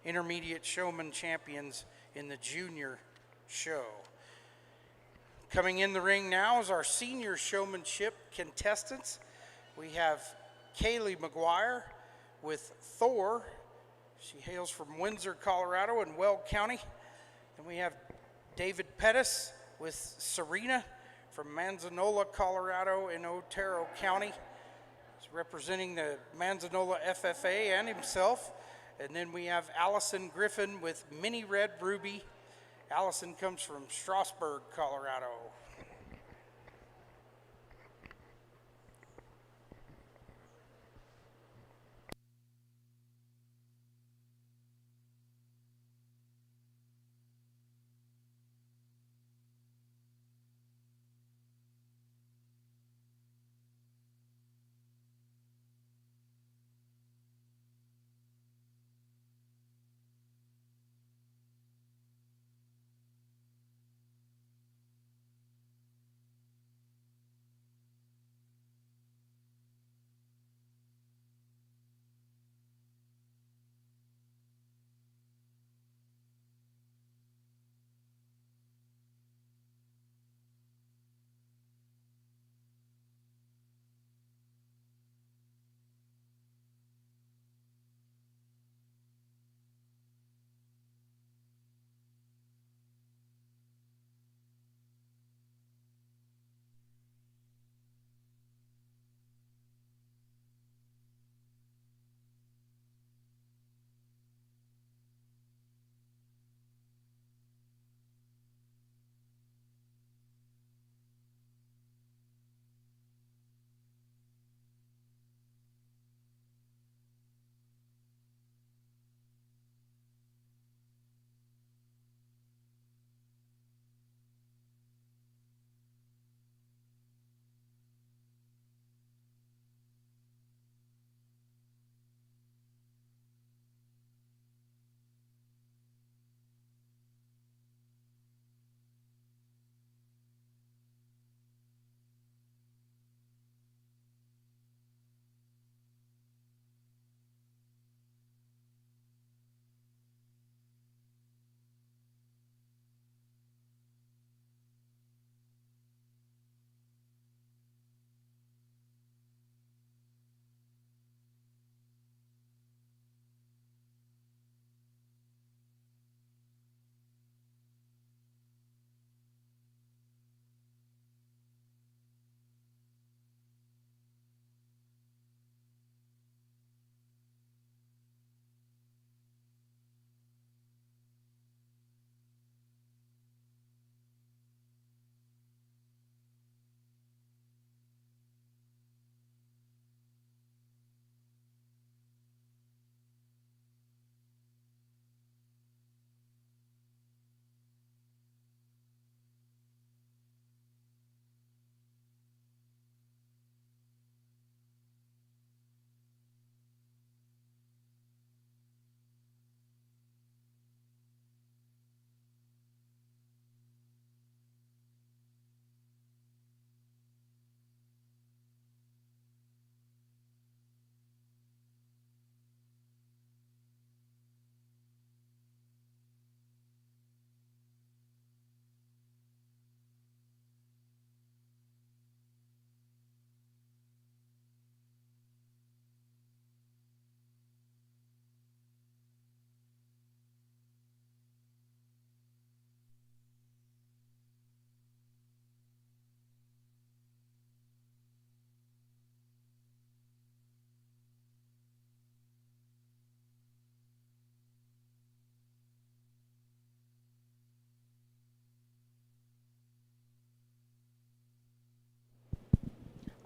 S1: intermediate showman champions in the junior show. Coming in the ring now is our senior showmanship contestants. We have Kaylee McGuire with Thor. She hails from Windsor, Colorado in Weld County. Then we have David Pettis with Serena from Manzanola, Colorado in Otero County. He's representing the Manzanola FFA and himself. And then we have Allison Griffin with Mini Red Ruby. Allison comes from Strasburg, Colorado.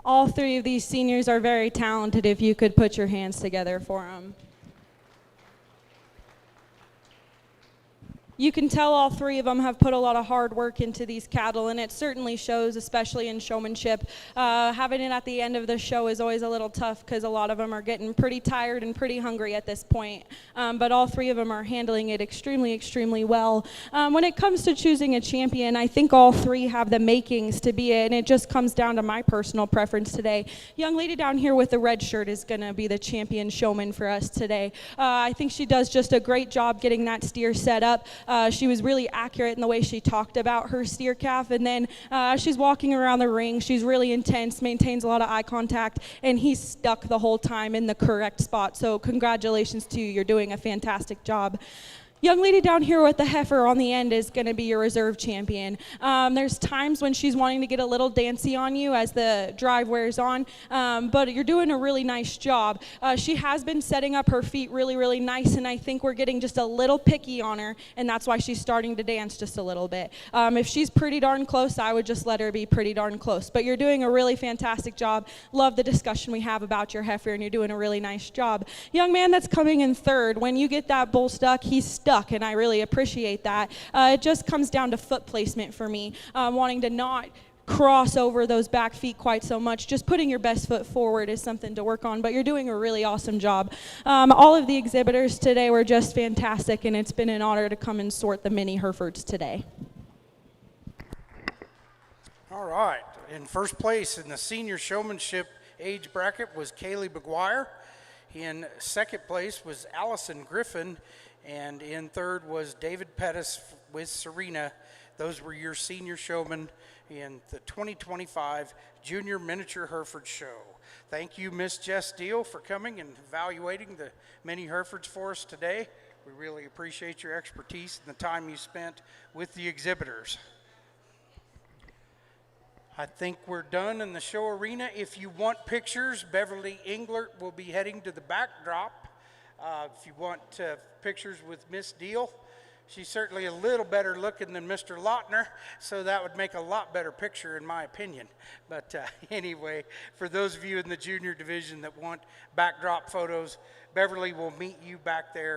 S3: All three of these seniors are very talented if you could put your hands together for them. You can tell all three of them have put a lot of hard work into these cattle, and it certainly shows, especially in showmanship. Having it at the end of the show is always a little tough because a lot of them are getting pretty tired and pretty hungry at this point. But all three of them are handling it extremely, extremely well. When it comes to choosing a champion, I think all three have the makings to be it, and it just comes down to my personal preference today. Young lady down here with the red shirt is going to be the champion showman for us today. I think she does just a great job getting that steer set up. She was really accurate in the way she talked about her steer calf, and then she's walking around the ring. She's really intense, maintains a lot of eye contact, and he's stuck the whole time in the correct spot. So congratulations to you. You're doing a fantastic job. Young lady down here with the heifer on the end is going to be your reserve champion. There's times when she's wanting to get a little dancy on you as the drive wears on, but you're doing a really nice job. She has been setting up her feet really, really nice, and I think we're getting just a little picky on her, and that's why she's starting to dance just a little bit. If she's pretty darn close, I would just let her be pretty darn close. But you're doing a really fantastic job. Love the discussion we have about your heifer, and you're doing a really nice job. Young man that's coming in third, when you get that bull stuck, he's stuck. And I really appreciate that. It just comes down to foot placement for me, wanting to not cross over those back feet quite so much. Just putting your best foot forward is something to work on, but you're doing a really awesome job. All of the exhibitors today were just fantastic, and it's been an honor to come and sort the mini Herefords today.
S1: All right, in first place in the senior showmanship age bracket was Kaylee McGuire. In second place was Allison Griffin. And in third was David Pettis with Serena. Those were your senior showmen in the 2025 Junior Miniature Hereford Show. Thank you, Miss Jess Deal, for coming and evaluating the mini Herefords for us today. We really appreciate your expertise and the time you spent with the exhibitors. I think we're done in the show arena. If you want pictures, Beverly Englert will be heading to the backdrop. If you want pictures with Miss Deal, she's certainly a little better looking than Mr. Lautner, so that would make a lot better picture in my opinion. But anyway, for those of you in the junior division that want backdrop photos, Beverly will meet you back there.